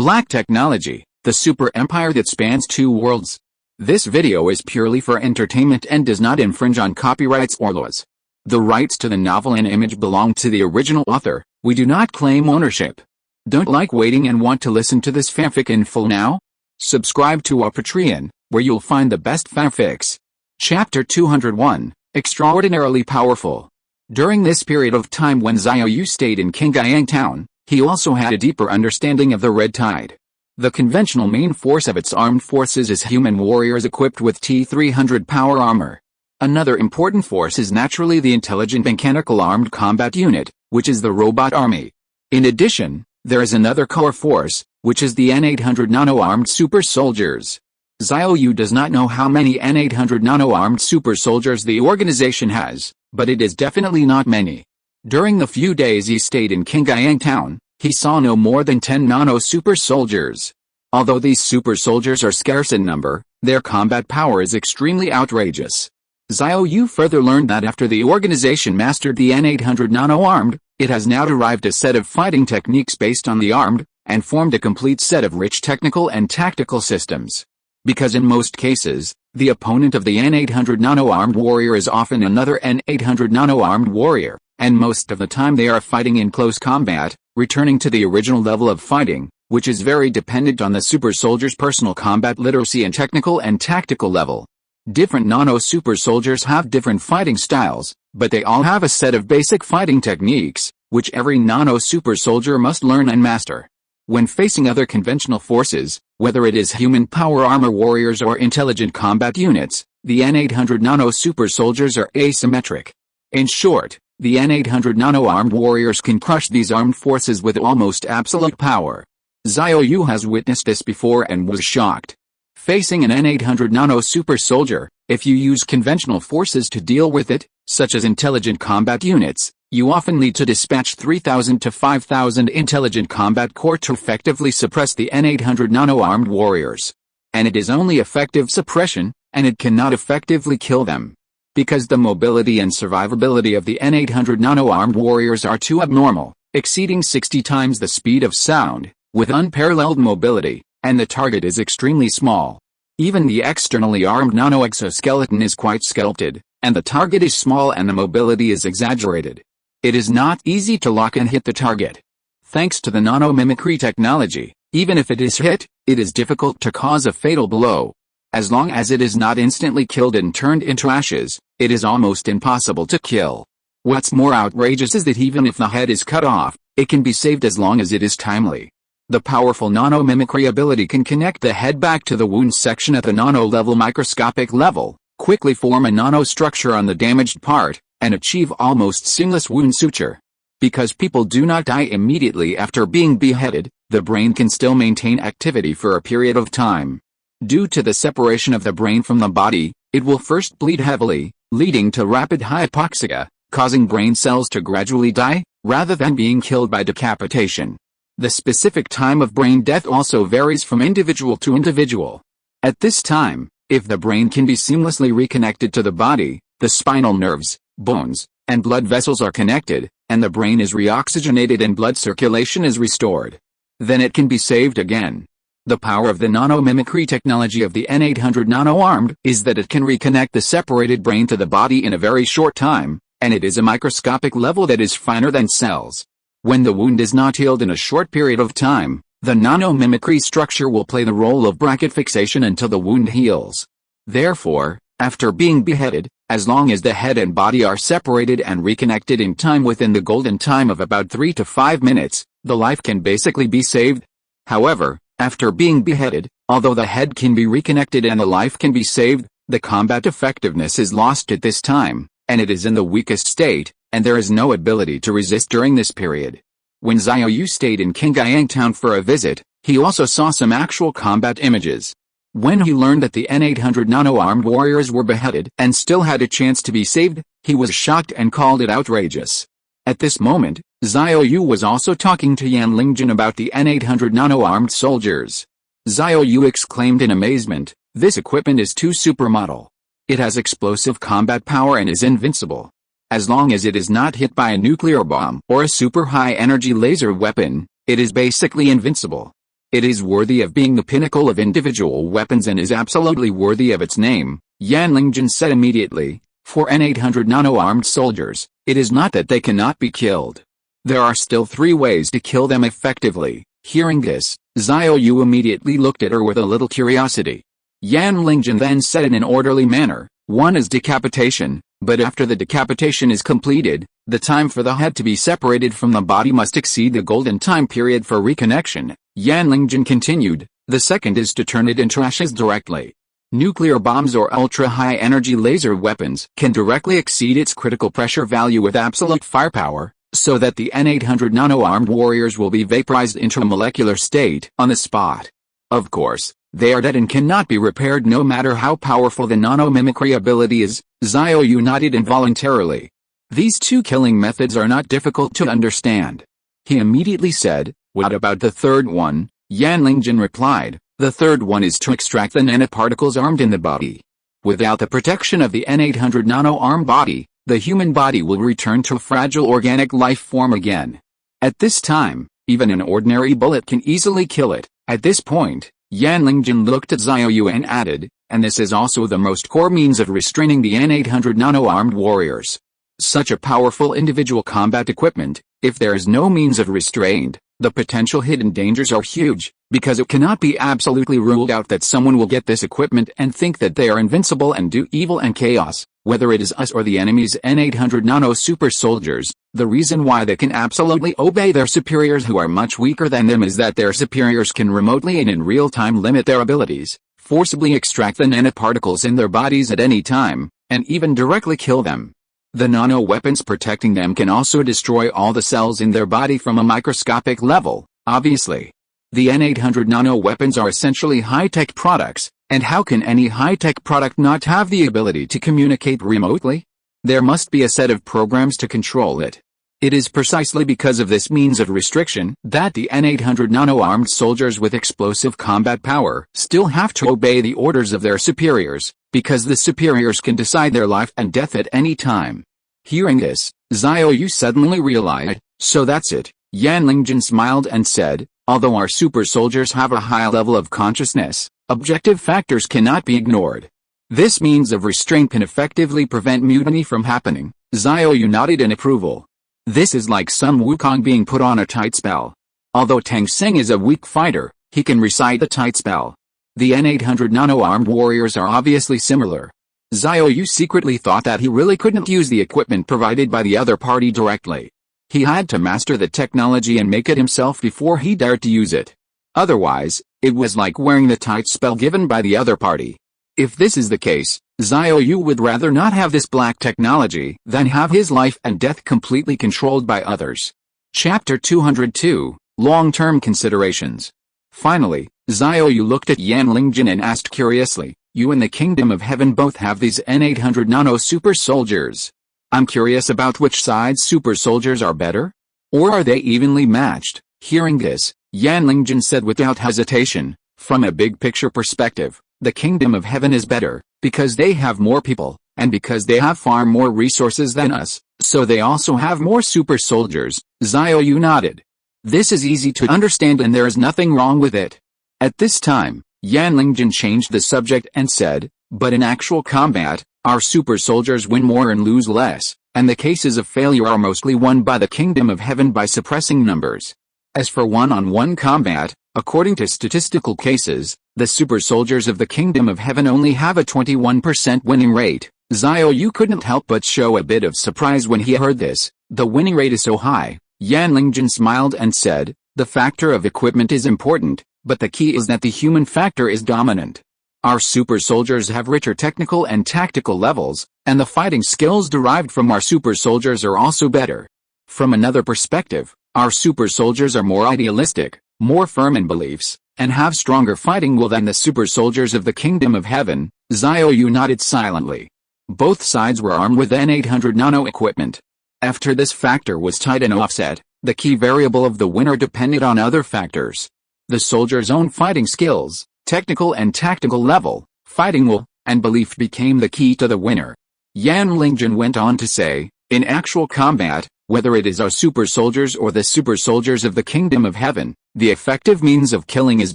Black technology, the super empire that spans 2 worlds. This video is purely for entertainment and does not infringe on copyrights or laws. The rights to the novel and image belong to the original author. We do not claim ownership. Don't like waiting and want to listen to this fanfic in full now? Subscribe to our Patreon, where you'll find the best fanfics. Chapter 201, Extraordinarily Powerful. During this period of time when Xiao Yu stayed in Qingyang town, he also had a deeper understanding of the Red Tide. The conventional main force of its armed forces is human warriors equipped with T-300 power armor. Another important force is naturally the intelligent mechanical armed combat unit, which is the robot army. In addition, there is another core force, which is the N-800 nano-armed super soldiers. Xiao Yu does not know how many N-800 nano-armed super soldiers the organization has, but it is definitely not many. During the few days he stayed in Qingyang town, he saw no more than 10 nano super soldiers. Although these super soldiers are scarce in number, their combat power is extremely outrageous. Xiao Yu further learned that after the organization mastered the N-800 nano-armed, it has now derived a set of fighting techniques based on the armed, and formed a complete set of rich technical and tactical systems. Because in most cases, the opponent of the N-800 nano-armed warrior is often another N-800 nano-armed warrior, and most of the time they are fighting in close combat, returning to the original level of fighting, which is very dependent on the super soldier's personal combat literacy and technical and tactical level. Different nano super soldiers have different fighting styles, but they all have a set of basic fighting techniques, which every nano super soldier must learn and master. When facing other conventional forces, whether it is human power armor warriors or intelligent combat units, the N-800 nano super soldiers are asymmetric. In short, the N-800 nano-armed warriors can crush these armed forces with almost absolute power. Xiao Yu has witnessed this before and was shocked. Facing an N-800 nano super soldier, if you use conventional forces to deal with it, such as intelligent combat units, you often need to dispatch 3,000 to 5,000 intelligent combat corps to effectively suppress the N-800 nano-armed warriors. And it is only effective suppression, and it cannot effectively kill them. Because the mobility and survivability of the N-800 nano-armed warriors are too abnormal, exceeding 60 times the speed of sound, with unparalleled mobility, and the target is extremely small. Even the externally armed nano-exoskeleton is quite sculpted, and the target is small and the mobility is exaggerated. It is not easy to lock and hit the target. Thanks to the nano-mimicry technology, even if it is hit, it is difficult to cause a fatal blow. As long as it is not instantly killed and turned into ashes, it is almost impossible to kill. What's more outrageous is that even if the head is cut off, it can be saved as long as it is timely. The powerful nano-mimicry ability can connect the head back to the wound section at the nano-level microscopic level, quickly form a nano-structure on the damaged part, and achieve almost seamless wound suture. Because people do not die immediately after being beheaded, the brain can still maintain activity for a period of time. Due to the separation of the brain from the body, it will first bleed heavily, leading to rapid hypoxia, causing brain cells to gradually die, rather than being killed by decapitation. The specific time of brain death also varies from individual to individual. At this time, if the brain can be seamlessly reconnected to the body, the spinal nerves, bones, and blood vessels are connected, and the brain is reoxygenated and blood circulation is restored. Then it can be saved again. The power of the nano-mimicry technology of the N-800 nano-armed is that it can reconnect the separated brain to the body in a very short time, and it is a microscopic level that is finer than cells. When the wound is not healed in a short period of time, the nano-mimicry structure will play the role of bracket fixation until the wound heals. Therefore, after being beheaded, as long as the head and body are separated and reconnected in time within the golden time of about 3 to 5 minutes, the life can basically be saved. However, after being beheaded, although the head can be reconnected and the life can be saved, the combat effectiveness is lost at this time, and it is in the weakest state, and there is no ability to resist during this period. When Xiao Yu stayed in Qingyang town for a visit, he also saw some actual combat images. When he learned that the N-800 nano-armed warriors were beheaded and still had a chance to be saved, he was shocked and called it outrageous. At this moment, Xiao Yu was also talking to Yan Lingjun about the N-800 nano-armed soldiers. Xiao Yu exclaimed in amazement, "This equipment is too supermodel. It has explosive combat power and is invincible. As long as it is not hit by a nuclear bomb or a super high-energy laser weapon, it is basically invincible. It is worthy of being the pinnacle of individual weapons and is absolutely worthy of its name, Yan Lingjun said immediately. For N-800 nano-armed soldiers, it is not that they cannot be killed. There are still 3 ways to kill them effectively. Hearing this, Xiao Yu immediately looked at her with a little curiosity. Yan Lingjun then said in an orderly manner, one is decapitation, but after the decapitation is completed, the time for the head to be separated from the body must exceed the golden time period for reconnection. Yan Lingjun continued, the second is to turn it into ashes directly. Nuclear bombs or ultra-high energy laser weapons can directly exceed its critical pressure value with absolute firepower, so that the N-800 nano-armed warriors will be vaporized into a molecular state on the spot. Of course, they are dead and cannot be repaired no matter how powerful the nano-mimicry ability is. Xiao Yu nodded involuntarily. These 2 killing methods are not difficult to understand. He immediately said, what about the third one? Yan Lingjun replied, the third one is to extract the nanoparticles armed in the body. Without the protection of the N-800 nano-armed body, the human body will return to a fragile organic life form again. At this time, even an ordinary bullet can easily kill it. At this point, Yan Lingjun looked at Xiao Yu and added, and this is also the most core means of restraining the N-800 nano-armed warriors. Such a powerful individual combat equipment, if there is no means of restraint, the potential hidden dangers are huge, because it cannot be absolutely ruled out that someone will get this equipment and think that they are invincible and do evil and chaos, whether it is us or the enemy's N-800 nano super soldiers. The reason why they can absolutely obey their superiors who are much weaker than them is that their superiors can remotely and in real time limit their abilities, forcibly extract the nanoparticles in their bodies at any time, and even directly kill them. The nano-weapons protecting them can also destroy all the cells in their body from a microscopic level, obviously. The N-800 nano-weapons are essentially high-tech products, and how can any high-tech product not have the ability to communicate remotely? There must be a set of programs to control it. It is precisely because of this means of restriction that the N-800 nano-armed soldiers with explosive combat power still have to obey the orders of their superiors, because the superiors can decide their life and death at any time. Hearing this, Xiao Yu suddenly realized, so that's it. Yan Lingjun smiled and said, although our super soldiers have a high level of consciousness, objective factors cannot be ignored. This means of restraint can effectively prevent mutiny from happening. Xiao Yu nodded in approval. This is like Sun Wukong being put on a tight spell. Although Tang Seng is a weak fighter, he can recite the tight spell. The N-800 nano-armed warriors are obviously similar. Xiao Yu secretly thought that he really couldn't use the equipment provided by the other party directly. He had to master the technology and make it himself before he dared to use it. Otherwise, it was like wearing the tight spell given by the other party. If this is the case, Xiao Yu would rather not have this black technology than have his life and death completely controlled by others. Chapter 202, Long-Term Considerations. Finally, Xiao Yu looked at Yan Lingjun and asked curiously, you and the Kingdom of Heaven both have these N-800 nano super soldiers. I'm curious about which side's super soldiers are better? Or are they evenly matched? Hearing this, Yan Lingjun said without hesitation, from a big picture perspective, the Kingdom of Heaven is better, because they have more people, and because they have far more resources than us, so they also have more super soldiers. Xiao Yu nodded. This is easy to understand and there is nothing wrong with it. At this time, Yan Lingjun changed the subject and said, but in actual combat, our super soldiers win more and lose less, and the cases of failure are mostly won by the Kingdom of Heaven by suppressing numbers. As for one-on-one combat, according to statistical cases, the super soldiers of the Kingdom of Heaven only have a 21% winning rate. Xiao Yu couldn't help but show a bit of surprise when he heard this. The winning rate is so high. Yan Lingjun smiled and said, the factor of equipment is important, but the key is that the human factor is dominant. Our super soldiers have richer technical and tactical levels, and the fighting skills derived from our super soldiers are also better. From another perspective, our super soldiers are more idealistic, more firm in beliefs, and have stronger fighting will than the super soldiers of the Kingdom of Heaven. Xiao Yu nodded silently. Both sides were armed with N-800 nano equipment. After this factor was tied and offset, the key variable of the winner depended on other factors. The soldier's own fighting skills, technical and tactical level, fighting will, and belief became the key to the winner. Yan Lingjun went on to say, in actual combat, Whether it is our super soldiers or the super soldiers of the kingdom of heaven, the effective means of killing is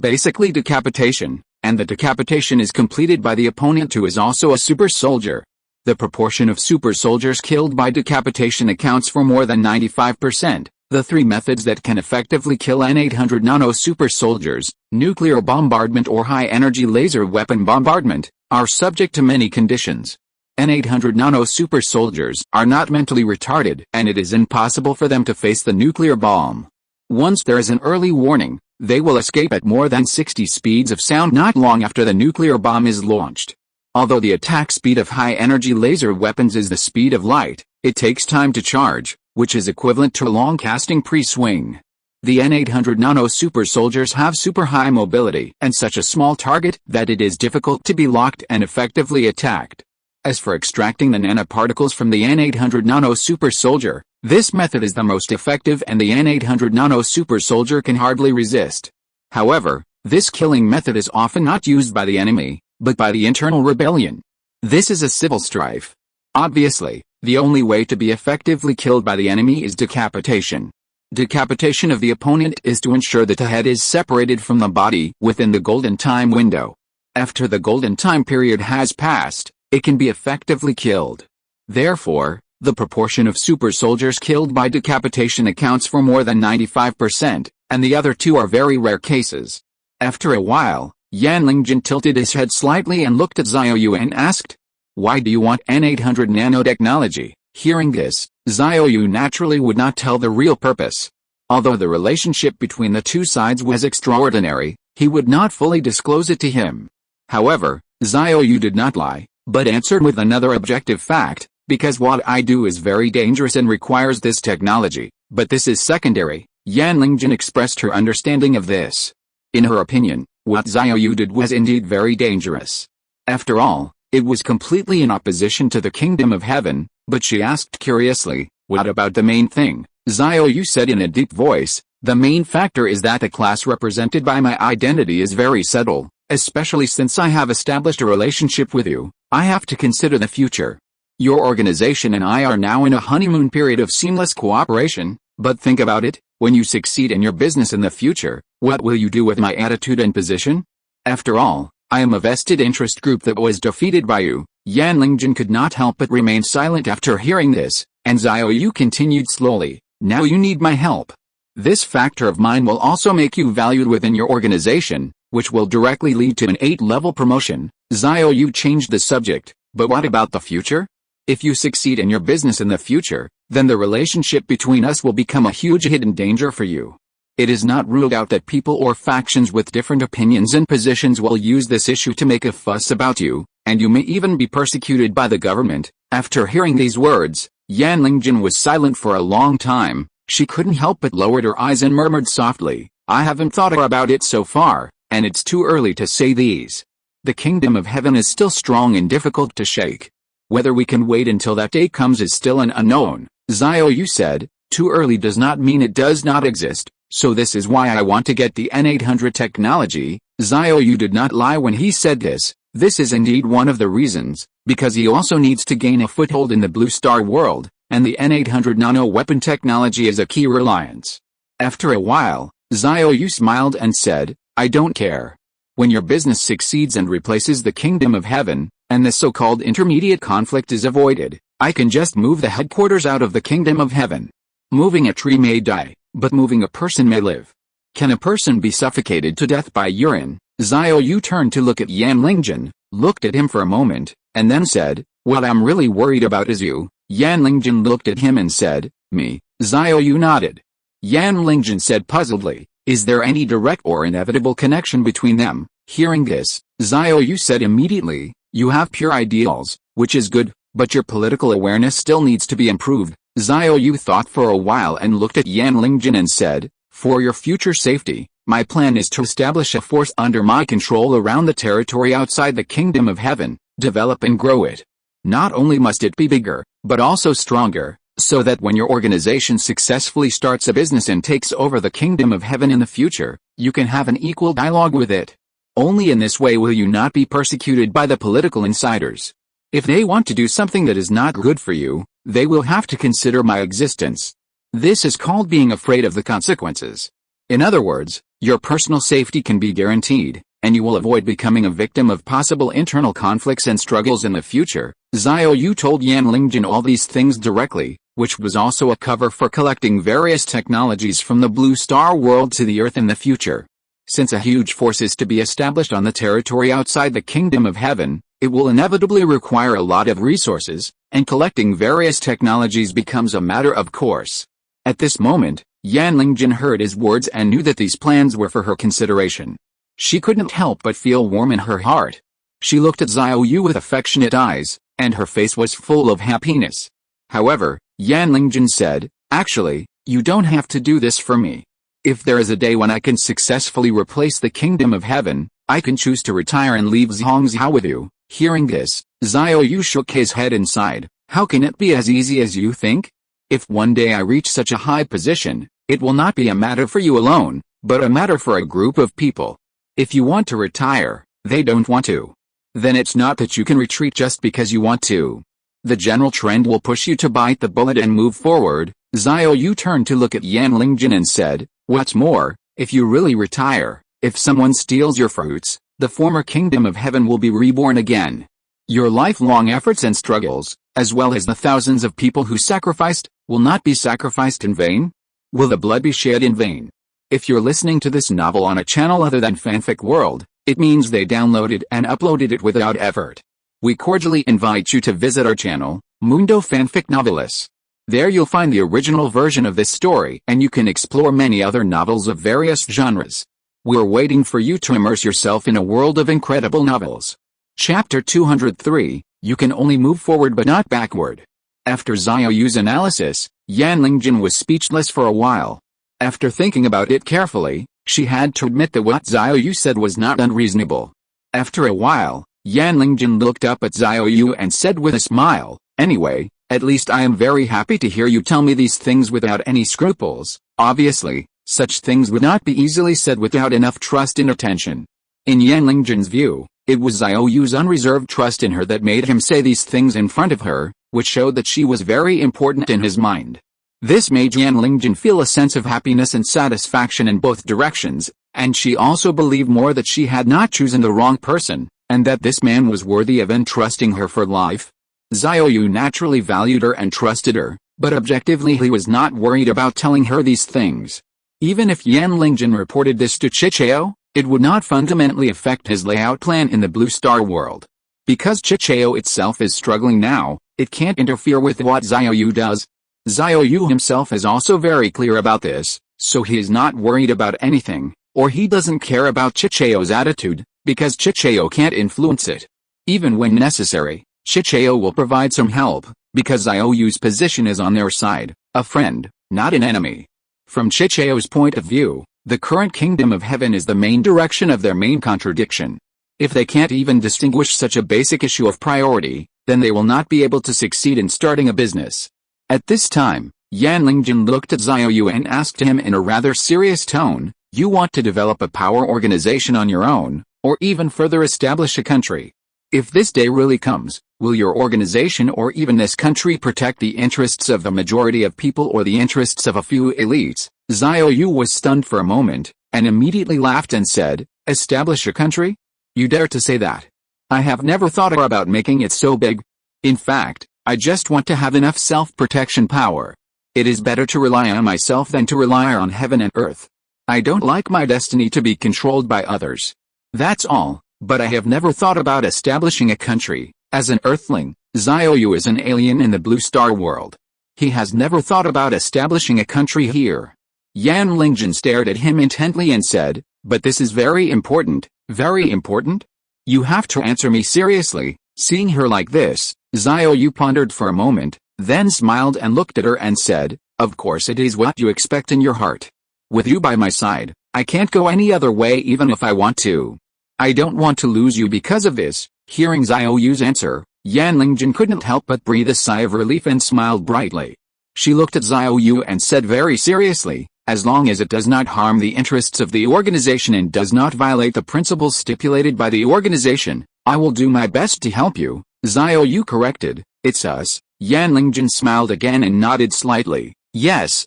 basically decapitation, and the decapitation is completed by the opponent who is also a super soldier. The proportion of super soldiers killed by decapitation accounts for more than 95%. The three methods that can effectively kill N-800 nano super soldiers, nuclear bombardment or high-energy laser weapon bombardment, are subject to many conditions. N-800 nano super soldiers are not mentally retarded, and it is impossible for them to face the nuclear bomb. Once there is an early warning, they will escape at more than 60 speeds of sound not long after the nuclear bomb is launched. Although the attack speed of high-energy laser weapons is the speed of light, it takes time to charge, which is equivalent to a long casting pre-swing. The N-800 nano super soldiers have super high mobility and such a small target that it is difficult to be locked and effectively attacked. As for extracting the nanoparticles from the N-800 nano super soldier, this method is the most effective and the N-800 nano super soldier can hardly resist. However, this killing method is often not used by the enemy, but by the internal rebellion. This is a civil strife. Obviously, the only way to be effectively killed by the enemy is decapitation. Decapitation of the opponent is to ensure that the head is separated from the body within the golden time window. After the golden time period has passed, it can be effectively killed. Therefore, the proportion of super soldiers killed by decapitation accounts for more than 95%, and the other two are very rare cases. After a while, Yan Lingjin tilted his head slightly and looked at Xiao Yu and asked, "Why do you want N-800 nanotechnology?" Hearing this, Xiao Yu naturally would not tell the real purpose. Although the relationship between the two sides was extraordinary, he would not fully disclose it to him. However, Xiao Yu did not lie, but answered with another objective fact, because what I do is very dangerous and requires this technology, but this is secondary. Yan Lingjin expressed her understanding of this. In her opinion, what Xiao Yu did was indeed very dangerous. After all, it was completely in opposition to the kingdom of heaven, but she asked curiously, "What about the main thing?" Xiao Yu said in a deep voice, "The main factor is that the class represented by my identity is very subtle, especially since I have established a relationship with you. I have to consider the future. Your organization and I are now in a honeymoon period of seamless cooperation, but think about it, when you succeed in your business in the future, what will you do with my attitude and position? After all, I am a vested interest group that was defeated by you." Yan Lingjin could not help but remain silent after hearing this, and Xiao Yu continued slowly, "Now you need my help. This factor of mine will also make you valued within your organization, which will directly lead to an 8-level promotion." Xiao Yu changed the subject, "But what about the future? If you succeed in your business in the future, then the relationship between us will become a huge hidden danger for you. It is not ruled out that people or factions with different opinions and positions will use this issue to make a fuss about you, and you may even be persecuted by the government." After hearing these words, Yan Lingjin was silent for a long time. She couldn't help but lowered her eyes and murmured softly, "I haven't thought about it so far, and it's too early to say these. The kingdom of heaven is still strong and difficult to shake. Whether we can wait until that day comes is still an unknown." Xiao Yu said, "Too early does not mean it does not exist, so this is why I want to get the N-800 technology." Xiao Yu did not lie when he said this. This is indeed one of the reasons, because he also needs to gain a foothold in the Blue Star world, and the N-800 nano-weapon technology is a key reliance. After a while, Xiao Yu smiled and said, "I don't care. When your business succeeds and replaces the kingdom of heaven, and the so-called intermediate conflict is avoided, I can just move the headquarters out of the kingdom of heaven. Moving a tree may die, but moving a person may live. Can a person be suffocated to death by urine?" Xiao Yu turned to look at Yan Lingjin, looked at him for a moment, and then said, "What I'm really worried about is you." Yan Lingjin looked at him and said, "Me?" Xiao Yu nodded. Yan Lingjin said puzzledly, "Is there any direct or inevitable connection between them?" Hearing this, Xiao Yu said immediately, "You have pure ideals, which is good, but your political awareness still needs to be improved." Xiao Yu thought for a while and looked at Yan Lingjin and said, "For your future safety, my plan is to establish a force under my control around the territory outside the kingdom of heaven, develop and grow it. Not only must it be bigger, but also stronger, so that when your organization successfully starts a business and takes over the kingdom of heaven in the future, you can have an equal dialogue with it. Only in this way will you not be persecuted by the political insiders. If they want to do something that is not good for you, they will have to consider my existence, This is called being afraid of the consequences. In other words, your personal safety can be guaranteed, and you will avoid becoming a victim of possible internal conflicts and struggles in the future. Xiao Yu told Yan Lingjun all these things directly, which was also a cover for collecting various technologies from the Blue Star world to the Earth in the future. Since a huge force is to be established on the territory outside the Kingdom of Heaven, it will inevitably require a lot of resources, and collecting various technologies becomes a matter of course. At this moment, Yan Lingjun heard his words and knew that these plans were for her consideration. She couldn't help but feel warm in her heart. She looked at Xiao Yu with affectionate eyes, and her face was full of happiness. However, Yan Lingjun said, "Actually, you don't have to do this for me. If there is a day when I can successfully replace the Kingdom of Heaven, I can choose to retire and leave Zhongzhou with you." Hearing this, Xiao Yu shook his head and sighed. "How can it be as easy as you think? If one day I reach such a high position, it will not be a matter for you alone, but a matter for a group of people. If you want to retire, they don't want to. Then it's not that you can retreat just because you want to. The general trend will push you to bite the bullet and move forward." Xiao Yu turned to look at Yan Lingjun and said, "What's more, if you really retire, if someone steals your fruits, the former Kingdom of Heaven will be reborn again. Your lifelong efforts and struggles, as well as the thousands of people who sacrificed, will not be sacrificed in vain? Will the blood be shed in vain?" If you're listening to this novel on a channel other than Fanfic World, it means they downloaded and uploaded it without effort. We cordially invite you to visit our channel, Mundo Fanfic Novelis. There you'll find the original version of this story and you can explore many other novels of various genres. We're waiting for you to immerse yourself in a world of incredible novels. Chapter 203, You Can Only Move Forward but Not Backward. After Xiao Yu's analysis, Yan Lingjun was speechless for a while. After thinking about it carefully, she had to admit that what Xiao Yu said was not unreasonable. After a while, Yan Lingjun looked up at Xiao Yu and said with a smile, "Anyway, at least I am very happy to hear you tell me these things without any scruples. Obviously, such things would not be easily said without enough trust and attention." In Yan Lingjun's view, it was Xiao Yu's unreserved trust in her that made him say these things in front of her, which showed that she was very important in his mind. This made Yan Lingjun feel a sense of happiness and satisfaction in both directions, and she also believed more that she had not chosen the wrong person, and that this man was worthy of entrusting her for life. Xiao Yu naturally valued her and trusted her, but objectively he was not worried about telling her these things. Even if Yan Lingjun reported this to Qiqiao, it would not fundamentally affect his layout plan in the Blue Star world. Because Qiqiao itself is struggling now, it can't interfere with what Xiao Yu does. Xiao Yu himself is also very clear about this, so he is not worried about anything, or he doesn't care about Qiqiao's attitude, because Qiqiao can't influence it. Even when necessary, Qiqiao will provide some help, because Xiao Yu's position is on their side, a friend, not an enemy. From Qiqiao's point of view, the current Kingdom of Heaven is the main direction of their main contradiction. If they can't even distinguish such a basic issue of priority, then they will not be able to succeed in starting a business. At this time, Yan Lingjun looked at Xiao Yu and asked him in a rather serious tone, "You want to develop a power organization on your own, or even further establish a country? If this day really comes, will your organization or even this country protect the interests of the majority of people or the interests of a few elites?" Xiao Yu was stunned for a moment, and immediately laughed and said, "Establish a country? You dare to say that? I have never thought about making it so big. In fact, I just want to have enough self-protection power. It is better to rely on myself than to rely on heaven and earth. I don't like my destiny to be controlled by others. That's all, but I have never thought about establishing a country. As an earthling, Xiao Yu is an alien in the Blue Star world. He has never thought about establishing a country here." Yan Lingjun stared at him intently and said, "But this is very important, very important? You have to answer me seriously." Seeing her like this, Xiao Yu pondered for a moment, then smiled and looked at her and said, "Of course it is what you expect in your heart. With you by my side, I can't go any other way even if I want to. I don't want to lose you because of this." Hearing Xiao Yu's answer, Yan Lingjun couldn't help but breathe a sigh of relief and smiled brightly. She looked at Xiao Yu and said very seriously, "As long as it does not harm the interests of the organization and does not violate the principles stipulated by the organization, I will do my best to help you." Xiao Yu corrected, "It's us." Yan Lingjun smiled again and nodded slightly. Yes,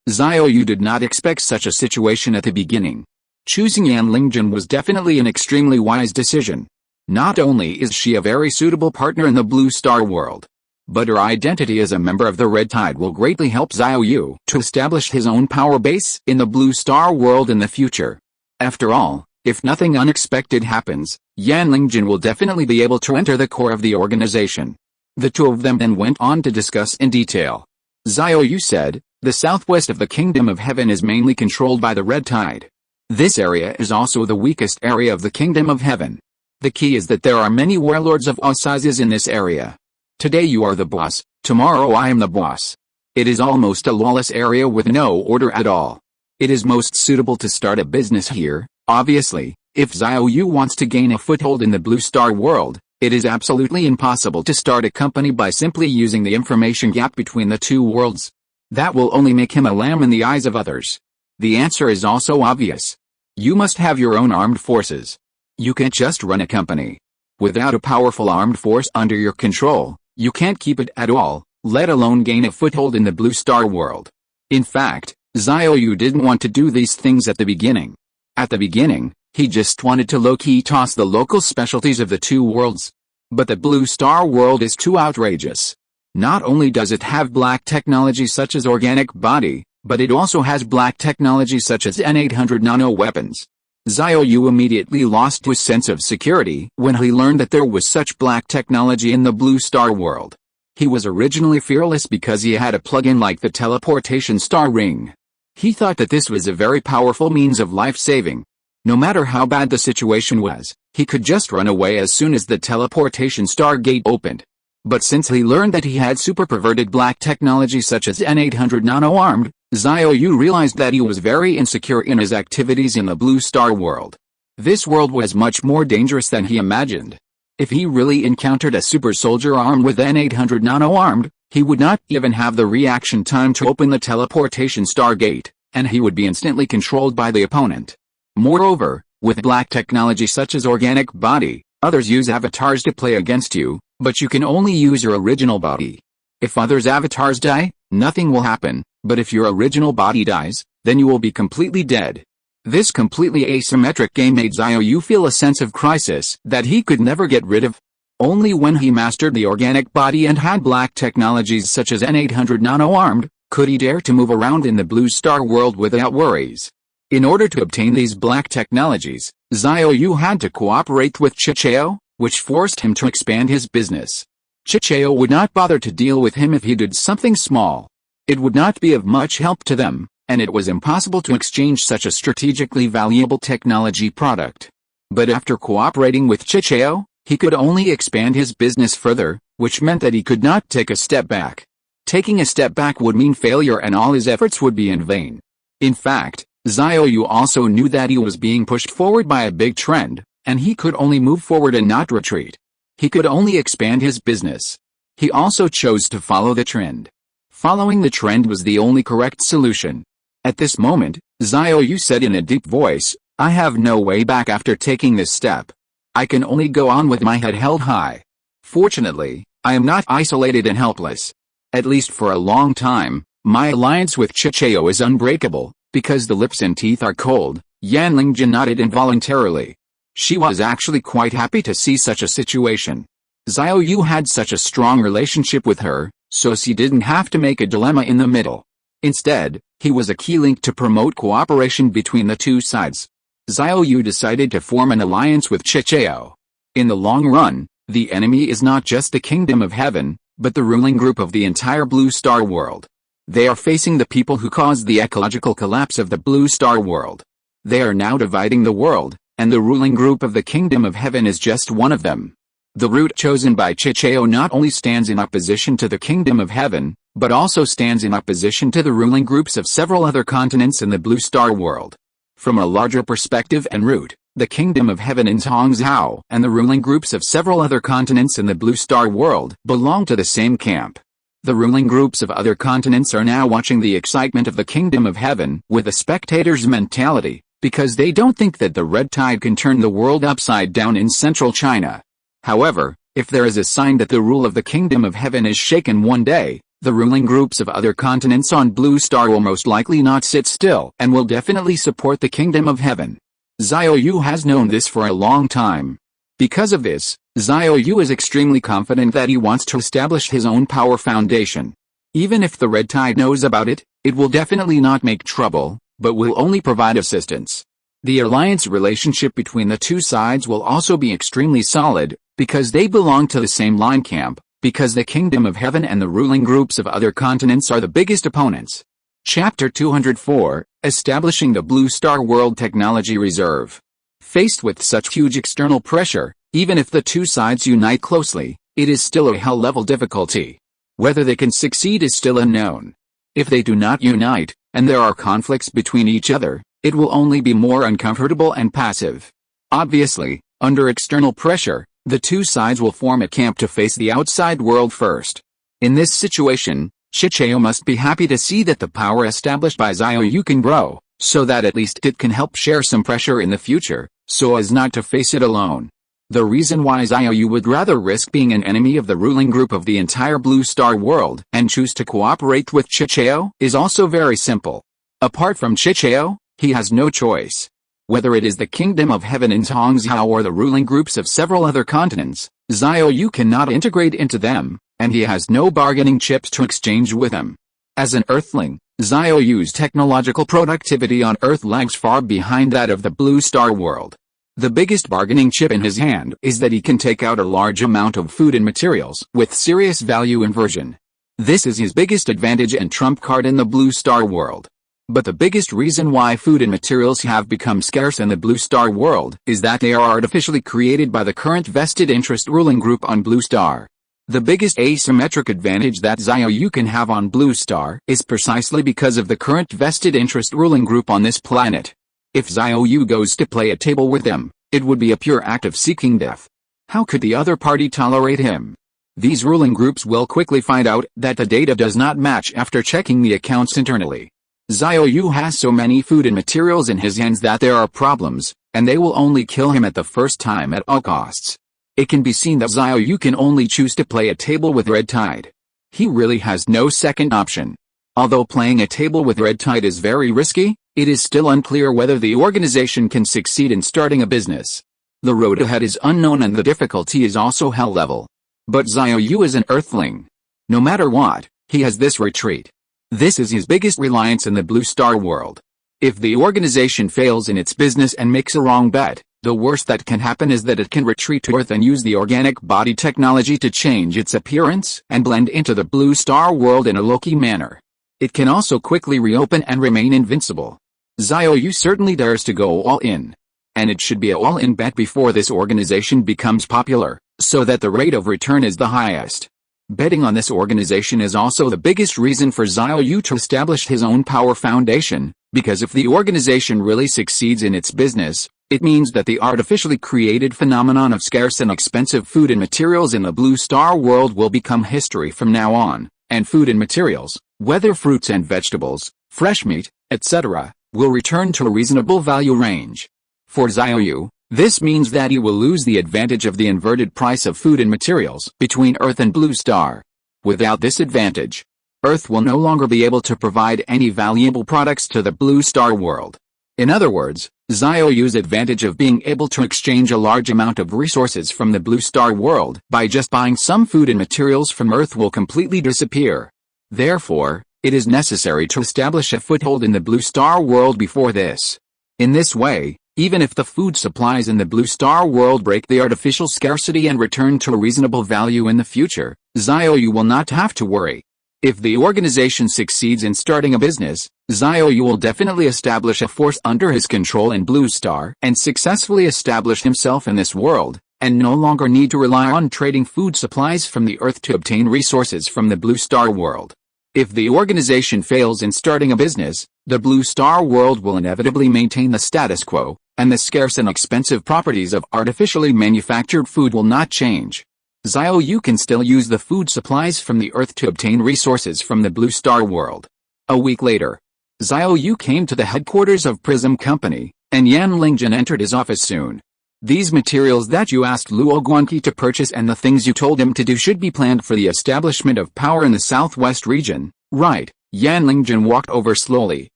Xiao Yu did not expect such a situation at the beginning. Choosing Yan Lingjun was definitely an extremely wise decision. Not only is she a very suitable partner in the Blue Star world, but her identity as a member of the Red Tide will greatly help Xiao Yu to establish his own power base in the Blue Star world in the future. After all, if nothing unexpected happens, Yan Lingjun will definitely be able to enter the core of the organization. The two of them then went on to discuss in detail. Xiao Yu said, the southwest of the Kingdom of Heaven is mainly controlled by the Red Tide. This area is also the weakest area of the Kingdom of Heaven. The key is that there are many warlords of all sizes in this area. Today you are the boss, tomorrow I am the boss. It is almost a lawless area with no order at all. It is most suitable to start a business here. Obviously, if Xiao Yu wants to gain a foothold in the Blue Star world, it is absolutely impossible to start a company by simply using the information gap between the two worlds. That will only make him a lamb in the eyes of others. The answer is also obvious. You must have your own armed forces. You can't just run a company. Without a powerful armed force under your control, you can't keep it at all, let alone gain a foothold in the Blue Star world. In fact, Xiao Yu didn't want to do these things at the beginning. At the beginning, he just wanted to low-key toss the local specialties of the two worlds. But the Blue Star world is too outrageous. Not only does it have black technology such as organic body, but it also has black technology such as N800 nano weapons. Xiao Yu immediately lost his sense of security when he learned that there was such black technology in the Blue Star world. He was originally fearless because he had a plug-in like the teleportation star ring. He thought that this was a very powerful means of life-saving. No matter how bad the situation was, he could just run away as soon as the teleportation star gate opened. But since he learned that he had super perverted black technology such as N800 nano-armed, Xiao Yu realized that he was very insecure in his activities in the Blue Star world. This world was much more dangerous than he imagined. If he really encountered a super soldier armed with N800 nano-armed, he would not even have the reaction time to open the teleportation star gate, and he would be instantly controlled by the opponent. Moreover, with black technology such as organic body, others use avatars to play against you, but you can only use your original body. If others' avatars die, nothing will happen, but if your original body dies, then you will be completely dead. This completely asymmetric game made Xiao Yu feel a sense of crisis that he could never get rid of. Only when he mastered the organic body and had black technologies such as N800 nano-armed, could he dare to move around in the Blue Star world without worries. In order to obtain these black technologies, Xiao Yu had to cooperate with Xiao, which forced him to expand his business. Xiao would not bother to deal with him if he did something small. It would not be of much help to them, and it was impossible to exchange such a strategically valuable technology product. But after cooperating with Xiao, he could only expand his business further, which meant that he could not take a step back. Taking a step back would mean failure and all his efforts would be in vain. In fact, Xiao Yu also knew that he was being pushed forward by a big trend, and he could only move forward and not retreat. He could only expand his business. He also chose to follow the trend. Following the trend was the only correct solution. At this moment, Xiao Yu said in a deep voice, I have no way back after taking this step. I can only go on with my head held high. Fortunately, I am not isolated and helpless. At least for a long time, my alliance with Xiao is unbreakable, because the lips and teeth are cold. Yan Lingjun nodded involuntarily. She was actually quite happy to see such a situation. Xiao Yu had such a strong relationship with her, so she didn't have to make a dilemma in the middle. Instead, he was a key link to promote cooperation between the two sides. Xiao Yu decided to form an alliance with Xiao. In the long run, the enemy is not just the Kingdom of Heaven, but the ruling group of the entire Blue Star world. They are facing the people who caused the ecological collapse of the Blue Star world. They are now dividing the world, and the ruling group of the Kingdom of Heaven is just one of them. The route chosen by Xiao not only stands in opposition to the Kingdom of Heaven, but also stands in opposition to the ruling groups of several other continents in the Blue Star world. From a larger perspective and route, the Kingdom of Heaven in Hangzhou and the ruling groups of several other continents in the Blue Star world belong to the same camp. The ruling groups of other continents are now watching the excitement of the Kingdom of Heaven with a spectator's mentality, because they don't think that the red tide can turn the world upside down in central China. However, if there is a sign that the rule of the Kingdom of Heaven is shaken one day, The ruling groups of other continents on Blue Star will most likely not sit still and will definitely support the Kingdom of Heaven. Xiao Yu has known this for a long time. Because of this, Xiao Yu is extremely confident that he wants to establish his own power foundation. Even if the Red Tide knows about it, it will definitely not make trouble, but will only provide assistance. The alliance relationship between the two sides will also be extremely solid, because they belong to the same line camp, because the Kingdom of Heaven and the ruling groups of other continents are the biggest opponents. Chapter 204, Establishing the Blue Star World Technology Reserve. Faced with such huge external pressure, even if the two sides unite closely, it is still a hell-level difficulty. Whether they can succeed is still unknown. If they do not unite, and there are conflicts between each other, it will only be more uncomfortable and passive. Obviously, under external pressure, the two sides will form a camp to face the outside world first. In this situation, Xiao must be happy to see that the power established by Xiao Yu can grow, so that at least it can help share some pressure in the future, so as not to face it alone. The reason why Xiao Yu would rather risk being an enemy of the ruling group of the entire Blue Star world and choose to cooperate with Xiao is also very simple. Apart from Xiao, he has no choice. Whether it is the Kingdom of Heaven in Tongxiao or the ruling groups of several other continents, Xiao Yu cannot integrate into them, and he has no bargaining chips to exchange with them. As an Earthling, Xiao Yu's technological productivity on Earth lags far behind that of the Blue Star world. The biggest bargaining chip in his hand is that he can take out a large amount of food and materials with serious value inversion. This is his biggest advantage and trump card in the Blue Star world. But the biggest reason why food and materials have become scarce in the Blue Star world is that they are artificially created by the current vested interest ruling group on Blue Star. The biggest asymmetric advantage that Xiao Yu can have on Blue Star is precisely because of the current vested interest ruling group on this planet. If Xiao Yu goes to play a table with them, it would be a pure act of seeking death. How could the other party tolerate him? These ruling groups will quickly find out that the data does not match after checking the accounts internally. Xiao Yu has so many food and materials in his hands that there are problems, and they will only kill him at the first time at all costs. It can be seen that Xiao Yu can only choose to play a table with Red Tide. He really has no second option. Although playing a table with Red Tide is very risky, it is still unclear whether the organization can succeed in starting a business. The road ahead is unknown and the difficulty is also hell level. But Xiao Yu is an Earthling. No matter what, he has this retreat. This is his biggest reliance in the Blue Star world. If the organization fails in its business and makes a wrong bet, the worst that can happen is that it can retreat to Earth and use the organic body technology to change its appearance and blend into the Blue Star world in a low-key manner. It can also quickly reopen and remain invincible. Xiao Yu certainly dares to go all in. And it should be a all-in bet before this organization becomes popular, so that the rate of return is the highest. Betting on this organization is also the biggest reason for Xiao Yu to establish his own power foundation, because if the organization really succeeds in its business, it means that the artificially created phenomenon of scarce and expensive food and materials in the Blue Star world will become history from now on, and food and materials, whether fruits and vegetables, fresh meat, etc., will return to a reasonable value range. For Xiao Yu, this means that he will lose the advantage of the inverted price of food and materials between Earth and Blue Star. Without this advantage, Earth will no longer be able to provide any valuable products to the Blue Star world. In other words, Xiao Yu's advantage of being able to exchange a large amount of resources from the Blue Star world by just buying some food and materials from Earth will completely disappear. Therefore, it is necessary to establish a foothold in the Blue Star world before this. In this way, even if the food supplies in the Blue Star world break the artificial scarcity and return to a reasonable value in the future, Xiao Yu will not have to worry. If the organization succeeds in starting a business, Xiao Yu will definitely establish a force under his control in Blue Star and successfully establish himself in this world, and no longer need to rely on trading food supplies from the Earth to obtain resources from the Blue Star world. If the organization fails in starting a business, the Blue Star world will inevitably maintain the status quo, and the scarce and expensive properties of artificially manufactured food will not change. Xiao Yu can still use the food supplies from the Earth to obtain resources from the Blue Star world. A week later, Xiao Yu came to the headquarters of Prism Company, and Yan Lingjun entered his office soon. These materials that you asked Luo Guanqi to purchase and the things you told him to do should be planned for the establishment of power in the southwest region, right? Yan Lingjun walked over slowly,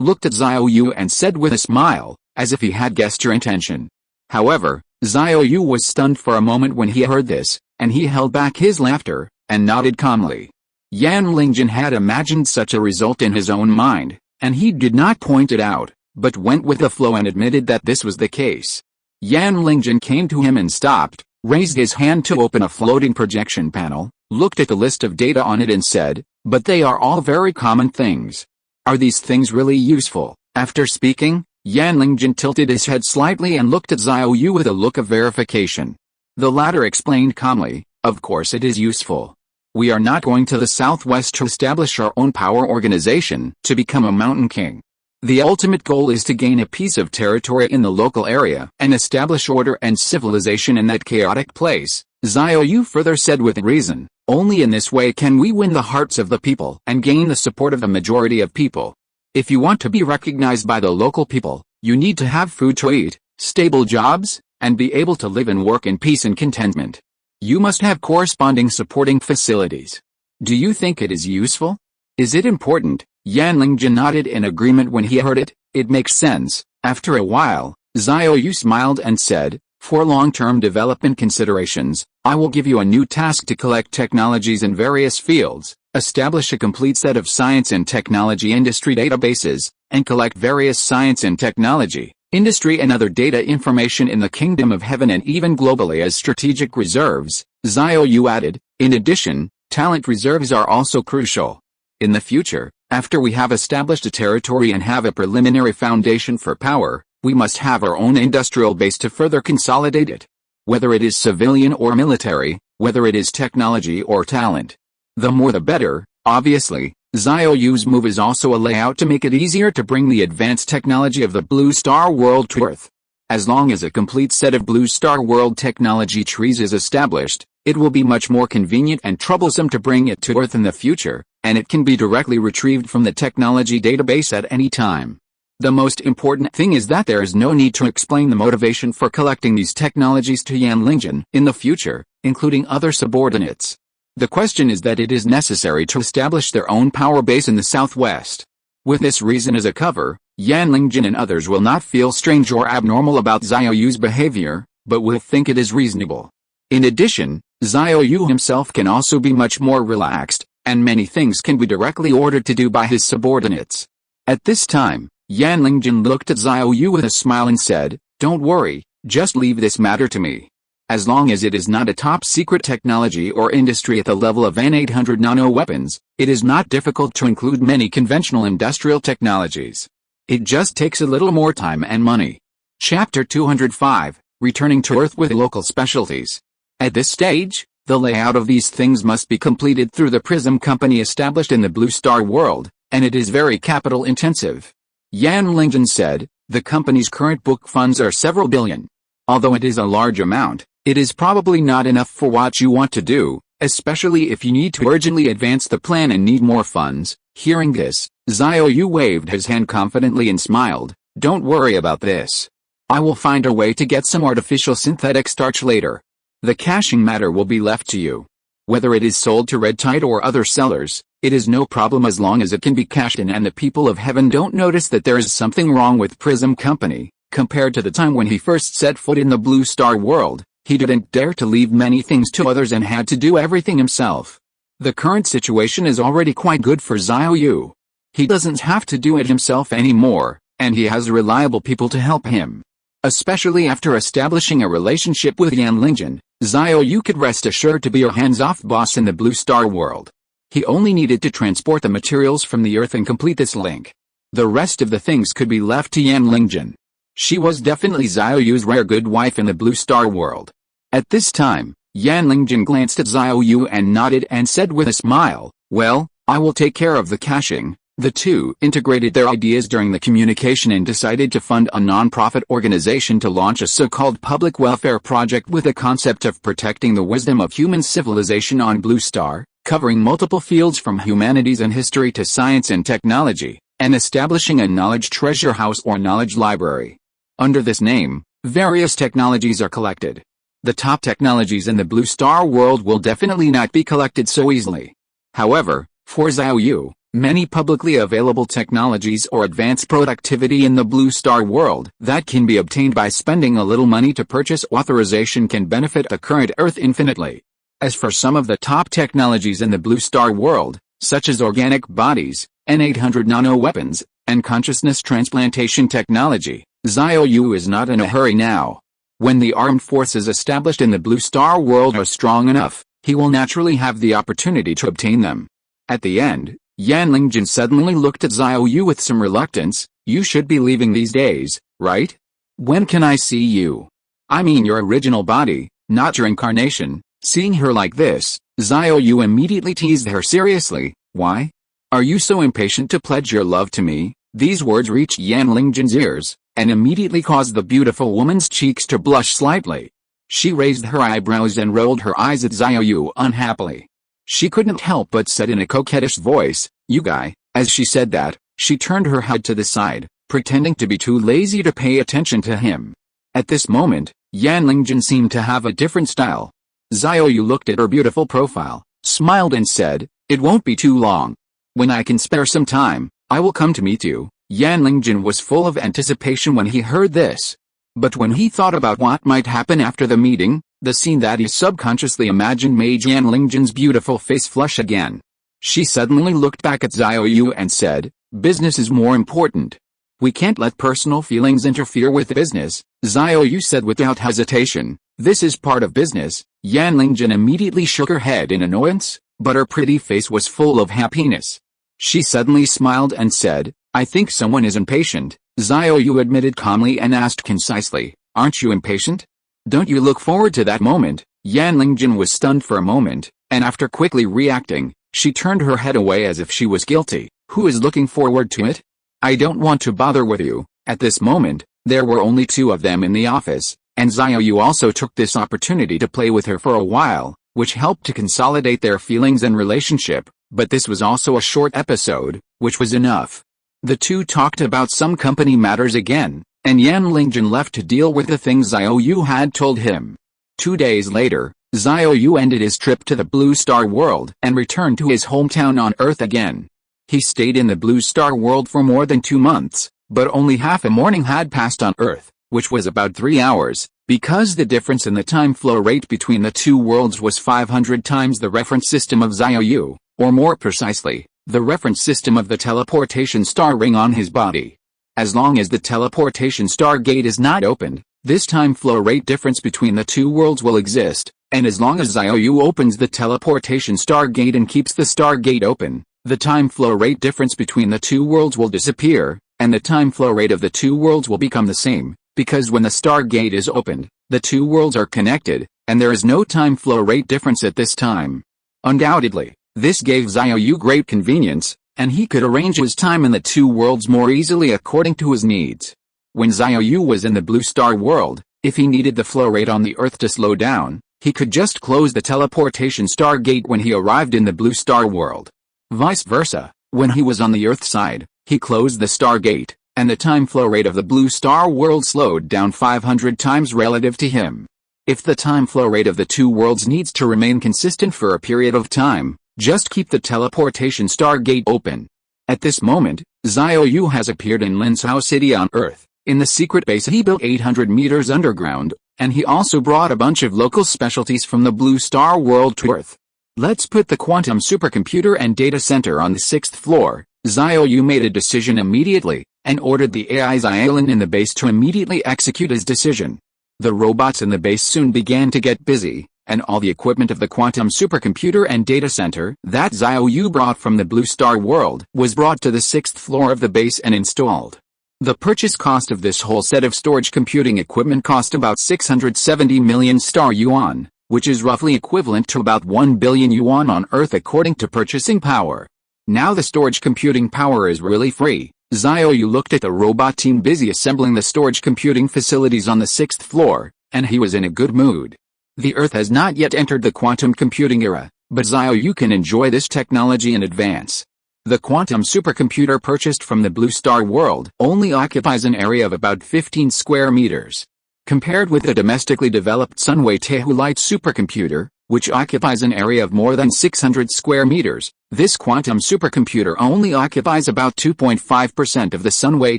looked at Xiao Yu and said with a smile, as if he had guessed your intention. However, Xiao Yu was stunned for a moment when he heard this, and he held back his laughter, and nodded calmly. Yan Lingjun had imagined such a result in his own mind, and he did not point it out, but went with the flow and admitted that this was the case. Yan Lingjun came to him and stopped, raised his hand to open a floating projection panel, looked at the list of data on it and said, "But they are all very common things. Are these things really useful?" After speaking, Yan Lingjun tilted his head slightly and looked at Xiao Yu with a look of verification. The latter explained calmly, "Of course it is useful. We are not going to the southwest to establish our own power organization to become a mountain king. The ultimate goal is to gain a piece of territory in the local area and establish order and civilization in that chaotic place." Xiao Yu further said with reason, "Only in this way can we win the hearts of the people and gain the support of the majority of people. If you want to be recognized by the local people, you need to have food to eat, stable jobs, and be able to live and work in peace and contentment. You must have corresponding supporting facilities. Do you think it is useful? Is it important?" Yan Lingjun nodded in agreement when he heard it. "It makes sense." After a while, Xiao Yu smiled and said, "For long-term development considerations, I will give you a new task to collect technologies in various fields, establish a complete set of science and technology industry databases, and collect various science and technology, industry and other data information in the Kingdom of Heaven and even globally as strategic reserves." Xiao Yu added, "In addition, talent reserves are also crucial. In the future, after we have established a territory and have a preliminary foundation for power, we must have our own industrial base to further consolidate it. Whether it is civilian or military, whether it is technology or talent. The more the better, obviously." Xiao Yu's move is also a layout to make it easier to bring the advanced technology of the Blue Star World to Earth. As long as a complete set of Blue Star World technology trees is established, it will be much more convenient and troublesome to bring it to Earth in the future, and it can be directly retrieved from the technology database at any time. The most important thing is that there is no need to explain the motivation for collecting these technologies to Yan Lingjun in the future, including other subordinates. The question is that it is necessary to establish their own power base in the southwest. With this reason as a cover, Yan Lingjun and others will not feel strange or abnormal about Xiao Yu's behavior, but will think it is reasonable. In addition, Xiao Yu himself can also be much more relaxed, and many things can be directly ordered to do by his subordinates. At this time, Yan Lingjun looked at Xiao Yu with a smile and said, "Don't worry, just leave this matter to me. As long as it is not a top-secret technology or industry at the level of N-800 nano-weapons, it is not difficult to include many conventional industrial technologies. It just takes a little more time and money." Chapter 205, Returning to Earth with Local Specialties. At this stage, the layout of these things must be completed through the Prism Company established in the Blue Star World, and it is very capital-intensive. Yan Lingjun said, "The company's current book funds are several billion. Although it is a large amount, it is probably not enough for what you want to do, especially if you need to urgently advance the plan and need more funds." Hearing this, Xiao Yu waved his hand confidently and smiled, "Don't worry about this. I will find a way to get some artificial synthetic starch later. The caching matter will be left to you. Whether it is sold to Red Tide or other sellers, it is no problem as long as it can be cashed in and the people of heaven don't notice that there is something wrong with Prism Company." Compared to the time when he first set foot in the Blue Star World, he didn't dare to leave many things to others and had to do everything himself. The current situation is already quite good for Xiao Yu. He doesn't have to do it himself anymore, and he has reliable people to help him. Especially after establishing a relationship with Yan Lingjun, Xiao Yu could rest assured to be a hands-off boss in the Blue Star World. He only needed to transport the materials from the Earth and complete this link. The rest of the things could be left to Yan Lingjun. She was definitely Xiao Yu's rare good wife in the Blue Star World. At this time, Yan Lingjun glanced at Xiao Yu and nodded and said with a smile, "Well, I will take care of the caching." The two integrated their ideas during the communication and decided to fund a non-profit organization to launch a so-called public welfare project with the concept of protecting the wisdom of human civilization on Blue Star, covering multiple fields from humanities and history to science and technology, and establishing a knowledge treasure house or knowledge library. Under this name, Various technologies are collected. The top technologies in the Blue Star world will definitely not be collected so easily. However, for Xiao Yu, many publicly available technologies or advanced productivity in the Blue Star world that can be obtained by spending a little money to purchase authorization can benefit the current Earth infinitely. As for some of the top technologies in the Blue Star world, such as organic bodies, N800 nano-weapons, and consciousness transplantation technology, Xiao Yu is not in a hurry now. When the armed forces established in the Blue Star world are strong enough, he will naturally have the opportunity to obtain them. At the end, Yan Lingjin suddenly looked at Xiao Yu with some reluctance. You should be leaving these days, right? When can I see you? I mean your original body, not your incarnation. Seeing her like this, Xiao Yu immediately teased her seriously. Why? Are you so impatient to pledge your love to me? These words reached Yan Lingjin's ears, and immediately caused the beautiful woman's cheeks to blush slightly. She raised her eyebrows and rolled her eyes at Xiao Yu unhappily. She couldn't help but said in a coquettish voice, "You guy." As she said that, she turned her head to the side, pretending to be too lazy to pay attention to him. At this moment, Yan Lingjin seemed to have a different style. Xiao Yu looked at her beautiful profile, smiled and said, "It won't be too long. When I can spare some time, I will come to meet you." Yan Lingjin was full of anticipation when he heard this. But when he thought about what might happen after the meeting, the scene that he subconsciously imagined made Yan Lingjin's beautiful face flush again. She suddenly looked back at Xiao Yu and said, "Business is more important. We can't let personal feelings interfere with business," Xiao Yu said without hesitation. "This is part of business." Yan Lingjin immediately shook her head in annoyance, but her pretty face was full of happiness. She suddenly smiled and said, "I think someone is impatient." Xiao Yu admitted calmly and asked concisely, "Aren't you impatient? Don't you look forward to that moment?" Yan Lingjin was stunned for a moment, and after quickly reacting, she turned her head away as if she was guilty. "Who is looking forward to it? I don't want to bother with you." At this moment, there were only two of them in the office, and Xiao Yu also took this opportunity to play with her for a while, which helped to consolidate their feelings and relationship, but this was also a short episode, which was enough. The two talked about some company matters again, and Yan Lingjin left to deal with the things Xiao Yu had told him. 2 days later, Xiao Yu ended his trip to the Blue Star world and returned to his hometown on Earth again. He stayed in the Blue Star world for more than 2 months, but only half a morning had passed on Earth, which was about 3 hours, because the difference in the time flow rate between the two worlds was 500 times the reference system of Xiao Yu, or more precisely, the reference system of the teleportation star ring on his body. As long as the teleportation star gate is not opened, this time flow rate difference between the two worlds will exist, and as long as Xiao Yu opens the teleportation star gate and keeps the star gate open, the time flow rate difference between the two worlds will disappear, and the time flow rate of the two worlds will become the same, because when the star gate is opened, the two worlds are connected, and there is no time flow rate difference at this time. Undoubtedly, this gave Xiao Yu great convenience, and he could arrange his time in the two worlds more easily according to his needs. When Xiao Yu was in the Blue Star world, if he needed the flow rate on the Earth to slow down, he could just close the teleportation star gate when he arrived in the Blue Star world. Vice versa, when he was on the Earth side, he closed the star gate, and the time flow rate of the Blue Star world slowed down 500 times relative to him. If the time flow rate of the two worlds needs to remain consistent for a period of time, just keep the teleportation star gate open. At this moment, Xiao Yu has appeared in Linsao City on Earth, in the secret base he built 800 meters underground, and he also brought a bunch of local specialties from the Blue Star world to Earth. Let's put the quantum supercomputer and data center on the 6th floor. Xiao Yu made a decision immediately, and ordered the AI Xiaolin in the base to immediately execute his decision. The robots in the base soon began to get busy, and all the equipment of the quantum supercomputer and data center that Xiao Yu brought from the Blue Star world was brought to the 6th floor of the base and installed. The purchase cost of this whole set of storage computing equipment cost about 670 million star yuan, which is roughly equivalent to about 1 billion yuan on Earth according to purchasing power. Now the storage computing power is really free. Xiao Yu looked at the robot team busy assembling the storage computing facilities on the 6th floor, and he was in a good mood. The Earth has not yet entered the quantum computing era, but Xiao Yu can enjoy this technology in advance. The quantum supercomputer purchased from the Blue Star world only occupies an area of about 15 square meters. Compared with a domestically developed Sunway Tehulite supercomputer, which occupies an area of more than 600 square meters, this quantum supercomputer only occupies about 2.5% of the Sunway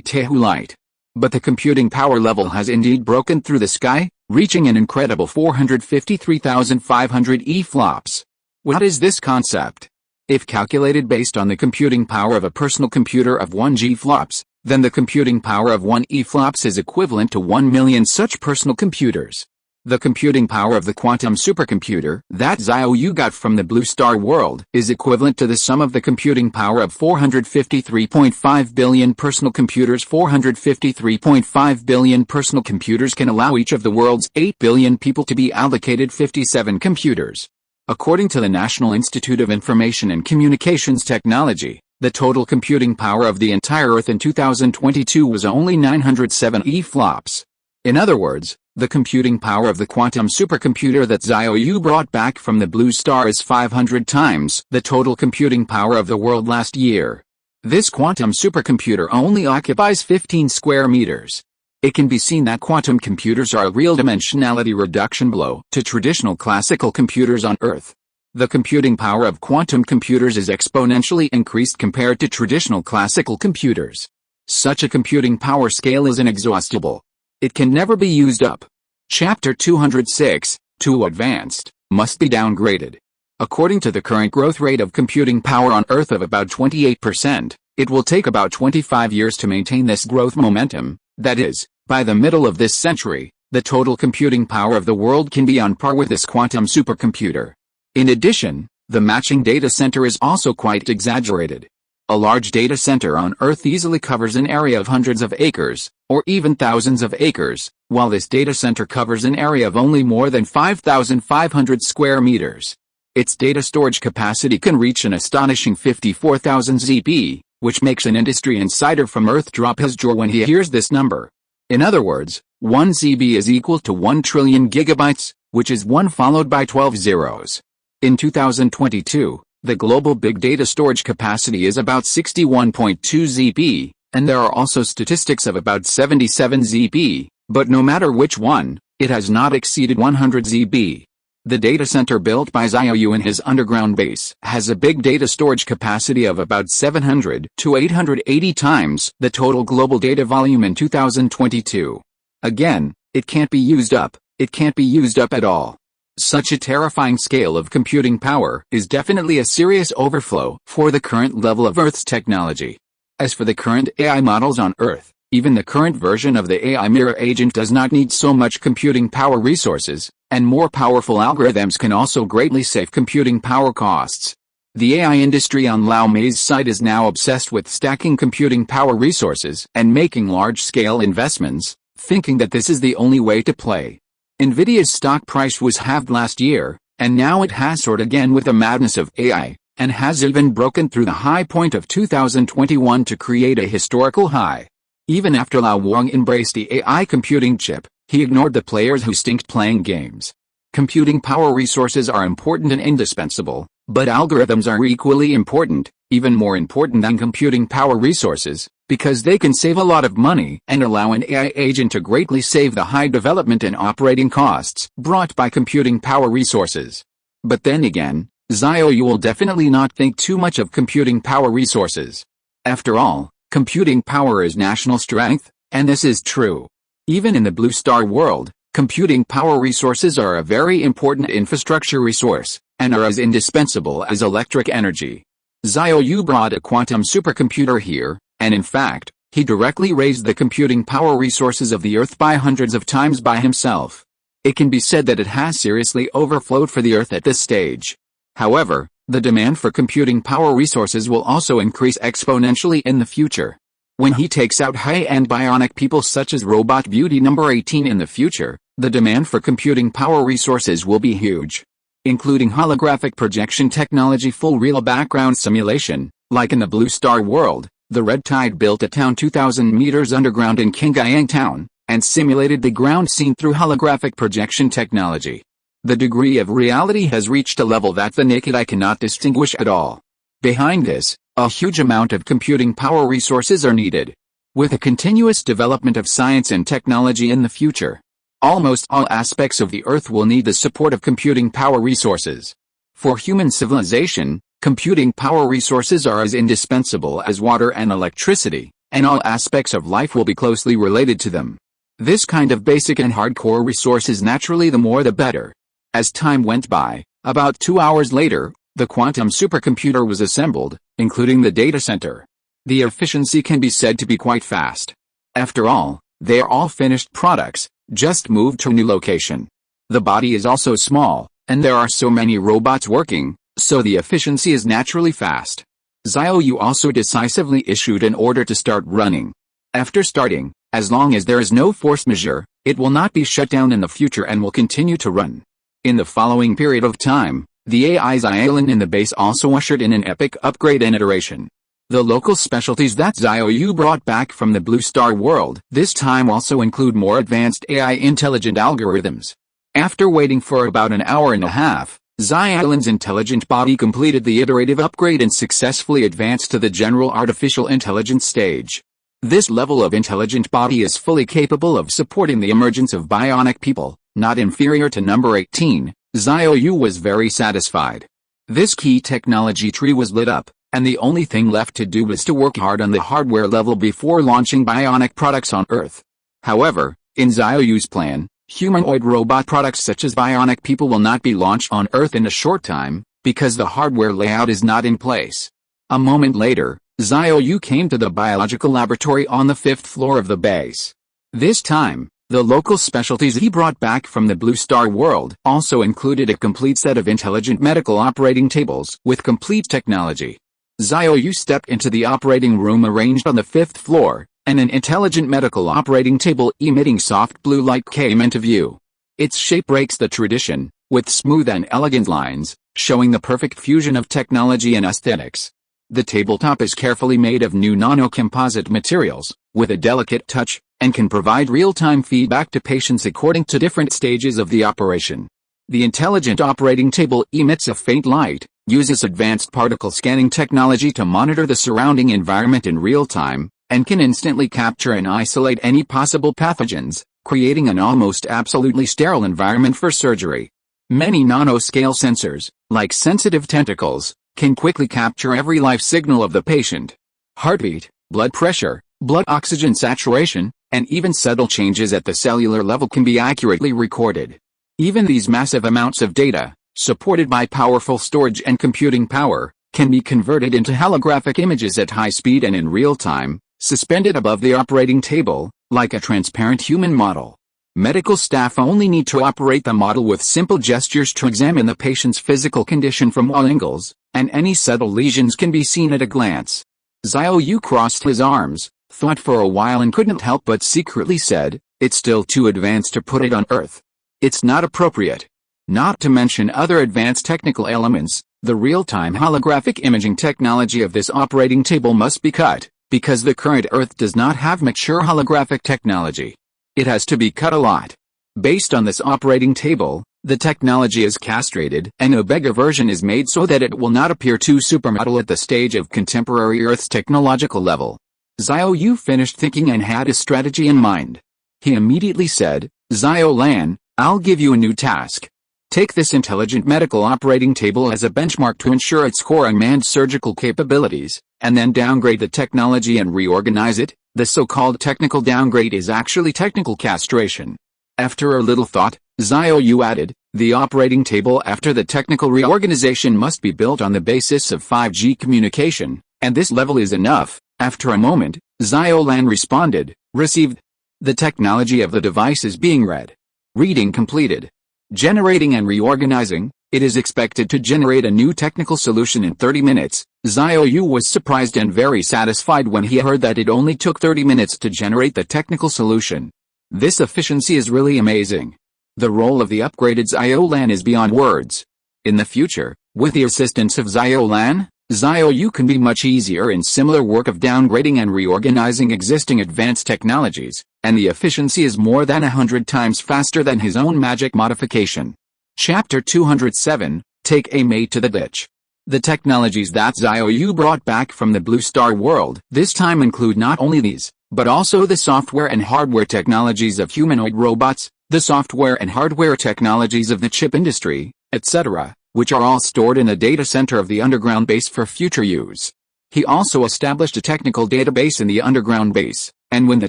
Tehulite. But the computing power level has indeed broken through the sky, reaching an incredible 453,500 EFLOPS. What is this concept? If calculated based on the computing power of a personal computer of 1 GFLOPS, then the computing power of 1 EFLOPS is equivalent to 1 million such personal computers. The computing power of the quantum supercomputer that Xiao Yu got from the Blue Star world is equivalent to the sum of the computing power of 453.5 billion personal computers. 453.5 billion personal computers can allow each of the world's 8 billion people to be allocated 57 computers. According to the National Institute of Information and Communications Technology, the total computing power of the entire Earth in 2022 was only 907 EFLOPS. In other words, the computing power of the quantum supercomputer that Xiao Yu brought back from the Blue Star is 500 times the total computing power of the world last year. This quantum supercomputer only occupies 15 square meters. It can be seen that quantum computers are a real dimensionality reduction blow to traditional classical computers on Earth. The computing power of quantum computers is exponentially increased compared to traditional classical computers. Such a computing power scale is inexhaustible. It can never be used up. Chapter 206, Too Advanced, must be downgraded. According to the current growth rate of computing power on Earth of about 28%, it will take about 25 years to maintain this growth momentum. That is, by the middle of this century, the total computing power of the world can be on par with this quantum supercomputer. In addition, the matching data center is also quite exaggerated. A large data center on Earth easily covers an area of hundreds of acres, or even thousands of acres, while this data center covers an area of only more than 5,500 square meters. Its data storage capacity can reach an astonishing 54,000 ZB, which makes an industry insider from Earth drop his jaw when he hears this number. In other words, 1 ZB is equal to 1 trillion gigabytes, which is 1 followed by 12 zeros. In 2022, the global big data storage capacity is about 61.2 ZB, and there are also statistics of about 77 ZB, but no matter which one, it has not exceeded 100 ZB. The data center built by Xiao Yu in his underground base has a big data storage capacity of about 700 to 880 times the total global data volume in 2022. Again, it can't be used up. It can't be used up at all. Such a terrifying scale of computing power is definitely a serious overflow for the current level of Earth's technology. As for the current AI models on Earth, even the current version of the AI mirror agent does not need so much computing power resources, and more powerful algorithms can also greatly save computing power costs. The AI industry on Lau Mei's side is now obsessed with stacking computing power resources and making large-scale investments, thinking that this is the only way to play. Nvidia's stock price was halved last year, and now it has soared again with the madness of AI, and has even broken through the high point of 2021 to create a historical high. Even after Lau Wang embraced the AI computing chip, he ignored the players who stinked playing games. Computing power resources are important and indispensable, but algorithms are equally important, even more important than computing power resources, because they can save a lot of money and allow an AI agent to greatly save the high development and operating costs brought by computing power resources. But then again, Xiao Yu will definitely not think too much of computing power resources. After all, computing power is national strength, and this is true. Even in the Blue Star world, computing power resources are a very important infrastructure resource, and are as indispensable as electric energy. Xiao Yu brought a quantum supercomputer here, and in fact, he directly raised the computing power resources of the Earth by hundreds of times by himself. It can be said that it has seriously overflowed for the Earth at this stage. However, the demand for computing power resources will also increase exponentially in the future. When he takes out high-end bionic people such as Robot Beauty number 18 in the future, the demand for computing power resources will be huge. Including holographic projection technology, full real background simulation, like in the Blue Star world, the Red Tide built a town 2,000 meters underground in Qingyang town, and simulated the ground scene through holographic projection technology. The degree of reality has reached a level that the naked eye cannot distinguish at all. Behind this, a huge amount of computing power resources are needed. With a continuous development of science and technology in the future, Almost all aspects of the Earth will need the support of computing power resources. For human civilization, computing power resources are as indispensable as water and electricity, and all aspects of life will be closely related to them. This kind of basic and hardcore resource is naturally the more the better. As time went by, about 2 hours later, the quantum supercomputer was assembled, including the data center. The efficiency can be said to be quite fast. After all, they are all finished products, just moved to a new location. The body is also small, and there are so many robots working, so the efficiency is naturally fast. Xiao Yu also decisively issued an order to start running. After starting, as long as there is no force majeure, it will not be shut down in the future and will continue to run. In the following period of time, the AI Xiaolin in the base also ushered in an epic upgrade and iteration. The local specialties that Xiao Yu brought back from the Blue Star world this time also include more advanced AI intelligent algorithms. After waiting for about an hour and a half, Xiaolin's intelligent body completed the iterative upgrade and successfully advanced to the general artificial intelligence stage. This level of intelligent body is fully capable of supporting the emergence of bionic people, not inferior to number 18. Xiao Yu was very satisfied. This key technology tree was lit up, and the only thing left to do was to work hard on the hardware level before launching bionic products on Earth. However, in Xiao Yu's plan, humanoid robot products such as bionic people will not be launched on Earth in a short time, because the hardware layout is not in place. A moment later, Xiao Yu came to the biological laboratory on the 5th floor of the base. This time, the local specialties he brought back from the Blue Star world also included a complete set of intelligent medical operating tables with complete technology. Xiao Yu stepped into the operating room arranged on the 5th floor, and an intelligent medical operating table emitting soft blue light came into view. Its shape breaks the tradition, with smooth and elegant lines, showing the perfect fusion of technology and aesthetics. The tabletop is carefully made of new nanocomposite materials, with a delicate touch, and can provide real-time feedback to patients according to different stages of the operation. The intelligent operating table emits a faint light, uses advanced particle scanning technology to monitor the surrounding environment in real time, and can instantly capture and isolate any possible pathogens, creating an almost absolutely sterile environment for surgery. Many nanoscale sensors, like sensitive tentacles, can quickly capture every life signal of the patient. Heartbeat, blood pressure, blood oxygen saturation, and even subtle changes at the cellular level can be accurately recorded. Even these massive amounts of data, supported by powerful storage and computing power, can be converted into holographic images at high speed and in real time, suspended above the operating table, like a transparent human model. Medical staff only need to operate the model with simple gestures to examine the patient's physical condition from all angles, and any subtle lesions can be seen at a glance. Xiao Yu crossed his arms, thought for a while and couldn't help but secretly said, "It's still too advanced to put it on Earth. It's not appropriate." Not to mention other advanced technical elements, the real-time holographic imaging technology of this operating table must be cut, because the current Earth does not have mature holographic technology. It has to be cut a lot. Based on this operating table, the technology is castrated and a bigger version is made so that it will not appear too supermodel at the stage of contemporary Earth's technological level. Xiao Yu finished thinking and had a strategy in mind. He immediately said, "Xiao Lan, I'll give you a new task. Take this intelligent medical operating table as a benchmark to ensure its core unmanned surgical capabilities, and then downgrade the technology and reorganize it." The so-called technical downgrade is actually technical castration. After a little thought, Xiao Yu added, "The operating table after the technical reorganization must be built on the basis of 5G communication, and this level is enough." After a moment, Xiao Lan responded, "Received. The technology of the device is being read. Reading completed. Generating and reorganizing. It is expected to generate a new technical solution in 30 minutes. Xiao Yu was surprised and very satisfied when he heard that it only took 30 minutes to generate the technical solution. This efficiency is really amazing. The role of the upgraded Xiao Lan is beyond words. In the future, with the assistance of Xiao Lan, Xiao Yu can be much easier in similar work of downgrading and reorganizing existing advanced technologies, and the efficiency is more than 100 times faster than his own magic modification. Chapter 207, Take a Maid to the Ditch. The technologies that Xiao Yu brought back from the Blue Star world this time include not only these, but also the software and hardware technologies of humanoid robots, the software and hardware technologies of the chip industry, etc., which are all stored in the data center of the underground base for future use. He also established a technical database in the underground base, and when the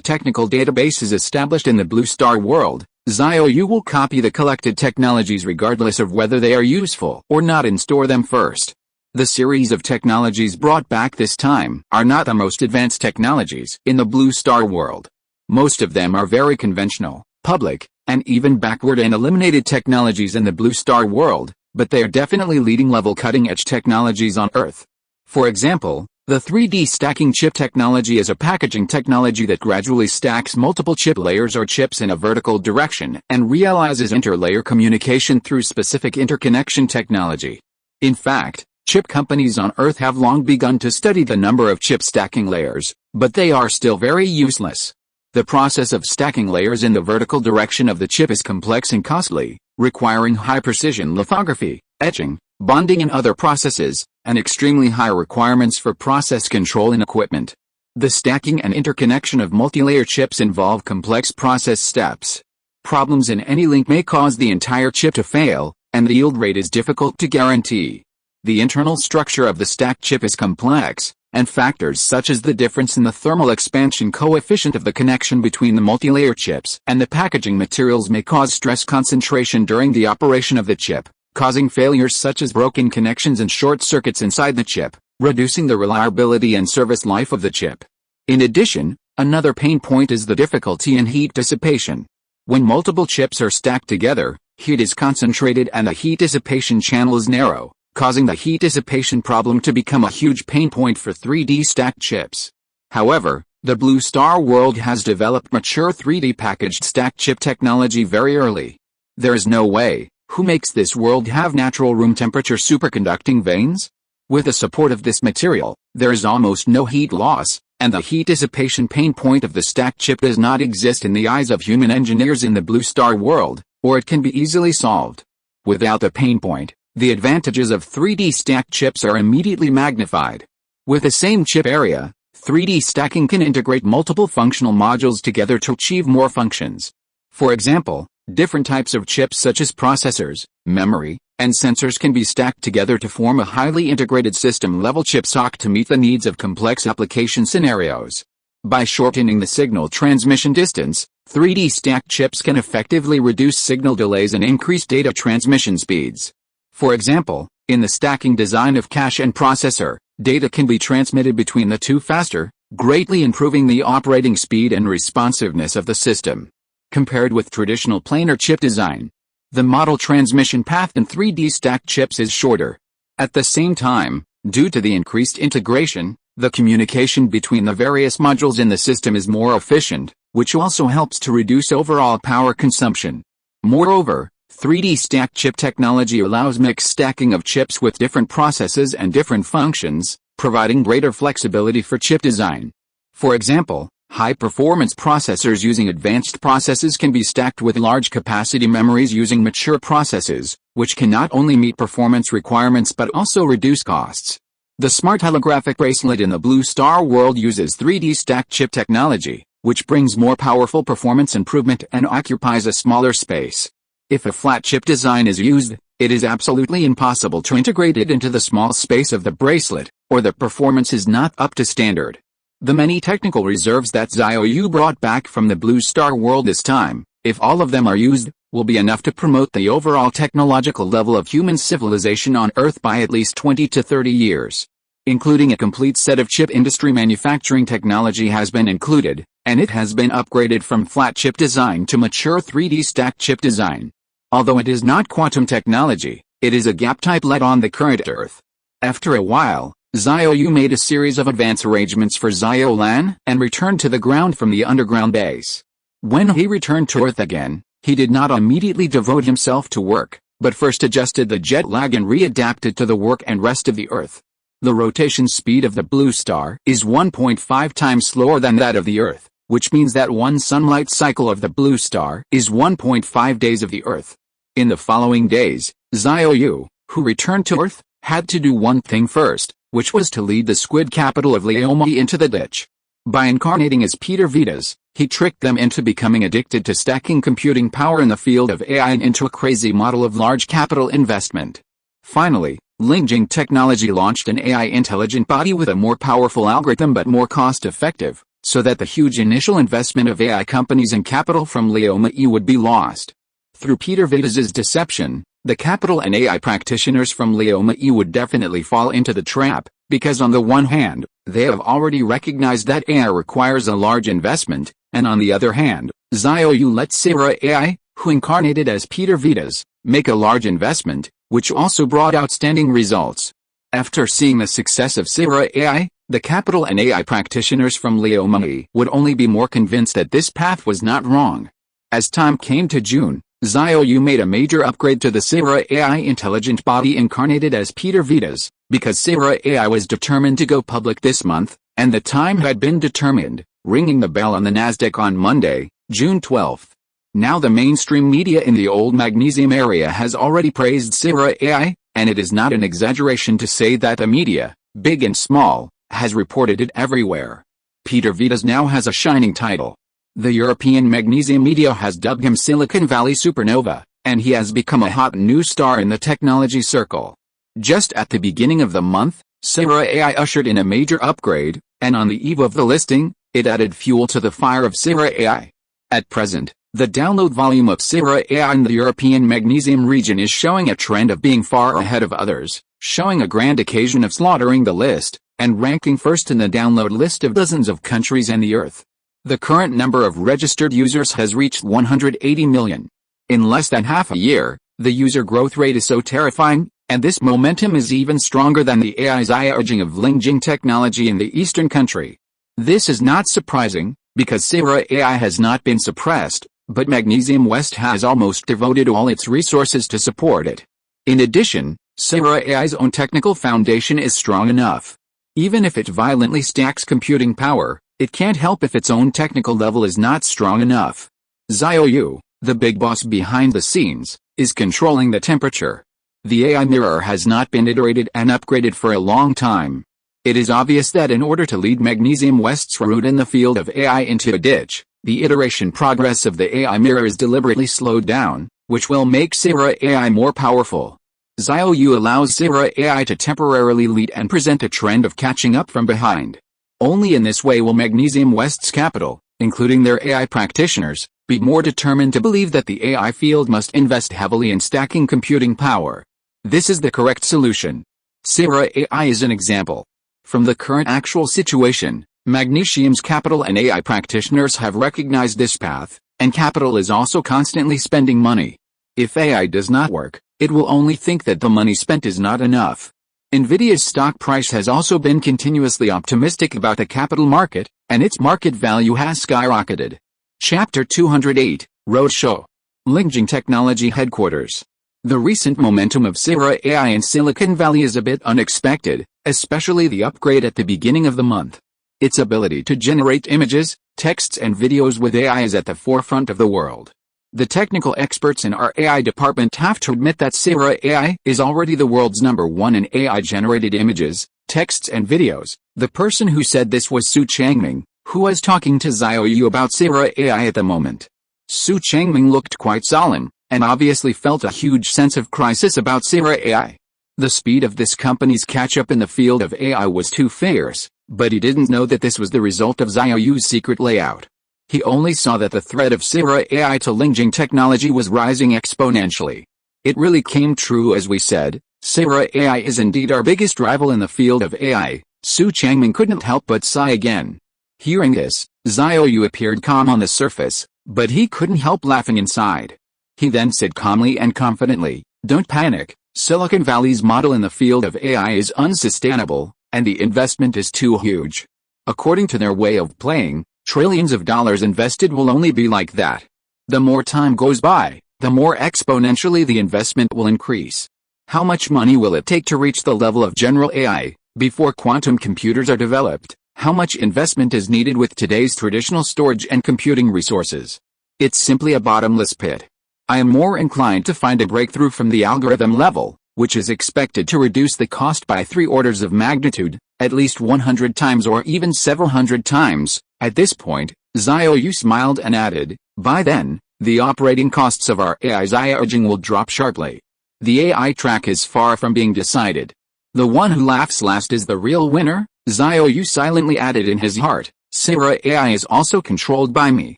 technical database is established in the Blue Star world, Xiao Yu will copy the collected technologies regardless of whether they are useful or not and store them first. The series of technologies brought back this time are not the most advanced technologies in the Blue Star world. Most of them are very conventional, public, and even backward and eliminated technologies in the Blue Star world, but they are definitely leading-level cutting-edge technologies on Earth. For example, the 3D stacking chip technology is a packaging technology that gradually stacks multiple chip layers or chips in a vertical direction and realizes interlayer communication through specific interconnection technology. In fact, chip companies on Earth have long begun to study the number of chip stacking layers, but they are still very useless. The process of stacking layers in the vertical direction of the chip is complex and costly, requiring high-precision lithography, etching, bonding and other processes, and extremely high requirements for process control and equipment. The stacking and interconnection of multi-layer chips involve complex process steps. Problems in any link may cause the entire chip to fail, and the yield rate is difficult to guarantee. The internal structure of the stacked chip is complex, and factors such as the difference in the thermal expansion coefficient of the connection between the multi-layer chips and the packaging materials may cause stress concentration during the operation of the chip, causing failures such as broken connections and short circuits inside the chip, reducing the reliability and service life of the chip. In addition, another pain point is the difficulty in heat dissipation. When multiple chips are stacked together, heat is concentrated and the heat dissipation channel is narrow, causing the heat dissipation problem to become a huge pain point for 3D stacked chips. However, the Blue Star world has developed mature 3D packaged stacked chip technology very early. There is no way, who makes this world have natural room temperature superconducting veins? With the support of this material, there is almost no heat loss, and the heat dissipation pain point of the stacked chip does not exist in the eyes of human engineers in the Blue Star world, or it can be easily solved. Without the pain point, the advantages of 3D stacked chips are immediately magnified. With the same chip area, 3D stacking can integrate multiple functional modules together to achieve more functions. For example, different types of chips such as processors, memory, and sensors can be stacked together to form a highly integrated system-level chip SoC to meet the needs of complex application scenarios. By shortening the signal transmission distance, 3D stacked chips can effectively reduce signal delays and increase data transmission speeds. For example, in the stacking design of cache and processor, data can be transmitted between the two faster, greatly improving the operating speed and responsiveness of the system. Compared with traditional planar chip design, the model transmission path in 3D stacked chips is shorter. At the same time, due to the increased integration, the communication between the various modules in the system is more efficient, which also helps to reduce overall power consumption. Moreover, 3D stacked chip technology allows mixed stacking of chips with different processes and different functions, providing greater flexibility for chip design. For example, high-performance processors using advanced processes can be stacked with large-capacity memories using mature processes, which can not only meet performance requirements but also reduce costs. The smart holographic bracelet in the Blue Star world uses 3D stacked chip technology, which brings more powerful performance improvement and occupies a smaller space. If a flat chip design is used, it is absolutely impossible to integrate it into the small space of the bracelet, or the performance is not up to standard. The many technical reserves that Xiao Yu brought back from the Blue Star world this time, if all of them are used, will be enough to promote the overall technological level of human civilization on Earth by at least 20 to 30 years. Including a complete set of chip industry manufacturing technology has been included, and it has been upgraded from flat chip design to mature 3D stacked chip design. Although it is not quantum technology, it is a gap-type LED on the current Earth. After a while, Xiao Yu made a series of advance arrangements for Xiao Lan and returned to the ground from the underground base. When he returned to Earth again, he did not immediately devote himself to work, but first adjusted the jet lag and readapted to the work and rest of the Earth. The rotation speed of the Blue Star is 1.5 times slower than that of the Earth, which means that one sunlight cycle of the Blue Star is 1.5 days of the Earth. In the following days, Xiao Yu, who returned to Earth, had to do one thing first, which was to lead the squid capital of Liaomai into the ditch. By incarnating as Peter Vitas, He tricked them into becoming addicted to stacking computing power in the field of AI and into a crazy model of large capital investment. Finally, Lingjing Technology launched an AI intelligent body with a more powerful algorithm but more cost-effective, so that the huge initial investment of AI companies and capital from Xiao Yu would be lost. Through Peter Vitas's deception, the capital and AI practitioners from Xiao Yu would definitely fall into the trap, because on the one hand, they have already recognized that AI requires a large investment, and on the other hand, Xiao Yu let Sarah AI, who incarnated as Peter Vitas, make a large investment, which also brought outstanding results. After seeing the success of Sarah AI, the capital and AI practitioners from Xiao Yu would only be more convinced that this path was not wrong. As time came to June, Xiao Yu made a major upgrade to the Sarah AI intelligent body incarnated as Peter Vitas, because Sarah AI was determined to go public this month, and the time had been determined, ringing the bell on the Nasdaq on Monday, June 12. Now the mainstream media in the old magnesium area has already praised Sarah AI, and it is not an exaggeration to say that the media, big and small, has reported it everywhere. Peter Vitas now has a shining title. The European magnesium media has dubbed him Silicon Valley Supernova, and he has become a hot new star in the technology circle. Just at the beginning of the month, Sarah AI ushered in a major upgrade, and on the eve of the listing, it added fuel to the fire of Sarah AI. At present, the download volume of Sarah AI in the European magnesium region is showing a trend of being far ahead of others, showing a grand occasion of slaughtering the list, and ranking first in the download list of dozens of countries and the earth. The current number of registered users has reached 180 million. In less than half a year, the user growth rate is so terrifying, and this momentum is even stronger than the AI's urging of Lingjing Technology in the eastern country. This is not surprising, because Sarah AI has not been suppressed, but Magnesium West has almost devoted all its resources to support it. In addition, Sarah AI's own technical foundation is strong enough. Even if it violently stacks computing power, it can't help if its own technical level is not strong enough. Xiao Yu, the big boss behind the scenes, is controlling the temperature. The AI mirror has not been iterated and upgraded for a long time. It is obvious that in order to lead Magnesium West's route in the field of AI into a ditch, the iteration progress of the AI mirror is deliberately slowed down, which will make Sarah AI more powerful. Xiao Yu allows Sarah AI to temporarily lead and present a trend of catching up from behind. Only in this way will Magnesium West's capital, including their AI practitioners, be more determined to believe that the AI field must invest heavily in stacking computing power. This is the correct solution. Sarah AI is an example. From the current actual situation, Magnesium's capital and AI practitioners have recognized this path, and capital is also constantly spending money. If AI does not work, it will only think that the money spent is not enough. Nvidia's stock price has also been continuously optimistic about the capital market, and its market value has skyrocketed. Chapter 208, Roadshow. Lingjing Technology Headquarters. The recent momentum of Sarah AI in Silicon Valley is a bit unexpected, especially the upgrade at the beginning of the month. Its ability to generate images, texts and videos with AI is at the forefront of the world. The technical experts in our AI department have to admit that Sarah AI is already the world's #1 in AI-generated images, texts and videos. The person who said this was Su Changming, who was talking to Xiao Yu about Sarah AI at the moment. Su Changming looked quite solemn, and obviously felt a huge sense of crisis about Sarah AI. The speed of this company's catch-up in the field of AI was too fierce, but he didn't know that this was the result of Xiao Yu's secret layout. He only saw that the threat of Sarah AI to Lingjing Technology was rising exponentially. It really came true as we said, Sarah AI is indeed our biggest rival in the field of AI. Su Changming couldn't help but sigh again. Hearing this, Xiao Yu appeared calm on the surface, but he couldn't help laughing inside. He then said calmly and confidently, "Don't panic, Silicon Valley's model in the field of AI is unsustainable, and the investment is too huge. According to their way of playing, trillions of dollars invested will only be like that. The more time goes by, the more exponentially the investment will increase. How much money will it take to reach the level of general AI, before quantum computers are developed? How much investment is needed with today's traditional storage and computing resources? It's simply a bottomless pit. I am more inclined to find a breakthrough from the algorithm level, which is expected to reduce the cost by 3 orders of magnitude, at least 100 times or even several hundred times. At this point, Xiao Yu smiled and added, by then, the operating costs of our AI Xiaojing will drop sharply. The AI track is far from being decided. The one who laughs last is the real winner, Xiao Yu silently added in his heart. Sierra AI is also controlled by me,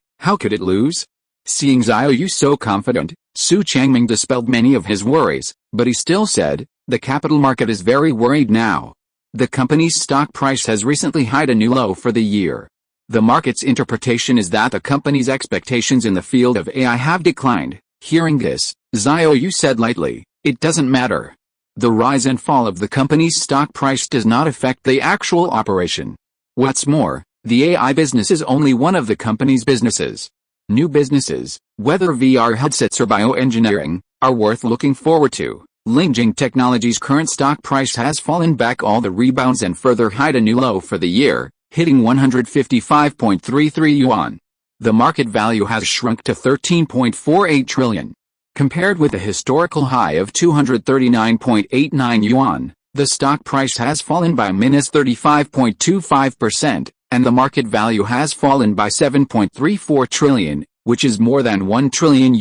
how could it lose? Seeing Xiao Yu so confident, Su Changming dispelled many of his worries, but he still said, the capital market is very worried now. The company's stock price has recently hit a new low for the year. The market's interpretation is that the company's expectations in the field of AI have declined. Hearing this, Xiao Yu said lightly, it doesn't matter. The rise and fall of the company's stock price does not affect the actual operation. What's more, the AI business is only one of the company's businesses. New businesses, whether VR headsets or bioengineering, are worth looking forward to. Lingjing Technology's current stock price has fallen back all the rebounds and further hit a new low for the year, hitting 155.33 yuan. The market value has shrunk to 13.48 trillion. Compared with the historical high of 239.89 yuan, the stock price has fallen by -35.25%, and the market value has fallen by 7.34 trillion, which is more than $1 trillion.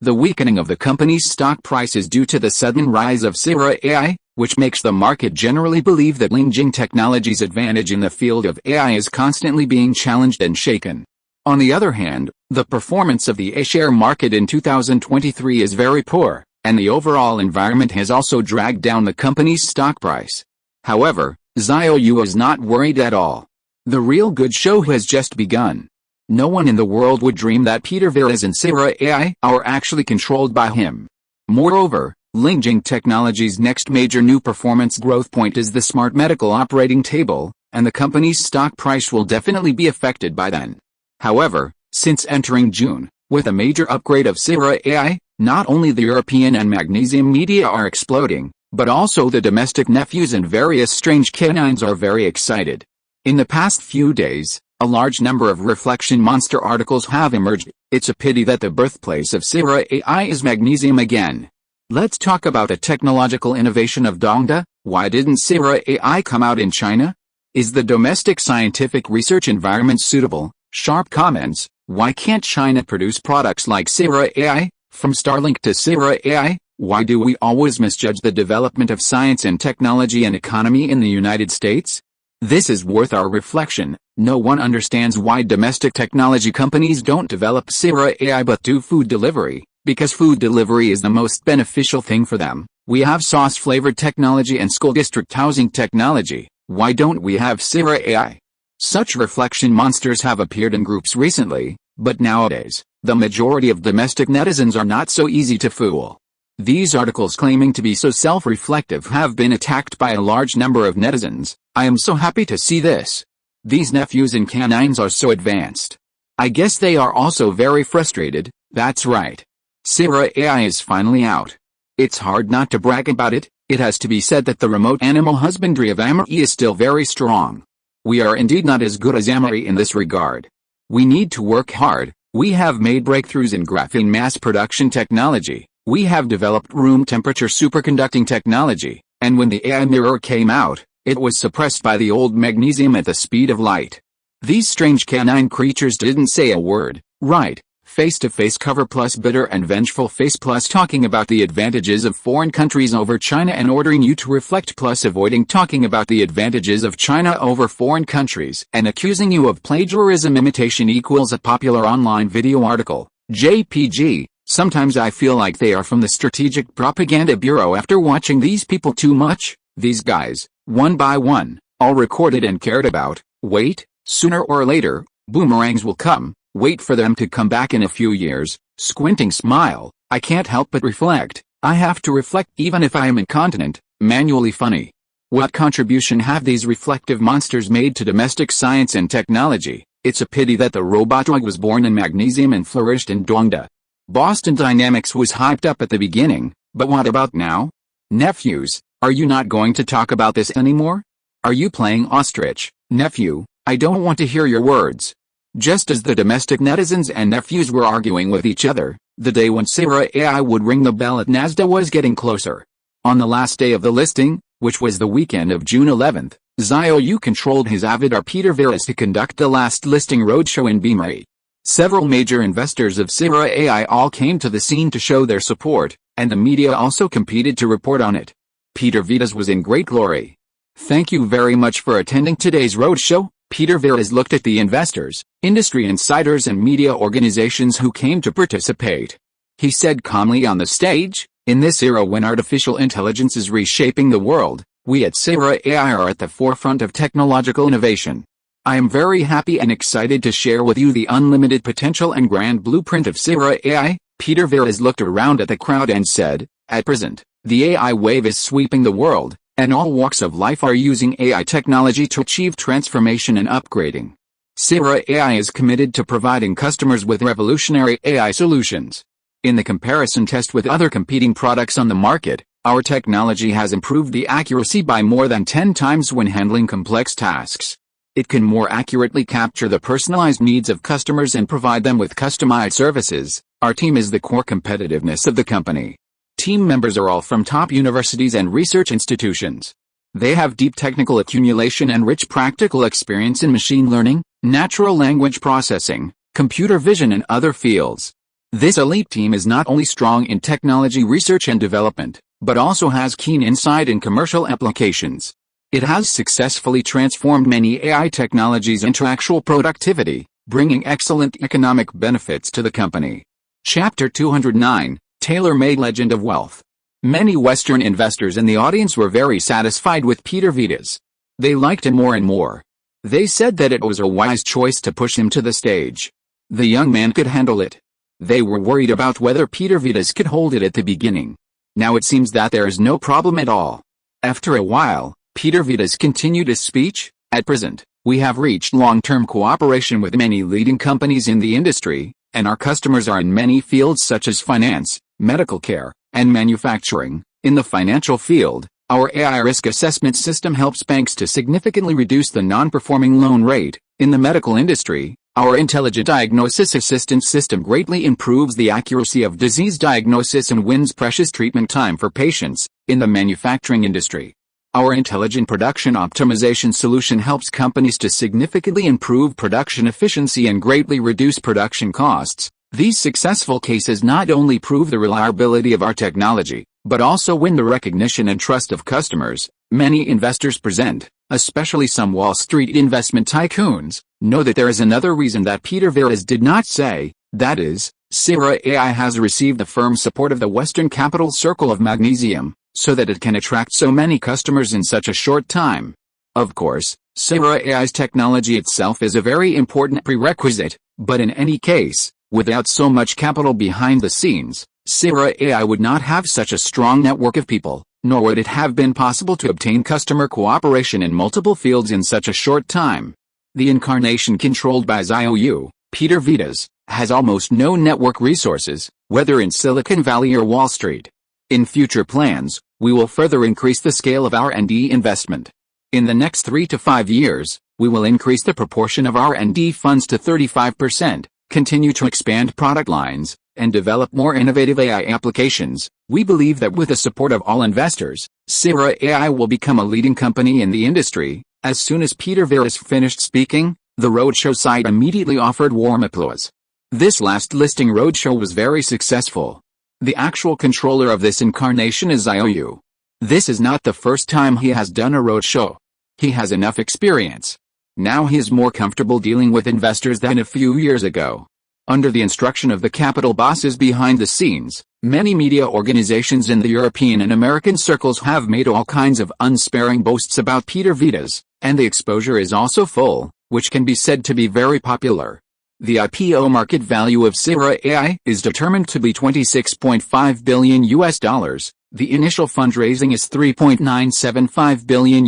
The weakening of the company's stock price is due to the sudden rise of Sierra AI, which makes the market generally believe that Lingjing Technology's advantage in the field of AI is constantly being challenged and shaken. On the other hand, the performance of the A-share market in 2023 is very poor, and the overall environment has also dragged down the company's stock price. However, Xiao Yu is not worried at all. The real good show has just begun. No one in the world would dream that Peter Villas and Sierra AI are actually controlled by him. Moreover, Lingjing Technology's next major new performance growth point is the Smart Medical Operating Table, and the company's stock price will definitely be affected by then. However, since entering June, with a major upgrade of Sierra AI, not only the European and magnesium media are exploding, but also the domestic nephews and various strange canines are very excited. In the past few days, a large number of reflection monster articles have emerged. It's a pity that the birthplace of Sierra AI is magnesium again. Let's talk about a technological innovation of Dongda. Why didn't Sierra AI come out in China? Is the domestic scientific research environment suitable? Sharp comments. Why can't China produce products like Sierra AI? From Starlink to Sierra AI, why do we always misjudge the development of science and technology and economy in the United States? This is worth our reflection. No one understands why domestic technology companies don't develop Sierra AI but do food delivery, because food delivery is the most beneficial thing for them. We have sauce-flavored technology and school district housing technology. Why don't we have Sierra AI? Such reflection monsters have appeared in groups recently, but nowadays, the majority of domestic netizens are not so easy to fool. These articles claiming to be so self-reflective have been attacked by a large number of netizens. I am so happy to see this. These nephews and canines are so advanced. I guess they are also very frustrated. That's right. Sierra AI is finally out. It's hard not to brag about it. It has to be said that the remote animal husbandry of Amory is still very strong. We are indeed not as good as Amory in this regard. We need to work hard. We have made breakthroughs in graphene mass production technology. We have developed room temperature superconducting technology, and when the AI mirror came out, it was suppressed by the old magnesium at the speed of light. These strange canine creatures didn't say a word, right? Face-to-face cover plus bitter and vengeful face plus talking about the advantages of foreign countries over China and ordering you to reflect plus avoiding talking about the advantages of China over foreign countries and accusing you of plagiarism imitation equals a popular online video article, JPG. Sometimes I feel like they are from the Strategic Propaganda Bureau after watching these people too much. These guys, one by one, all recorded and cared about. Wait, sooner or later, boomerangs will come. Wait for them to come back in a few years. Squinting smile. I can't help but reflect. I have to reflect even if I am incontinent. Manually funny. What contribution have these reflective monsters made to domestic science and technology? It's a pity that the robot drug was born in magnesium and flourished in Dongda. Boston Dynamics was hyped up at the beginning, but what about now? Nephews, are you not going to talk about this anymore? Are you playing ostrich? Nephew, I don't want to hear your words. Just as the domestic netizens and nephews were arguing with each other, the day when Sierra AI would ring the bell at Nasdaq was getting closer. On the last day of the listing, which was the weekend of June 11th, Xiao Yu controlled his avatar Peter Veras to conduct the last listing roadshow in Beamery. Several major investors of Sierra AI all came to the scene to show their support, and the media also competed to report on it. Peter Veras was in great glory. "Thank you very much for attending today's roadshow." Peter Veras looked at the investors, industry insiders and media organizations who came to participate. He said calmly on the stage, "In this era when artificial intelligence is reshaping the world, we at Sierra AI are at the forefront of technological innovation. I am very happy and excited to share with you the unlimited potential and grand blueprint of Sierra AI." Peter Veras looked around at the crowd and said, "At present, the AI wave is sweeping the world, and all walks of life are using AI technology to achieve transformation and upgrading. Sierra AI is committed to providing customers with revolutionary AI solutions. In the comparison test with other competing products on the market, our technology has improved the accuracy by more than 10 times when handling complex tasks. It can more accurately capture the personalized needs of customers and provide them with customized services. Our team is the core competitiveness of the company. Team members are all from top universities and research institutions. They have deep technical accumulation and rich practical experience in machine learning, natural language processing, computer vision and other fields. This elite team is not only strong in technology research and development, but also has keen insight in commercial applications. It has successfully transformed many AI technologies into actual productivity, bringing excellent economic benefits to the company." Chapter 209, Tailor-Made Legend of Wealth. Many Western investors in the audience were very satisfied with Peter Veras. They liked him more and more. They said that it was a wise choice to push him to the stage. The young man could handle it. They were worried about whether Peter Veras could hold it at the beginning. Now it seems that there is no problem at all. After a while, Peter Veras continued his speech. "At present, we have reached long-term cooperation with many leading companies in the industry, and our customers are in many fields such as finance, medical care, and manufacturing. In the financial field, our AI risk assessment system helps banks to significantly reduce the non-performing loan rate. In the medical industry, our intelligent diagnosis assistance system greatly improves the accuracy of disease diagnosis and wins precious treatment time for patients. In the manufacturing industry, our intelligent production optimization solution helps companies to significantly improve production efficiency and greatly reduce production costs. These successful cases not only prove the reliability of our technology, but also win the recognition and trust of customers. Many investors present, especially some Wall Street investment tycoons, know that there is another reason that Peter Veras did not say, that is, Sierra AI has received the firm support of the Western Capital Circle of Magnesium, so that it can attract so many customers in such a short time. Of course, Sierra AI's technology itself is a very important prerequisite, but in any case, without so much capital behind the scenes, Sierra AI would not have such a strong network of people, nor would it have been possible to obtain customer cooperation in multiple fields in such a short time. The incarnation controlled by Xiao Yu, Peter Veras, has almost no network resources, whether in Silicon Valley or Wall Street. In future plans, we will further increase the scale of R&D investment. In the next 3 to 5 years, we will increase the proportion of R&D funds to 35%, continue to expand product lines, and develop more innovative AI applications. We believe that with the support of all investors, Sierra AI will become a leading company in the industry. As soon as Peter Veras finished speaking, the roadshow site immediately offered warm applause. This last listing roadshow was very successful. The actual controller of this incarnation is Xiao Yu. This is not the first time he has done a roadshow. He has enough experience. Now he is more comfortable dealing with investors than a few years ago. Under the instruction of the capital bosses behind the scenes, many media organizations in the European and American circles have made all kinds of unsparing boasts about Peter Veras, and the exposure is also full, which can be said to be very popular. The IPO market value of Sierra AI is determined to be $26.5 billion. The initial fundraising is $3.975 billion.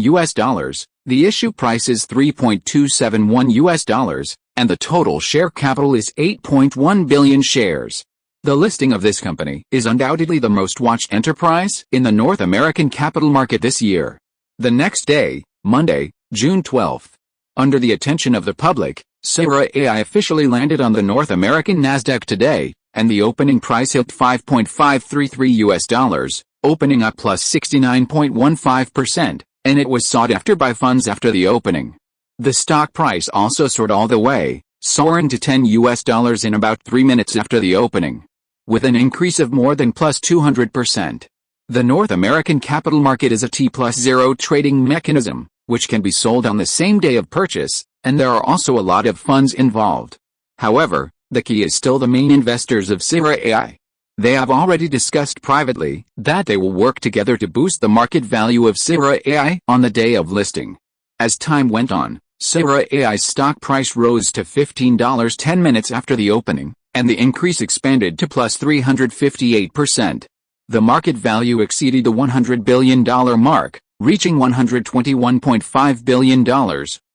The issue price is $3.271, and the total share capital is 8.1 billion shares. The listing of this company is undoubtedly the most watched enterprise in the North American capital market this year. The next day, Monday, June 12th, under the attention of the public, Sierra AI officially landed on the North American Nasdaq today, and the opening price hit $5.533. opening up plus 69.15%, and it was sought after by funds after the opening. The stock price also soared all the way, soaring to $10 in about 3 minutes after the opening, with an increase of more than plus 200%. The North American capital market is a T+0 trading mechanism, which can be sold on the same day of purchase, and there are also a lot of funds involved. However, the key is still the main investors of Sierra AI. They have already discussed privately that they will work together to boost the market value of Sierra AI on the day of listing. As time went on, Sierra AI's stock price rose to $15 10 minutes after the opening, and the increase expanded to plus 358%. The market value exceeded the $100 billion mark, reaching $121.5 billion,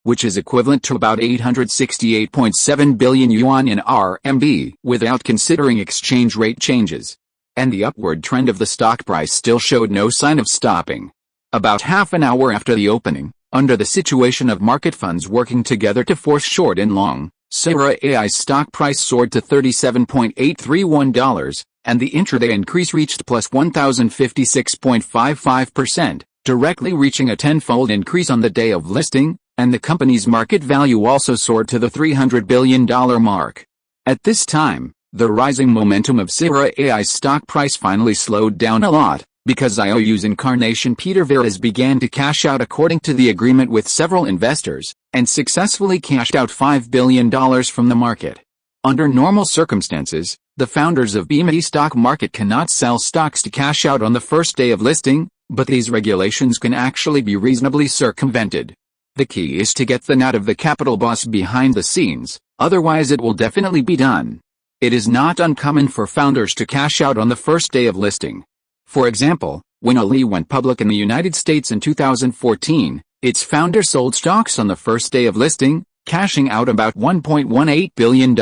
which is equivalent to about 868.7 billion yuan in RMB, without considering exchange rate changes. And the upward trend of the stock price still showed no sign of stopping. About half an hour after the opening, under the situation of market funds working together to force short and long, Sierra AI's stock price soared to $37.831, and the intraday increase reached plus 1,056.55%, directly reaching a tenfold increase on the day of listing, and the company's market value also soared to the $300 billion mark. At this time, the rising momentum of Sierra AI's stock price finally slowed down a lot, because Xiao Yu's incarnation Peter Viras began to cash out according to the agreement with several investors, and successfully cashed out $5 billion from the market. Under normal circumstances, the founders of BME stock market cannot sell stocks to cash out on the first day of listing, but these regulations can actually be reasonably circumvented. The key is to get the nut of the capital boss behind the scenes, otherwise it will definitely be done. It is not uncommon for founders to cash out on the first day of listing. For example, when Ali went public in the United States in 2014, its founder sold stocks on the first day of listing, cashing out about $1.18 billion.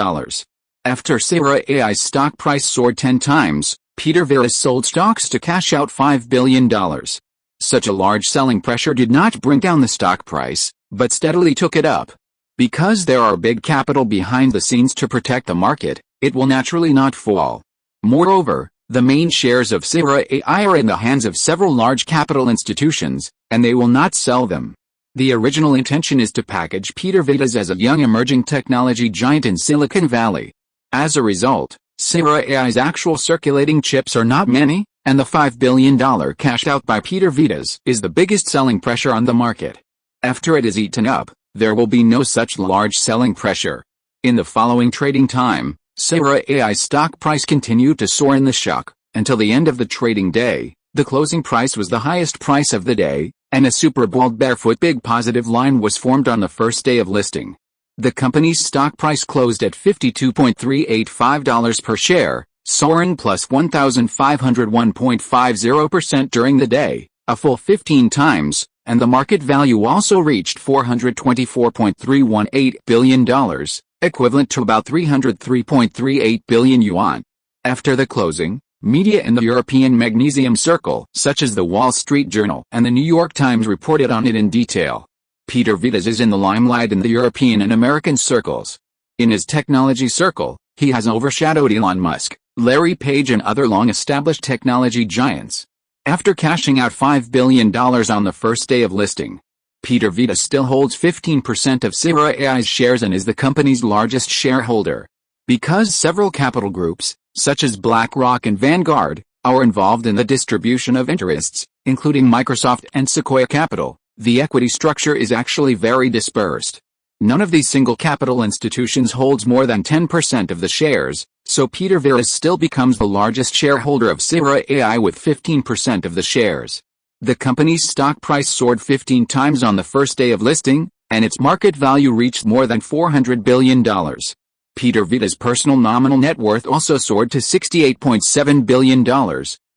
After Sierra AI's stock price soared 10 times, Peter Viras sold stocks to cash out $5 billion. Such a large selling pressure did not bring down the stock price, but steadily took it up. Because there are big capital behind the scenes to protect the market, it will naturally not fall. Moreover, the main shares of Sierra AI are in the hands of several large capital institutions, and they will not sell them. The original intention is to package Peter Viras as a young emerging technology giant in Silicon Valley. As a result, Sierra AI's actual circulating chips are not many, and the $5 billion cashed out by Peter Viras is the biggest selling pressure on the market. After it is eaten up, there will be no such large selling pressure. In the following trading time, Sierra AI's stock price continued to soar in the shock, until the end of the trading day. The closing price was the highest price of the day, and a super bold barefoot big positive line was formed on the first day of listing. The company's stock price closed at $52.385 per share, soaring plus 1,501.50% during the day, a full 15 times, and the market value also reached $424.318 billion, equivalent to about 303.38 billion yuan. After the closing, media in the European magnesium circle, such as the Wall Street Journal and the New York Times, reported on it in detail. Peter Viras is in the limelight in the European and American circles. In his technology circle, he has overshadowed Elon Musk, Larry Page and other long-established technology giants. After cashing out $5 billion on the first day of listing, Peter Viras still holds 15% of Sierra AI's shares and is the company's largest shareholder. Because several capital groups, such as BlackRock and Vanguard, are involved in the distribution of interests, including Microsoft and Sequoia Capital, the equity structure is actually very dispersed. None of these single capital institutions holds more than 10% of the shares, so Peter Viras still becomes the largest shareholder of Sierra AI with 15% of the shares. The company's stock price soared 15 times on the first day of listing, and its market value reached more than $400 billion. Peter Viras' personal nominal net worth also soared to $68.7 billion,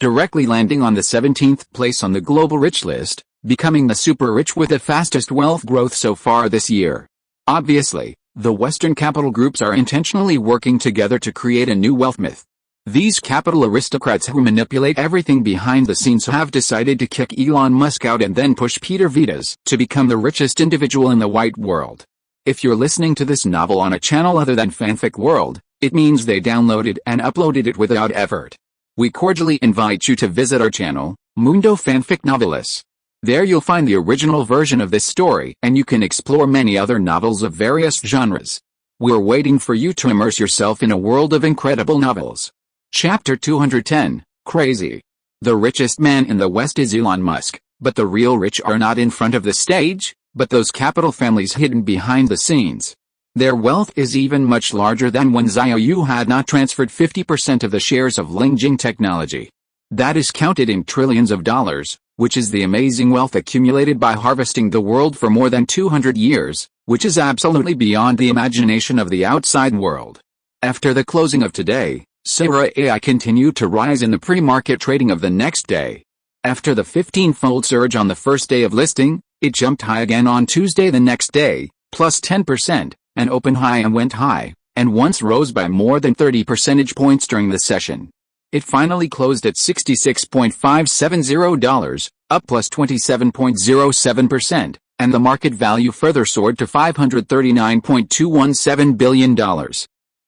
directly landing on the 17th place on the global rich list, becoming the super rich with the fastest wealth growth so far this year. Obviously, the Western capital groups are intentionally working together to create a new wealth myth. These capital aristocrats who manipulate everything behind the scenes have decided to kick Elon Musk out and then push Peter Viras to become the richest individual in the white world. If you're listening to this novel on a channel other than Fanfic World, it means they downloaded and uploaded it without effort. We cordially invite you to visit our channel, Mundo Fanfic Novelis. There you'll find the original version of this story, and you can explore many other novels of various genres. We're waiting for you to immerse yourself in a world of incredible novels. Chapter 210, Crazy. The richest man in the West is Elon Musk, but the real rich are not in front of the stage, but those capital families hidden behind the scenes. Their wealth is even much larger than when Xiao Yu had not transferred 50% of the shares of Lingjing Technology. That is counted in trillions of dollars, which is the amazing wealth accumulated by harvesting the world for more than 200 years, which is absolutely beyond the imagination of the outside world. After the closing of today, Sierra AI continued to rise in the pre-market trading of the next day. After the 15-fold surge on the first day of listing, it jumped high again on Tuesday the next day, plus 10%. An open high and went high, and once rose by more than 30 percentage points during the session. It finally closed at $66.570, up plus 27.07%, and the market value further soared to $539.217 billion.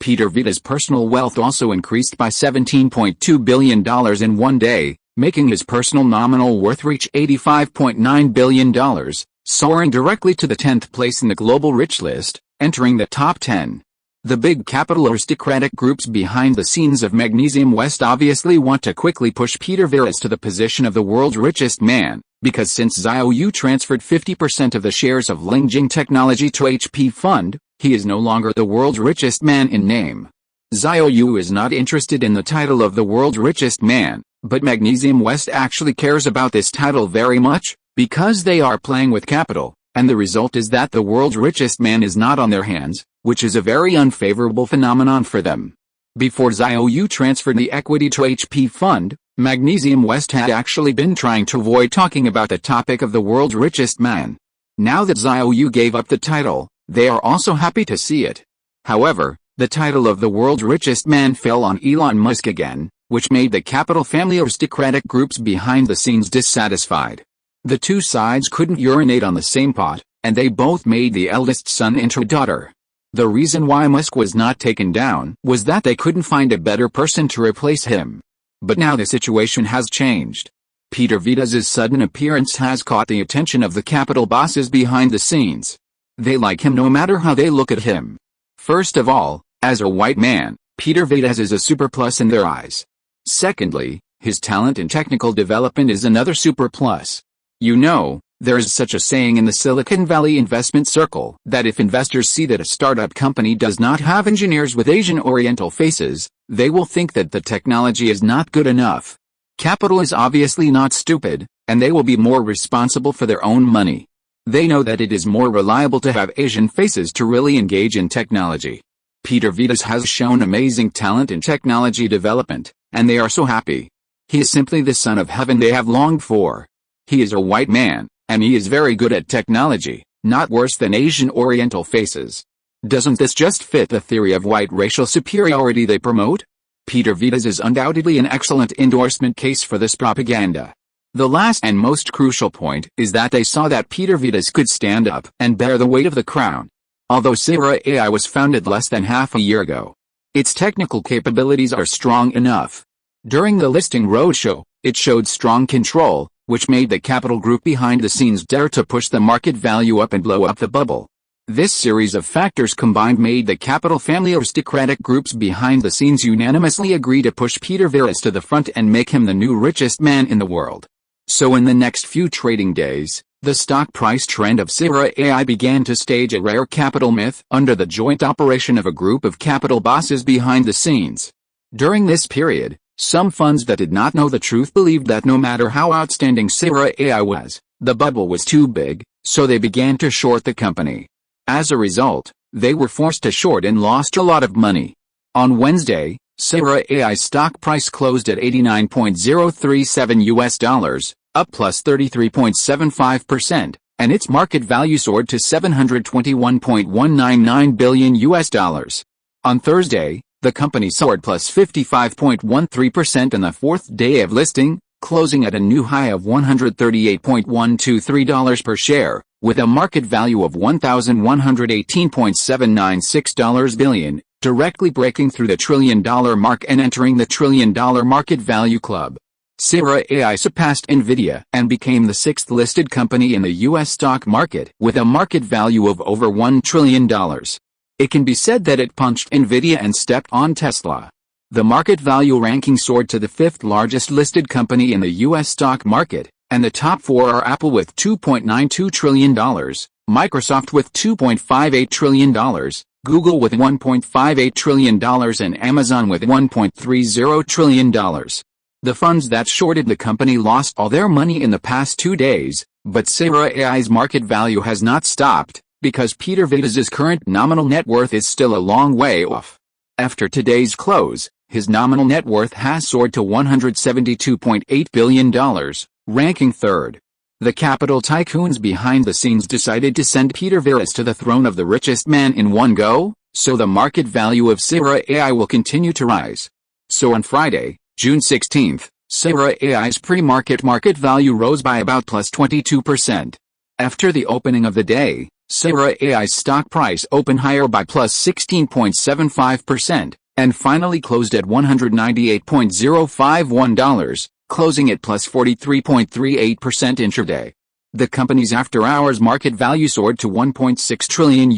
Peter Vita's personal wealth also increased by $17.2 billion in one day, making his personal nominal worth reach $85.9 billion, soaring directly to the 10th place in the global rich list, entering the top 10. The big capital aristocratic groups behind the scenes of Magnesium West obviously want to quickly push Peter Vita to the position of the world's richest man, because since Xiao Yu transferred 50% of the shares of Lingjing Technology to HP Fund, he is no longer the world's richest man in name. Xiao Yu is not interested in the title of the world's richest man, but Magnesium West actually cares about this title very much, because they are playing with capital. And the result is that the world's richest man is not on their hands, which is a very unfavorable phenomenon for them. Before Xiao Yu transferred the equity to HP Fund, Magnesium West had actually been trying to avoid talking about the topic of the world's richest man. Now that Xiao Yu gave up the title, they are also happy to see it. However, the title of the world's richest man fell on Elon Musk again, which made the capital family aristocratic groups behind the scenes dissatisfied. The two sides couldn't urinate on the same pot, and they both made the eldest son into a daughter. The reason why Musk was not taken down was that they couldn't find a better person to replace him. But now the situation has changed. Peter Vita's sudden appearance has caught the attention of the capital bosses behind the scenes. They like him no matter how they look at him. First of all, as a white man, Peter Vita is a super plus in their eyes. Secondly, his talent in technical development is another super plus. You know, there is such a saying in the Silicon Valley investment circle that if investors see that a startup company does not have engineers with Asian Oriental faces, they will think that the technology is not good enough. Capital is obviously not stupid, and they will be more responsible for their own money. They know that it is more reliable to have Asian faces to really engage in technology. Peter Vita has shown amazing talent in technology development, and they are so happy. He is simply the son of heaven they have longed for. He is a white man, and he is very good at technology, not worse than Asian Oriental faces. Doesn't this just fit the theory of white racial superiority they promote? Peter Vita is undoubtedly an excellent endorsement case for this propaganda. The last and most crucial point is that they saw that Peter Vita could stand up and bear the weight of the crown. Although Sierra AI was founded less than half a year ago, its technical capabilities are strong enough. During the listing roadshow, it showed strong control, which made the capital group behind the scenes dare to push the market value up and blow up the bubble. This series of factors combined made the capital family aristocratic groups behind the scenes unanimously agree to push Peter Vita to the front and make him the new richest man in the world. So in the next few trading days, the stock price trend of Sierra AI began to stage a rare capital myth under the joint operation of a group of capital bosses behind the scenes. During this period, some funds that did not know the truth believed that no matter how outstanding Sierra AI was, the bubble was too big, so they began to short the company. As a result, they were forced to short and lost a lot of money. On Wednesday, Sierra AI's stock price closed at $89.037, up plus 33.75%, and its market value soared to $721.199 billion. On Thursday, the company soared plus 55.13% on the fourth day of listing, closing at a new high of $138.123 per share, with a market value of $1,118.796 billion. directly breaking through the $1 trillion mark and entering the $1 trillion market value club. Sierra AI surpassed Nvidia and became the 6th listed company in the U.S. stock market with a market value of over $1 trillion. It can be said that it punched Nvidia and stepped on Tesla. The market value ranking soared to the 5th largest listed company in the U.S. stock market, and the top 4 are Apple with $2.92 trillion, Microsoft with $2.58 trillion, Google with $1.58 trillion and Amazon with $1.30 trillion. The funds that shorted the company lost all their money in the past 2 days, but Sierra AI's market value has not stopped, because Peter Vitez's current nominal net worth is still a long way off. After today's close, his nominal net worth has soared to $172.8 billion, ranking 3rd. The capital tycoons behind the scenes decided to send Peter Vitez to the throne of the richest man in one go, so the market value of Sierra AI will continue to rise. So on Friday, June 16, Sierra AI's pre-market market value rose by about plus 22%. After the opening of the day, Sierra AI's stock price opened higher by plus 16.75%, and finally closed at $198.051, closing at plus 43.38% intraday. The company's after-hours market value soared to $1.6 trillion.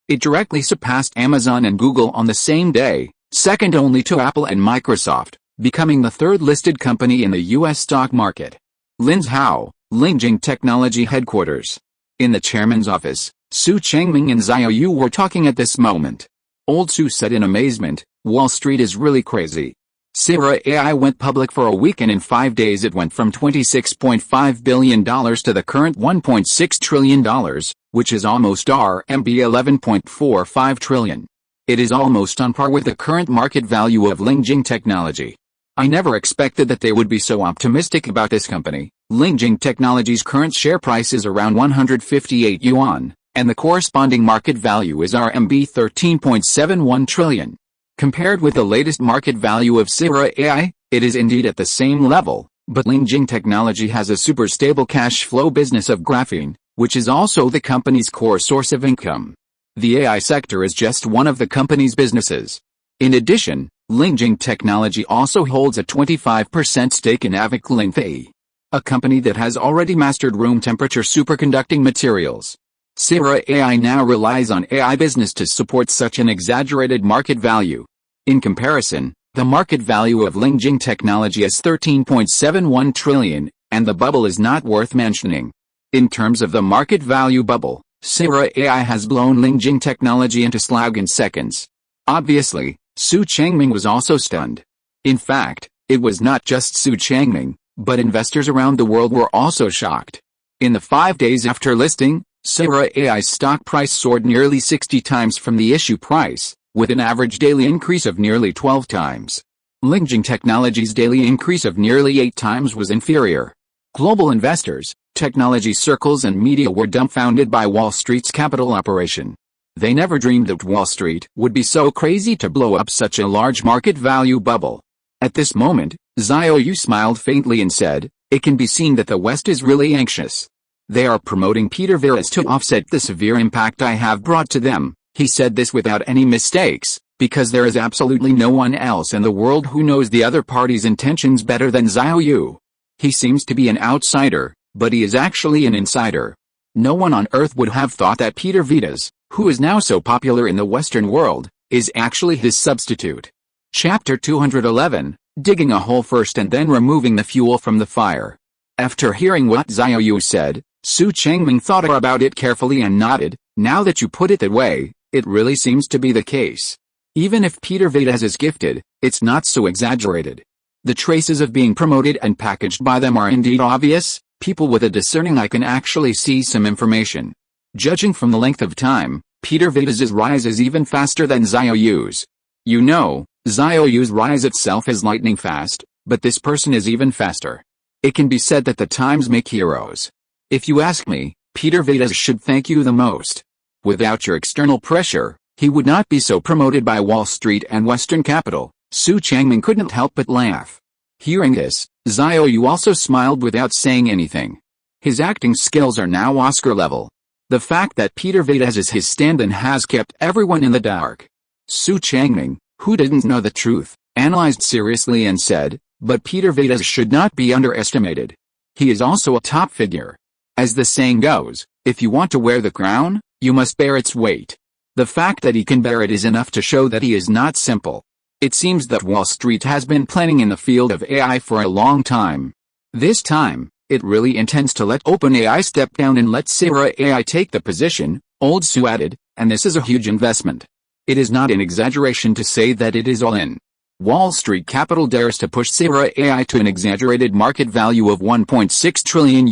It directly surpassed Amazon and Google on the same day, second only to Apple and Microsoft, becoming the 3rd listed company in the U.S. stock market. Lin's Hao, Lingjing Technology headquarters. In the chairman's office, Su Chengming and Xiao Yu were talking at this moment. Old Su said in amazement, "Wall Street is really crazy. Sierra AI went public for a week and in 5 days it went from $26.5 billion to the current $1.6 trillion, which is almost RMB 11.45 trillion. It is almost on par with the current market value of Lingjing Technology. I never expected that they would be so optimistic about this company." Lingjing Technology's current share price is around 158 yuan, and the corresponding market value is RMB 13.71 trillion. Compared with the latest market value of Sierra AI, it is indeed at the same level, but Lingjing Technology has a super stable cash flow business of graphene, which is also the company's core source of income. The AI sector is just one of the company's businesses. In addition, Lingjing Technology also holds a 25% stake in Avic Linthai, a company that has already mastered room temperature superconducting materials. Sierra AI now relies on AI business to support such an exaggerated market value. In comparison, the market value of Lingjing Technology is 13.71 trillion, and the bubble is not worth mentioning. In terms of the market value bubble, Sierra AI has blown Lingjing Technology into slag in seconds. Obviously, Su Chengming was also stunned. In fact, it was not just Su Chengming, but investors around the world were also shocked. In the 5 days after listing, Sierra AI's stock price soared nearly 60 times from the issue price, with an average daily increase of nearly 12 times. Lingjing Technology's daily increase of nearly 8 times was inferior. Global investors, technology circles and media were dumbfounded by Wall Street's capital operation. They never dreamed that Wall Street would be so crazy to blow up such a large market value bubble. At this moment, Xiao Yu smiled faintly and said, "It can be seen that the West is really anxious. They are promoting Peter Vitez to offset the severe impact I have brought to them." He said this without any mistakes, because there is absolutely no one else in the world who knows the other party's intentions better than Xiao Yu. He seems to be an outsider, but he is actually an insider. No one on earth would have thought that Peter Vitez, who is now so popular in the Western world, is actually his substitute. Chapter 211, Digging a Hole First and Then Removing the Fuel from the Fire. After hearing what Xiao Yu said, Su Chengming thought about it carefully and nodded. "Now that you put it that way, it really seems to be the case. Even if Peter Vitez is gifted, it's not so exaggerated. The traces of being promoted and packaged by them are indeed obvious. People with a discerning eye can actually see some information. Judging from the length of time, Peter Vitez's rise is even faster than Xiao Yu's. You know, Xiao Yu's rise itself is lightning fast, but this person is even faster. It can be said that the times make heroes. If you ask me, Peter Vitez should thank you the most. Without your external pressure, he would not be so promoted by Wall Street and Western capital." Su Chengming couldn't help but laugh. Hearing this, Xiao Yu also smiled without saying anything. His acting skills are now Oscar level. The fact that Peter Vitez is his stand-in has kept everyone in the dark. Su Changming, who didn't know the truth, analyzed seriously and said, but Peter Vidas should not be underestimated. He is also a top figure. As the saying goes, if you want to wear the crown, you must bear its weight. The fact that he can bear it is enough to show that he is not simple. It seems that Wall Street has been planning in the field of AI for a long time. This time, it really intends to let OpenAI step down and let Sarah AI take the position, old Su added, and this is a huge investment. It is not an exaggeration to say that it is all in. Wall Street Capital dares to push Sarah AI to an exaggerated market value of $1.6 trillion.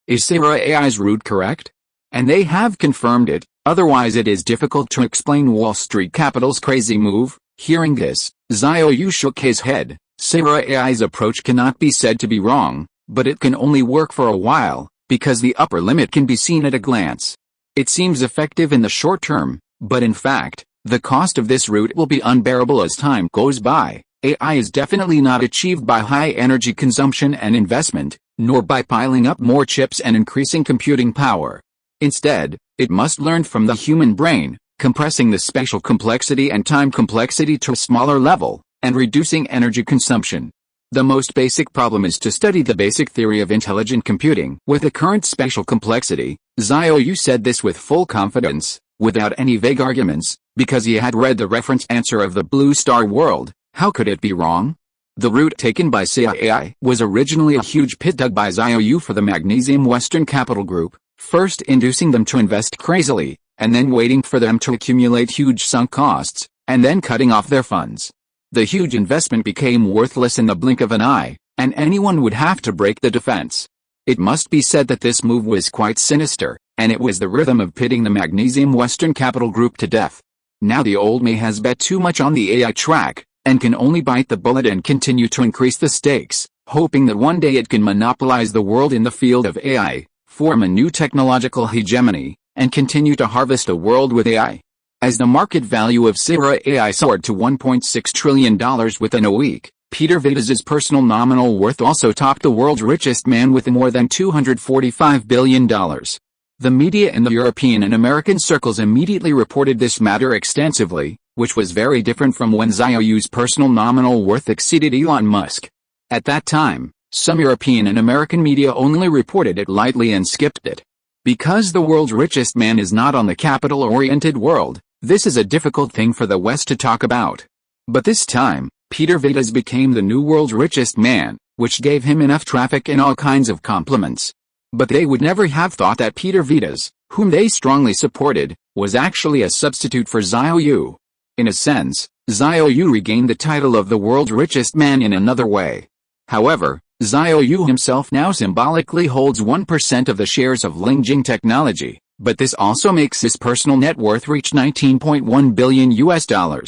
Is Sarah AI's route correct? And they have confirmed it, otherwise it is difficult to explain Wall Street Capital's crazy move. Hearing this, Xiao Yu shook his head. Sarah AI's approach cannot be said to be wrong, but it can only work for a while, because the upper limit can be seen at a glance. It seems effective in the short term, but in fact, the cost of this route will be unbearable as time goes by. AI is definitely not achieved by high energy consumption and investment, nor by piling up more chips and increasing computing power. Instead, it must learn from the human brain, compressing the spatial complexity and time complexity to a smaller level, and reducing energy consumption. The most basic problem is to study the basic theory of intelligent computing. With the current spatial complexity, Xiao Yu said this with full confidence, without any vague arguments, because he had read the reference answer of the Blue Star World. How could it be wrong? The route taken by AI was originally a huge pit dug by Xiao Yu for the Magnesium Western Capital Group, first inducing them to invest crazily, and then waiting for them to accumulate huge sunk costs, and then cutting off their funds. The huge investment became worthless in the blink of an eye, and anyone would have to break the defense. It must be said that this move was quite sinister, and it was the rhythm of pitting the Magnesium Western Capital Group to death. Now the old me has bet too much on the AI track, and can only bite the bullet and continue to increase the stakes, hoping that one day it can monopolize the world in the field of AI, form a new technological hegemony, and continue to harvest a world with AI. As the market value of Sarah AI soared to $1.6 trillion within a week, Peter Vidas's personal nominal worth also topped the world's richest man with more than $245 billion. The media in the European and American circles immediately reported this matter extensively, which was very different from when Xiao Yu's personal nominal worth exceeded Elon Musk. At that time, some European and American media only reported it lightly and skipped it. Because the world's richest man is not on the capital-oriented world, this is a difficult thing for the West to talk about. But this time, Peter Vidas became the new world's richest man, which gave him enough traffic and all kinds of compliments. But they would never have thought that Peter Vidas, whom they strongly supported, was actually a substitute for Xiao Yu. In a sense, Xiao Yu regained the title of the world's richest man in another way. However, Xiao Yu himself now symbolically holds 1% of the shares of Lingjing Technology, but this also makes his personal net worth reach $19.1 billion.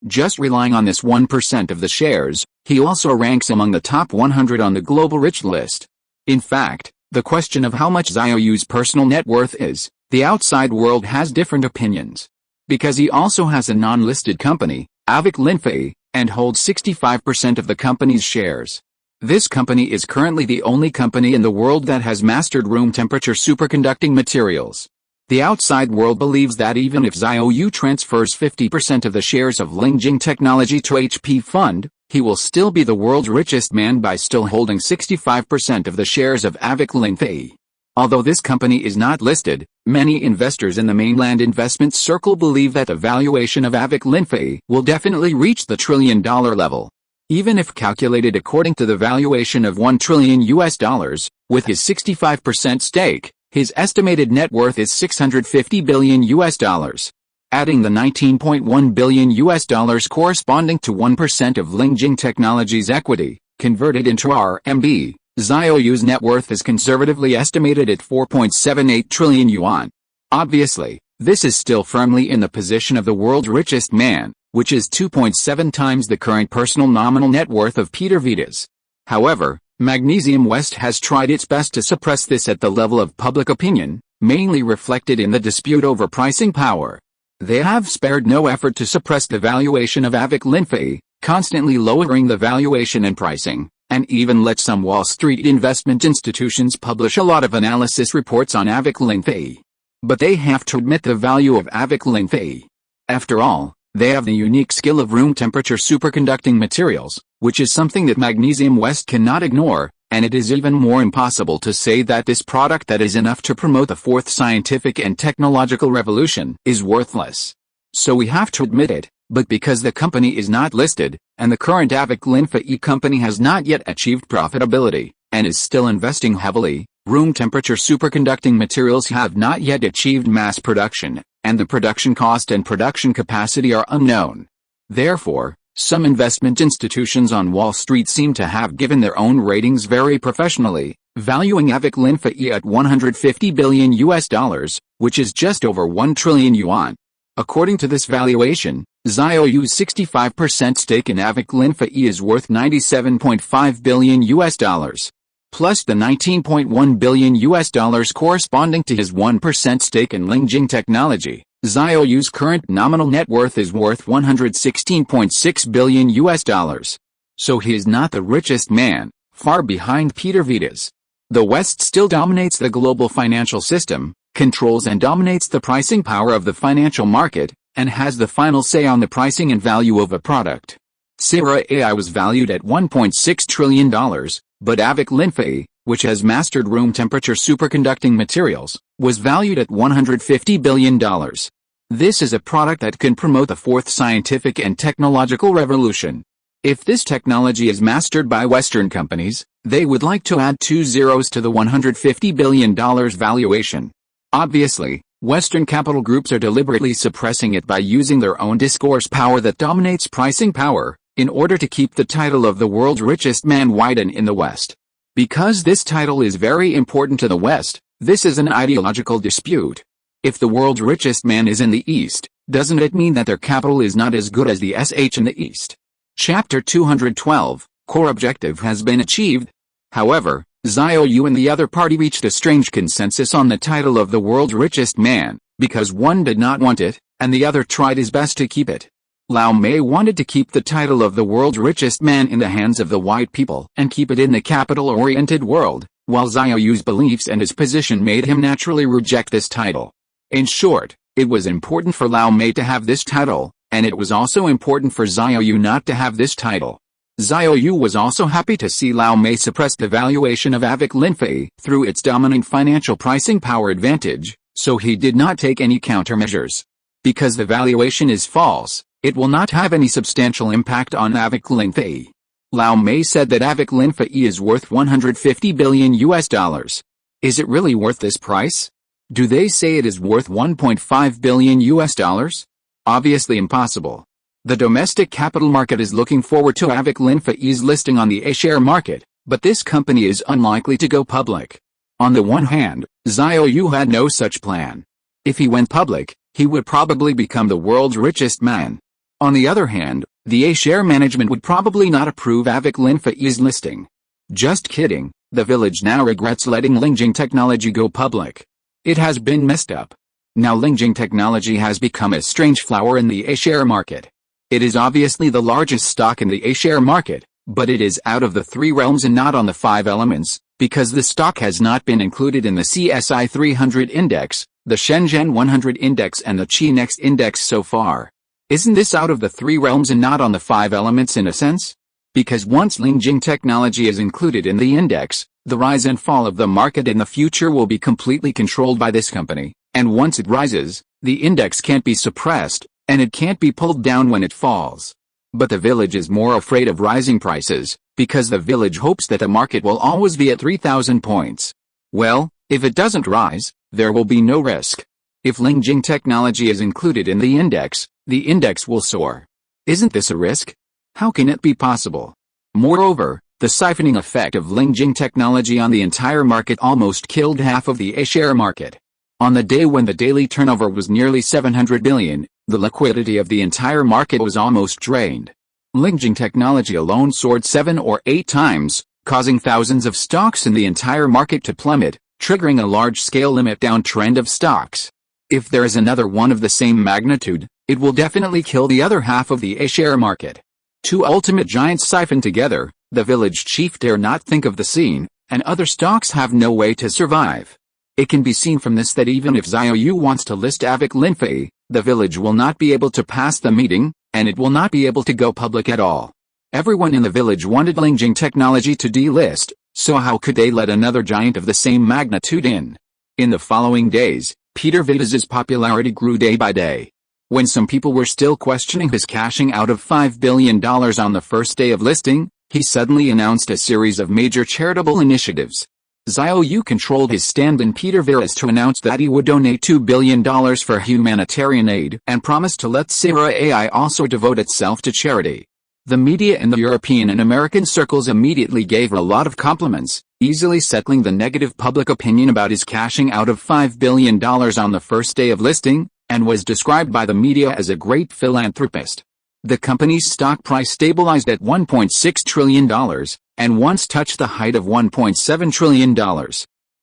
Just relying on this 1% of the shares, he also ranks among the top 100 on the global rich list. In fact, the question of how much Xiao Yu's personal net worth is, the outside world has different opinions. Because he also has a non-listed company, Avic Linfei, and holds 65% of the company's shares. This company is currently the only company in the world that has mastered room temperature superconducting materials. The outside world believes that even if Xiao Yu transfers 50% of the shares of Lingjing Technology to HP Fund, he will still be the world's richest man by still holding 65% of the shares of Avic Linfei. Although this company is not listed, many investors in the mainland investment circle believe that the valuation of Avic Linfei will definitely reach the $1 trillion level. Even if calculated according to the valuation of $1 trillion, with his 65% stake, his estimated net worth is $650 billion. Adding the $19.1 billion corresponding to 1% of Lingjing Technology's equity, converted into RMB, Xiao Yu's net worth is conservatively estimated at 4.78 trillion yuan. Obviously, this is still firmly in the position of the world's richest man, which is 2.7 times the current personal nominal net worth of Peter Vidas. However, Magnesium West has tried its best to suppress this at the level of public opinion, mainly reflected in the dispute over pricing power. They have spared no effort to suppress the valuation of Avic Linfei, constantly lowering the valuation and pricing, and even let some Wall Street investment institutions publish a lot of analysis reports on Avic Linfei. But they have to admit the value of Avic Linfei. After all, they have the unique skill of room temperature superconducting materials, which is something that Magnesium West cannot ignore, and it is even more impossible to say that this product that is enough to promote the fourth scientific and technological revolution is worthless. So we have to admit it, but because the company is not listed, and the current Avic Linfa E company has not yet achieved profitability, and is still investing heavily, room temperature superconducting materials have not yet achieved mass production, and the production cost and production capacity are unknown. Therefore, some investment institutions on Wall Street seem to have given their own ratings very professionally, valuing Avic Linfa E at $150 billion, which is just over 1 trillion yuan. According to this valuation, Xiao Yu's 65% stake in Avic Linfa E is worth $97.5 billion, plus the $19.1 billion corresponding to his 1% stake in Lingjing Technology. Xiao Yu's current nominal net worth is worth $116.6 billion. So he is not the richest man, far behind Peter Vitas. The West still dominates the global financial system, controls and dominates the pricing power of the financial market, and has the final say on the pricing and value of a product. Sierra AI was valued at $1.6 trillion, but Avic Linfa E, which has mastered room temperature superconducting materials, was valued at $150 billion. This is a product that can promote the fourth scientific and technological revolution. If this technology is mastered by Western companies, they would like to add 2 zeros to the $150 billion valuation. Obviously, Western capital groups are deliberately suppressing it by using their own discourse power that dominates pricing power, in order to keep the title of the world's richest man widen in the West. Because this title is very important to the West, this is an ideological dispute. If the world's richest man is in the East, doesn't it mean that their capital is not as good as the SH in the East? Chapter 212, Core Objective has been achieved. However, Xiao Yu and the other party reached a strange consensus on the title of the world's richest man, because one did not want it, and the other tried his best to keep it. Lao Mei wanted to keep the title of the world's richest man in the hands of the white people and keep it in the capital-oriented world, while Xiao Yu's beliefs and his position made him naturally reject this title. In short, it was important for Lao Mei to have this title, and it was also important for Xiao Yu not to have this title. Xiao Yu was also happy to see Lao Mei suppress the valuation of Avic Linfa E through its dominant financial pricing power advantage, so he did not take any countermeasures. Because the valuation is false, it will not have any substantial impact on Avic Linfa E. Lao Mei said that Avic Linfa E is worth $150 billion. Is it really worth this price? Do they say it is worth $1.5 billion? Obviously impossible. The domestic capital market is looking forward to Avic Linfa E's listing on the A-share market, but this company is unlikely to go public. On the one hand, Xiao Yu had no such plan. If he went public, he would probably become the world's richest man. On the other hand, the A-share management would probably not approve Avic Linfa E's listing. Just kidding, the village now regrets letting Lingjing Technology go public. It has been messed up. Now Lingjing Technology has become a strange flower in the A-share market. It is obviously the largest stock in the A-share market, but it is out of the 3 realms and not on the 5 elements, because the stock has not been included in the CSI 300 index, the Shenzhen 100 index and the Chi-Next index so far. Isn't this out of the 3 realms and not on the 5 elements in a sense? Because once Lingjing Technology is included in the index, the rise and fall of the market in the future will be completely controlled by this company, and once it rises, the index can't be suppressed, and it can't be pulled down when it falls. But the village is more afraid of rising prices, because the village hopes that the market will always be at 3,000 points. Well, if it doesn't rise, there will be no risk. If Lingjing Technology is included in the index will soar. Isn't this a risk? How can it be possible? Moreover, the siphoning effect of Lingjing Technology on the entire market almost killed half of the A-share market. On the day when the daily turnover was nearly 700 billion, the liquidity of the entire market was almost drained. Lingjing Technology alone soared 7 or 8 times, causing thousands of stocks in the entire market to plummet, triggering a large-scale limit downtrend of stocks. If there is another one of the same magnitude, it will definitely kill the other half of the A-share market. 2 ultimate giants siphoned together, the village chief dare not think of the scene, and other stocks have no way to survive. It can be seen from this that even if Xiao Yu wants to list Avic Linfei, the village will not be able to pass the meeting, and it will not be able to go public at all. Everyone in the village wanted Lingjing technology to delist, so how could they let another giant of the same magnitude in? In the following days, Peter Vidas's popularity grew day by day. When some people were still questioning his cashing out of $5 billion on the first day of listing, he suddenly announced a series of major charitable initiatives. Xiao Yu controlled his stand-in Peter Vidas to announce that he would donate $2 billion for humanitarian aid and promised to let Sierra AI also devote itself to charity. The media in the European and American circles immediately gave a lot of compliments, easily settling the negative public opinion about his cashing out of $5 billion on the first day of listing, and was described by the media as a great philanthropist. The company's stock price stabilized at $1.6 trillion, and once touched the height of $1.7 trillion.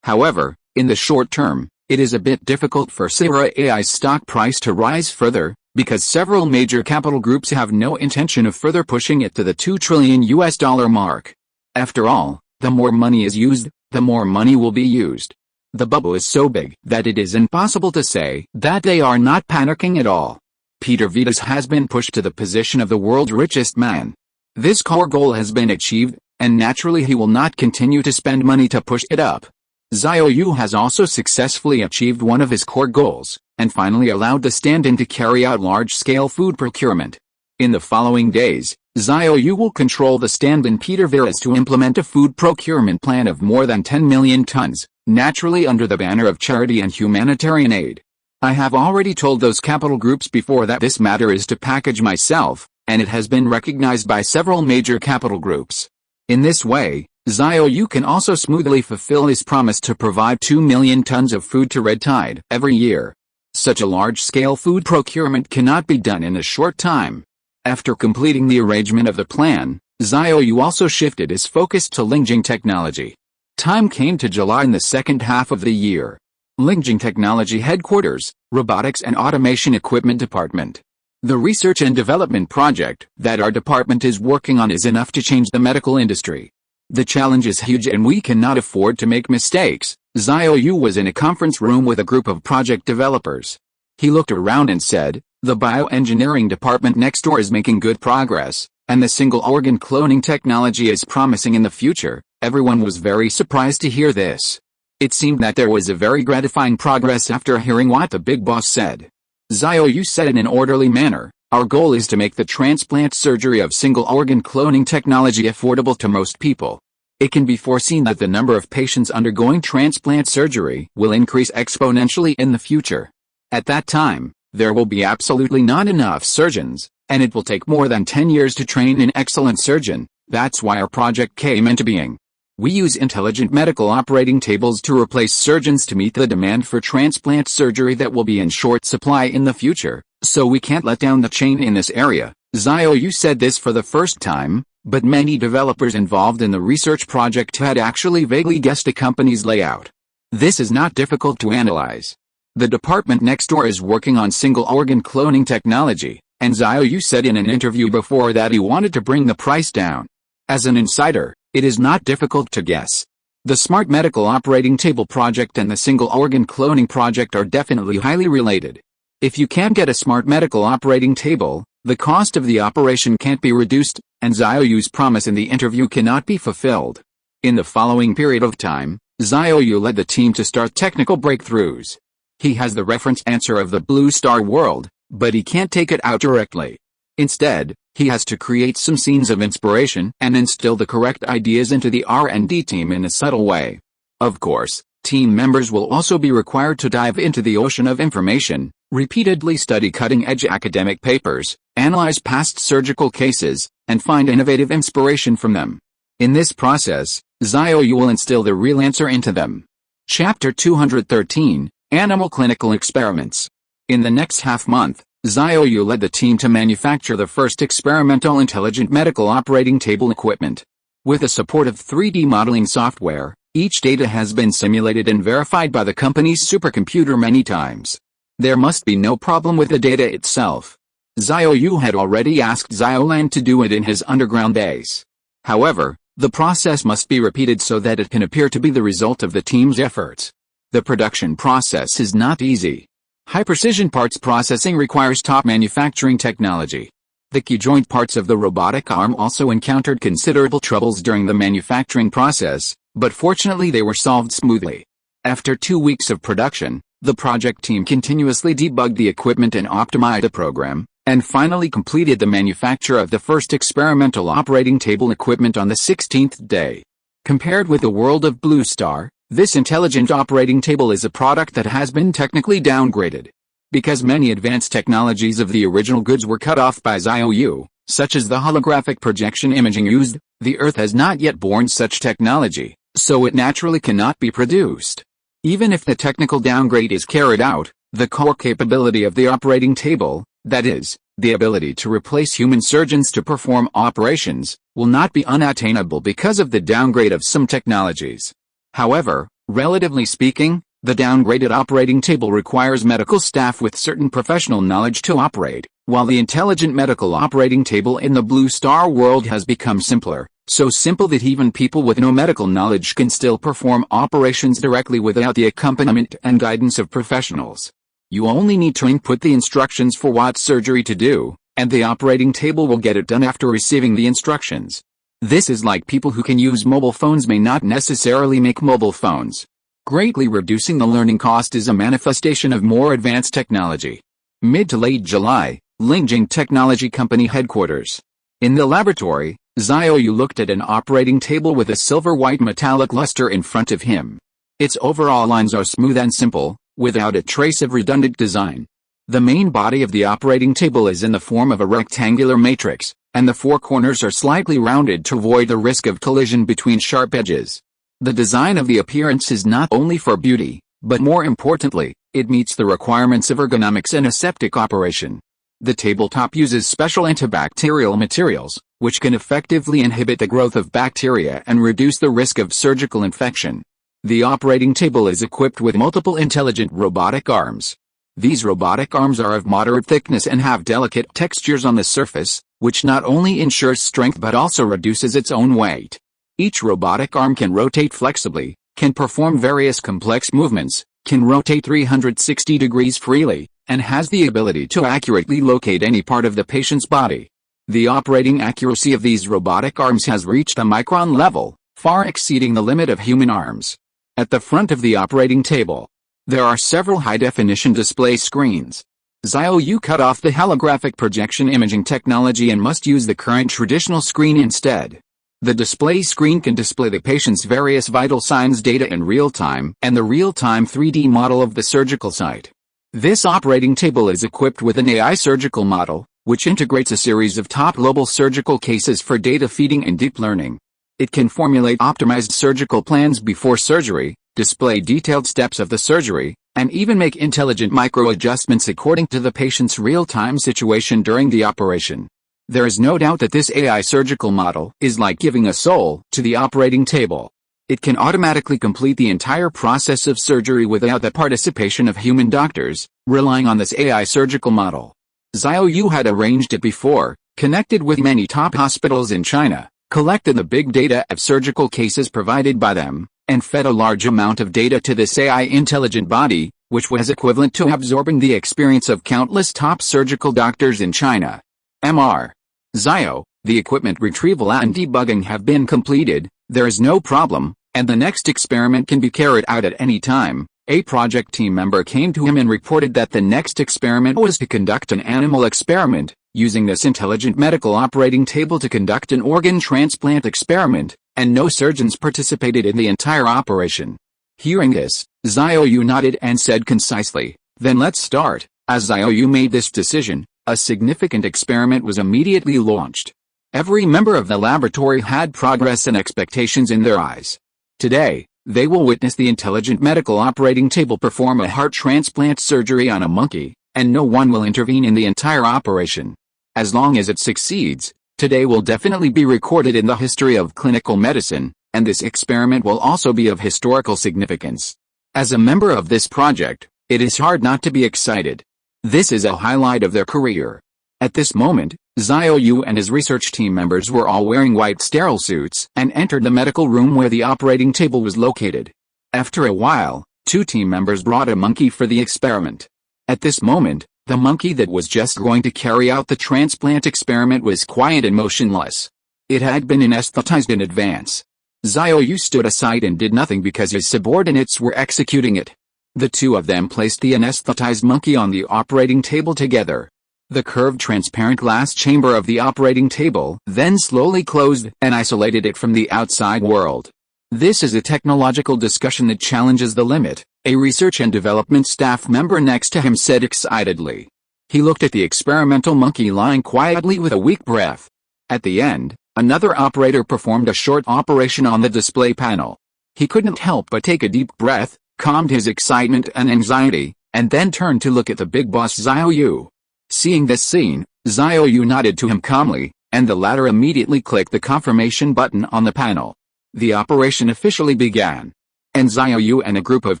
However, in the short term, it is a bit difficult for Sierra AI's stock price to rise further, because several major capital groups have no intention of further pushing it to the $2 trillion mark. After all, the more money is used, the more money will be used. The bubble is so big that it is impossible to say that they are not panicking at all. Peter Vidas has been pushed to the position of the world's richest man. This core goal has been achieved, and naturally he will not continue to spend money to push it up. Xiao Yu has also successfully achieved one of his core goals, and finally allowed the stand-in to carry out large-scale food procurement. In the following days, Xiao Yu will control the stand-in Peter Vidas to implement a food procurement plan of more than 10 million tons, naturally under the banner of charity and humanitarian aid. I have already told those capital groups before that this matter is to package myself, and it has been recognized by several major capital groups. In this way, Xiao Yu can also smoothly fulfill his promise to provide 2 million tons of food to Red Tide every year. Such a large-scale food procurement cannot be done in a short time. After completing the arrangement of the plan, Xiao Yu also shifted his focus to Lingjing technology. Time came to July in the second half of the year. Lingjing Technology Headquarters, Robotics and Automation Equipment Department. The research and development project that our department is working on is enough to change the medical industry. The challenge is huge and we cannot afford to make mistakes. Xiao Yu was in a conference room with a group of project developers. He looked around and said, "The bioengineering department next door is making good progress, and the single-organ cloning technology is promising in the future." Everyone was very surprised to hear this. It seemed that there was a very gratifying progress after hearing what the big boss said. Xiao Yu said in an orderly manner, "Our goal is to make the transplant surgery of single-organ cloning technology affordable to most people. It can be foreseen that the number of patients undergoing transplant surgery will increase exponentially in the future. At that time, there will be absolutely not enough surgeons, and it will take more than 10 years to train an excellent surgeon. That's why our project came into being. We use intelligent medical operating tables to replace surgeons to meet the demand for transplant surgery that will be in short supply in the future, so we can't let down the chain in this area." Xiao Yu said this for the first time, but many developers involved in the research project had actually vaguely guessed the company's layout. This is not difficult to analyze. The department next door is working on single-organ cloning technology, and Xiao Yu said in an interview before that he wanted to bring the price down. As an insider, it is not difficult to guess. The Smart Medical Operating Table project and the Single-Organ Cloning project are definitely highly related. If you can't get a Smart Medical Operating Table, the cost of the operation can't be reduced, and Xiao Yu's promise in the interview cannot be fulfilled. In the following period of time, Xiao Yu led the team to start technical breakthroughs. He has the reference answer of the Blue Star world, but he can't take it out directly. Instead, he has to create some scenes of inspiration and instill the correct ideas into the R&D team in a subtle way. Of course, team members will also be required to dive into the ocean of information, repeatedly study cutting-edge academic papers, analyze past surgical cases, and find innovative inspiration from them. In this process, Xiao Yu will instill the real answer into them. Chapter 213, Animal Clinical Experiments. In the next half-month, Xiao Yu led the team to manufacture the first experimental intelligent medical operating table equipment. With the support of 3D modeling software, each data has been simulated and verified by the company's supercomputer many times. There must be no problem with the data itself. Xiao Yu had already asked Xiaolan to do it in his underground base. However, the process must be repeated so that it can appear to be the result of the team's efforts. The production process is not easy. High-precision parts processing requires top manufacturing technology. The key joint parts of the robotic arm also encountered considerable troubles during the manufacturing process, but fortunately they were solved smoothly. After 2 weeks of production, the project team continuously debugged the equipment and optimized the program, and finally completed the manufacture of the first experimental operating table equipment on the 16th day. Compared with the world of Blue Star, this intelligent operating table is a product that has been technically downgraded. Because many advanced technologies of the original goods were cut off by Xiao Yu, such as the holographic projection imaging used, the Earth has not yet borne such technology, so it naturally cannot be produced. Even if the technical downgrade is carried out, the core capability of the operating table, that is, the ability to replace human surgeons to perform operations, will not be unattainable because of the downgrade of some technologies. However, relatively speaking, the downgraded operating table requires medical staff with certain professional knowledge to operate, while the intelligent medical operating table in the Blue Star world has become simpler, so simple that even people with no medical knowledge can still perform operations directly without the accompaniment and guidance of professionals. You only need to input the instructions for what surgery to do, and the operating table will get it done after receiving the instructions. This is like people who can use mobile phones may not necessarily make mobile phones. Greatly reducing the learning cost is a manifestation of more advanced technology. Mid to late July, Lingjing Technology Company headquarters. In the laboratory, Xiao Yu looked at an operating table with a silver-white metallic luster in front of him. Its overall lines are smooth and simple, without a trace of redundant design. The main body of the operating table is in the form of a rectangular matrix, and the four corners are slightly rounded to avoid the risk of collision between sharp edges. The design of the appearance is not only for beauty, but more importantly, it meets the requirements of ergonomics and aseptic operation. The tabletop uses special antibacterial materials, which can effectively inhibit the growth of bacteria and reduce the risk of surgical infection. The operating table is equipped with multiple intelligent robotic arms. These robotic arms are of moderate thickness and have delicate textures on the surface, which not only ensures strength but also reduces its own weight. Each robotic arm can rotate flexibly, can perform various complex movements, can rotate 360 degrees freely, and has the ability to accurately locate any part of the patient's body. The operating accuracy of these robotic arms has reached a micron level, far exceeding the limit of human arms. At the front of the operating table, there are several high-definition display screens. Xiao Yu cut off the holographic projection imaging technology and must use the current traditional screen instead. The display screen can display the patient's various vital signs data in real time and the real-time 3D model of the surgical site. This operating table is equipped with an AI surgical model, which integrates a series of top global surgical cases for data feeding and deep learning. It can formulate optimized surgical plans before surgery, display detailed steps of the surgery, and even make intelligent micro-adjustments according to the patient's real-time situation during the operation. There is no doubt that this AI surgical model is like giving a soul to the operating table. It can automatically complete the entire process of surgery without the participation of human doctors, relying on this AI surgical model. Xiao Yu had arranged it before, connected with many top hospitals in China, collected the big data of surgical cases provided by them, and fed a large amount of data to this AI intelligent body, which was equivalent to absorbing the experience of countless top surgical doctors in China. Mr. Xiao, the equipment retrieval and debugging have been completed, there is no problem, and the next experiment can be carried out at any time. A project team member came to him and reported that the next experiment was to conduct an animal experiment, using this intelligent medical operating table to conduct an organ transplant experiment, and no surgeons participated in the entire operation. Hearing this, Xiao Yu nodded and said concisely, "Then let's start." As Xiao Yu made this decision, a significant experiment was immediately launched. Every member of the laboratory had progress and expectations in their eyes. Today, they will witness the intelligent medical operating table perform a heart transplant surgery on a monkey, and no one will intervene in the entire operation. As long as it succeeds, today will definitely be recorded in the history of clinical medicine, and this experiment will also be of historical significance. As a member of this project, it is hard not to be excited. This is a highlight of their career. At this moment, Xiao Yu and his research team members were all wearing white sterile suits and entered the medical room where the operating table was located. After a while, Two team members brought a monkey for the experiment. At this moment, the monkey that was just going to carry out the transplant experiment was quiet and motionless. It had been anesthetized in advance. Xiao Yu stood aside and did nothing because his subordinates were executing it. The two of them placed the anesthetized monkey on the operating table together. The curved transparent glass chamber of the operating table then slowly closed and isolated it from the outside world. This is a technological discussion that challenges the limit, a research and development staff member next to him said excitedly. He looked at the experimental monkey lying quietly with a weak breath. At the end, another operator performed a short operation on the display panel. He couldn't help but take a deep breath, calmed his excitement and anxiety, and then turned to look at the big boss Xiao Yu. Seeing this scene, Xiao Yu nodded to him calmly, and the latter immediately clicked the confirmation button on the panel. The operation officially began. And Xiao Yu and a group of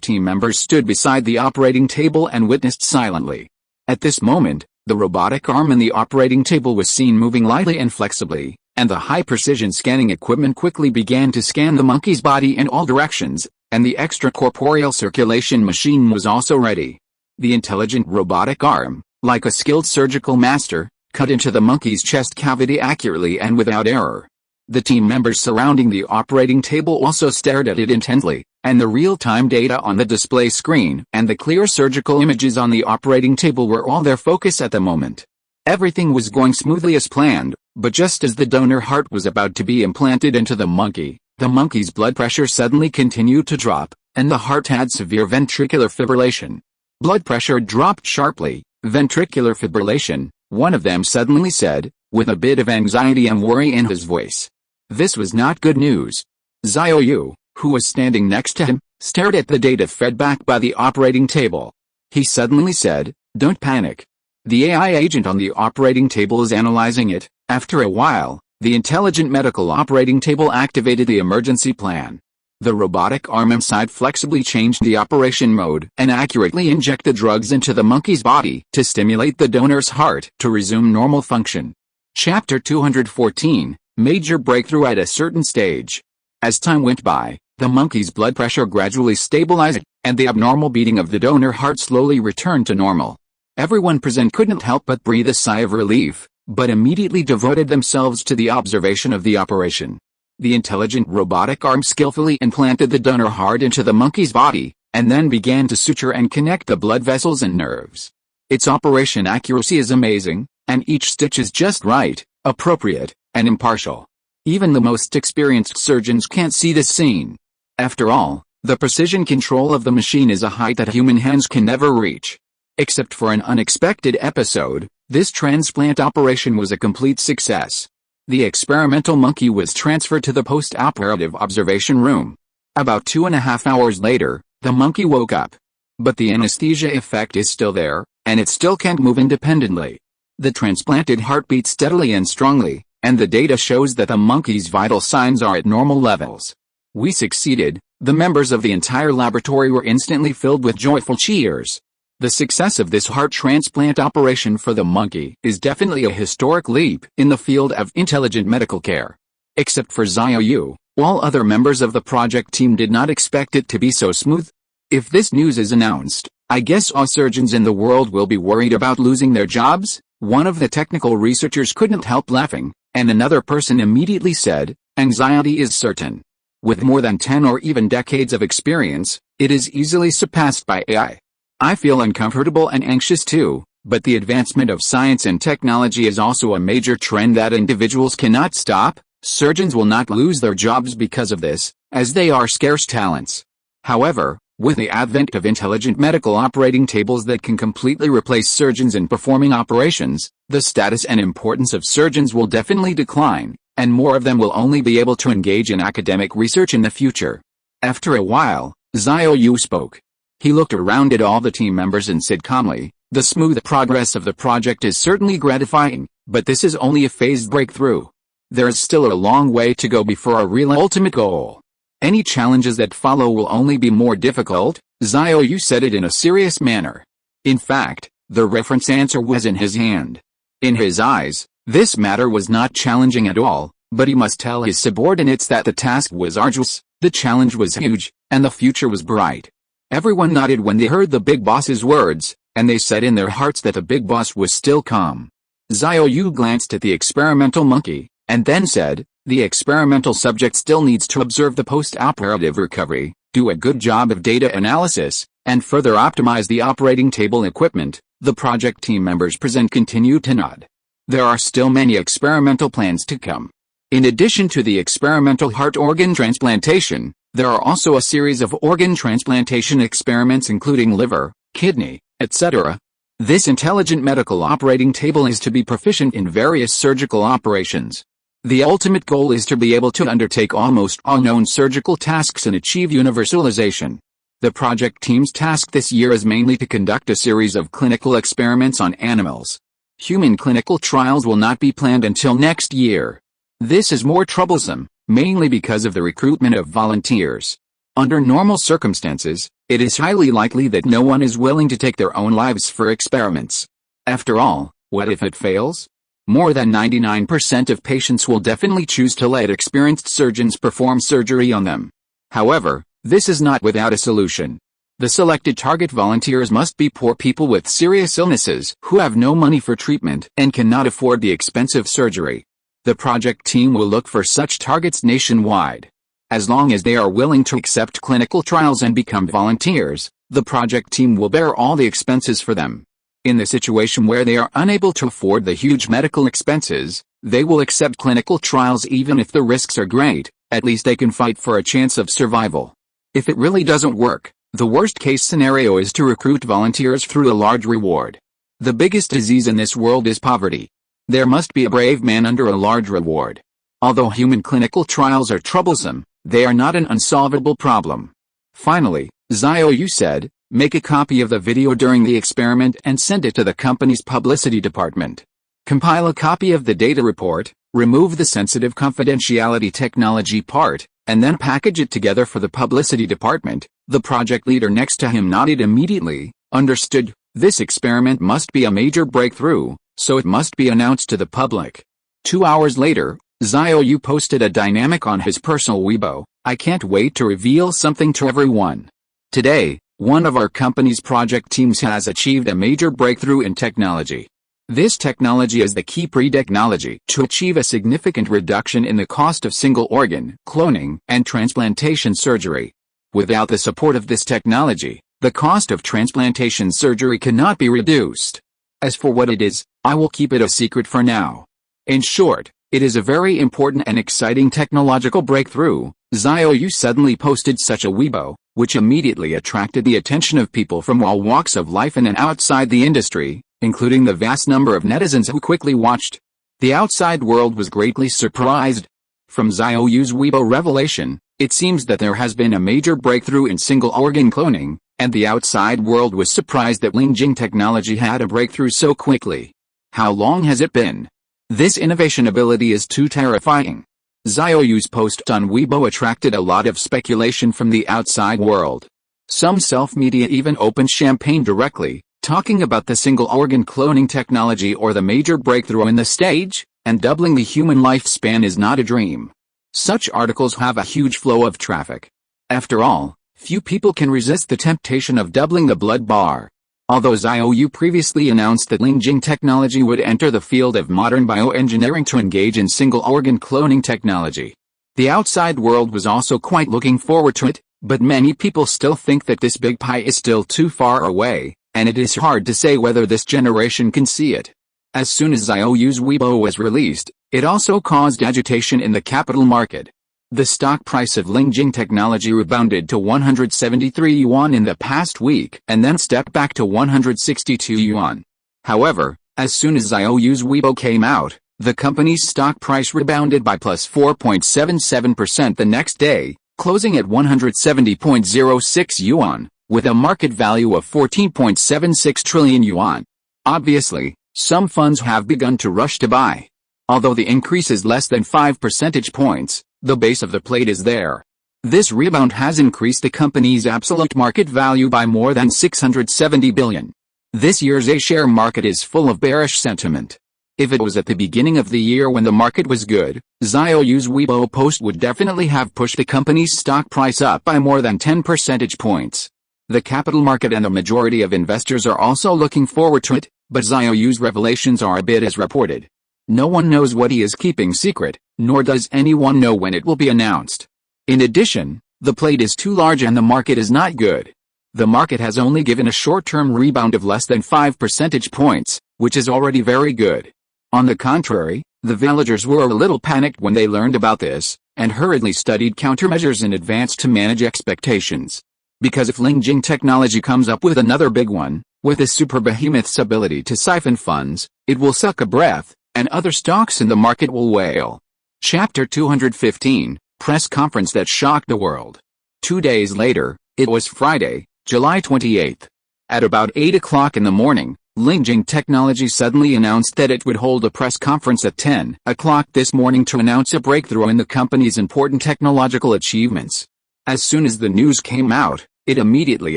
team members stood beside the operating table and witnessed silently. At this moment, the robotic arm in the operating table was seen moving lightly and flexibly, and the high-precision scanning equipment quickly began to scan the monkey's body in all directions, and the extracorporeal circulation machine was also ready. The intelligent robotic arm, like a skilled surgical master, cut into the monkey's chest cavity accurately and without error. The team members surrounding the operating table also stared at it intently, and the real-time data on the display screen and the clear surgical images on the operating table were all their focus at the moment. Everything was going smoothly as planned, but just as the donor heart was about to be implanted into the monkey's blood pressure suddenly continued to drop, and the heart had severe ventricular fibrillation. Blood pressure dropped sharply. Ventricular fibrillation, one of them suddenly said, with a bit of anxiety and worry in his voice. This was not good news. Xiao Yu, who was standing next to him, stared at the data fed back by the operating table. He suddenly said, "Don't panic. The AI agent on the operating table is analyzing it." After a while, the intelligent medical operating table activated the emergency plan. The robotic arm inside flexibly changed the operation mode and accurately injected drugs into the monkey's body to stimulate the donor's heart to resume normal function. Chapter 214, Major Breakthrough at a Certain Stage. As time went by, the monkey's blood pressure gradually stabilized, and the abnormal beating of the donor heart slowly returned to normal. Everyone present couldn't help but breathe a sigh of relief, but immediately devoted themselves to the observation of the operation. The intelligent robotic arm skillfully implanted the donor heart into the monkey's body, and then began to suture and connect the blood vessels and nerves. Its operation accuracy is amazing, and each stitch is just right, appropriate, and impartial. Even the most experienced surgeons can't see this scene. After all, the precision control of the machine is a height that human hands can never reach. Except for an unexpected episode, this transplant operation was a complete success. The experimental monkey was transferred to the post-operative observation room. About 2.5 hours later, the monkey woke up. But the anesthesia effect is still there, and it still can't move independently. The transplanted heart beats steadily and strongly, and the data shows that the monkey's vital signs are at normal levels. "We succeeded." The members of the entire laboratory were instantly filled with joyful cheers. The success of this heart transplant operation for the monkey is definitely a historic leap in the field of intelligent medical care. Except for Xiao Yu, all other members of the project team did not expect it to be so smooth. If this news is announced, I guess all surgeons in the world will be worried about losing their jobs. One of the technical researchers couldn't help laughing, and another person immediately said, "Anxiety is certain." With more than 10 or even decades of experience, it is easily surpassed by AI. I feel uncomfortable and anxious too, but the advancement of science and technology is also a major trend that individuals cannot stop. Surgeons will not lose their jobs because of this, as they are scarce talents. However, with the advent of intelligent medical operating tables that can completely replace surgeons in performing operations, the status and importance of surgeons will definitely decline, and more of them will only be able to engage in academic research in the future. After a while, Xiao Yu spoke. He looked around at all the team members and said calmly, "The smooth progress of the project is certainly gratifying, but this is only a phased breakthrough. There is still a long way to go before a real ultimate goal. Any challenges that follow will only be more difficult." Xiao Yu said it in a serious manner. In fact, the reference answer was in his hand. In his eyes, this matter was not challenging at all, but he must tell his subordinates that the task was arduous, the challenge was huge, and the future was bright. Everyone nodded when they heard the big boss's words, and they said in their hearts that the big boss was still calm. Xiao Yu glanced at the experimental monkey, and then said, "The experimental subject still needs to observe the post-operative recovery, do a good job of data analysis, and further optimize the operating table equipment." The project team members present continued to nod. There are still many experimental plans to come. In addition to the experimental heart organ transplantation, there are also a series of organ transplantation experiments including liver, kidney, etc. This intelligent medical operating table is to be proficient in various surgical operations. The ultimate goal is to be able to undertake almost all known surgical tasks and achieve universalization. The project team's task this year is mainly to conduct a series of clinical experiments on animals. Human clinical trials will not be planned until next year. This is more troublesome, mainly because of the recruitment of volunteers. Under normal circumstances, it is highly likely that no one is willing to take their own lives for experiments. After all, what if it fails? More than 99% of patients will definitely choose to let experienced surgeons perform surgery on them. However, this is not without a solution. The selected target volunteers must be poor people with serious illnesses who have no money for treatment and cannot afford the expensive surgery. The project team will look for such targets nationwide. As long as they are willing to accept clinical trials and become volunteers, the project team will bear all the expenses for them. In the situation where they are unable to afford the huge medical expenses, they will accept clinical trials even if the risks are great. At least they can fight for a chance of survival. If it really doesn't work, the worst-case scenario is to recruit volunteers through a large reward. The biggest disease in this world is poverty. There must be a brave man under a large reward. Although human clinical trials are troublesome, they are not an unsolvable problem. Finally, Xiao Yu said, "Make a copy of the video during the experiment and send it to the company's publicity department. Compile a copy of the data report, remove the sensitive confidentiality technology part, and then package it together for the publicity department." The project leader next to him nodded immediately. Understood. This experiment must be a major breakthrough, so it must be announced to the public. 2 hours later, Xiao Yu posted a dynamic on his personal Weibo. "I can't wait to reveal something to everyone. Today, one of our company's project teams has achieved a major breakthrough in technology. This technology is the key technology to achieve a significant reduction in the cost of single organ, cloning, and transplantation surgery. Without the support of this technology, the cost of transplantation surgery cannot be reduced. As for what it is, I will keep it a secret for now. In short, it is a very important and exciting technological breakthrough." Xiao Yu suddenly posted such a Weibo, which immediately attracted the attention of people from all walks of life in and outside the industry, including the vast number of netizens who quickly watched. The outside world was greatly surprised. From Xiao Yu's Weibo revelation, it seems that there has been a major breakthrough in single-organ cloning, and the outside world was surprised that Lingjing technology had a breakthrough so quickly. How long has it been? This innovation ability is too terrifying. Xiao Yu's post on Weibo attracted a lot of speculation from the outside world. Some self-media even opened champagne directly, talking about the single-organ cloning technology or the major breakthrough in the stage, and doubling the human lifespan is not a dream. Such articles have a huge flow of traffic. After all, few people can resist the temptation of doubling the blood bar. Although Xiao Yu previously announced that Lingjing technology would enter the field of modern bioengineering to engage in single-organ cloning technology, the outside world was also quite looking forward to it, but many people still think that this big pie is still too far away, and it is hard to say whether this generation can see it. As soon as Xiao Yu's Weibo was released, it also caused agitation in the capital market. The stock price of Lingjing technology rebounded to 173 yuan in the past week and then stepped back to 162 yuan. However, as soon as Xiao Yu's Weibo came out, the company's stock price rebounded by plus 4.77% the next day, closing at 170.06 yuan, with a market value of 14.76 trillion yuan. Obviously, some funds have begun to rush to buy. Although the increase is less than 5 percentage points, the base of the plate is there. This rebound has increased the company's absolute market value by more than 670 billion. This year's A-share market is full of bearish sentiment. If it was at the beginning of the year when the market was good, Xiao Yu's Weibo post would definitely have pushed the company's stock price up by more than 10 percentage points. The capital market and the majority of investors are also looking forward to it, but Xiao Yu's revelations are a bit as reported. No one knows what he is keeping secret, nor does anyone know when it will be announced. In addition, the plate is too large and the market is not good. The market has only given a short-term rebound of less than 5 percentage points, which is already very good. On the contrary, the villagers were a little panicked when they learned about this, and hurriedly studied countermeasures in advance to manage expectations. Because if Lingjing Technology comes up with another big one, with the super behemoth's ability to siphon funds, it will suck a breath, and other stocks in the market will wail. Chapter 215, Press Conference that shocked the world. 2 days later, it was Friday, July 28th. At about 8 o'clock in the morning, Lingjing Technology suddenly announced that it would hold a press conference at 10 o'clock this morning to announce a breakthrough in the company's important technological achievements. As soon as the news came out, it immediately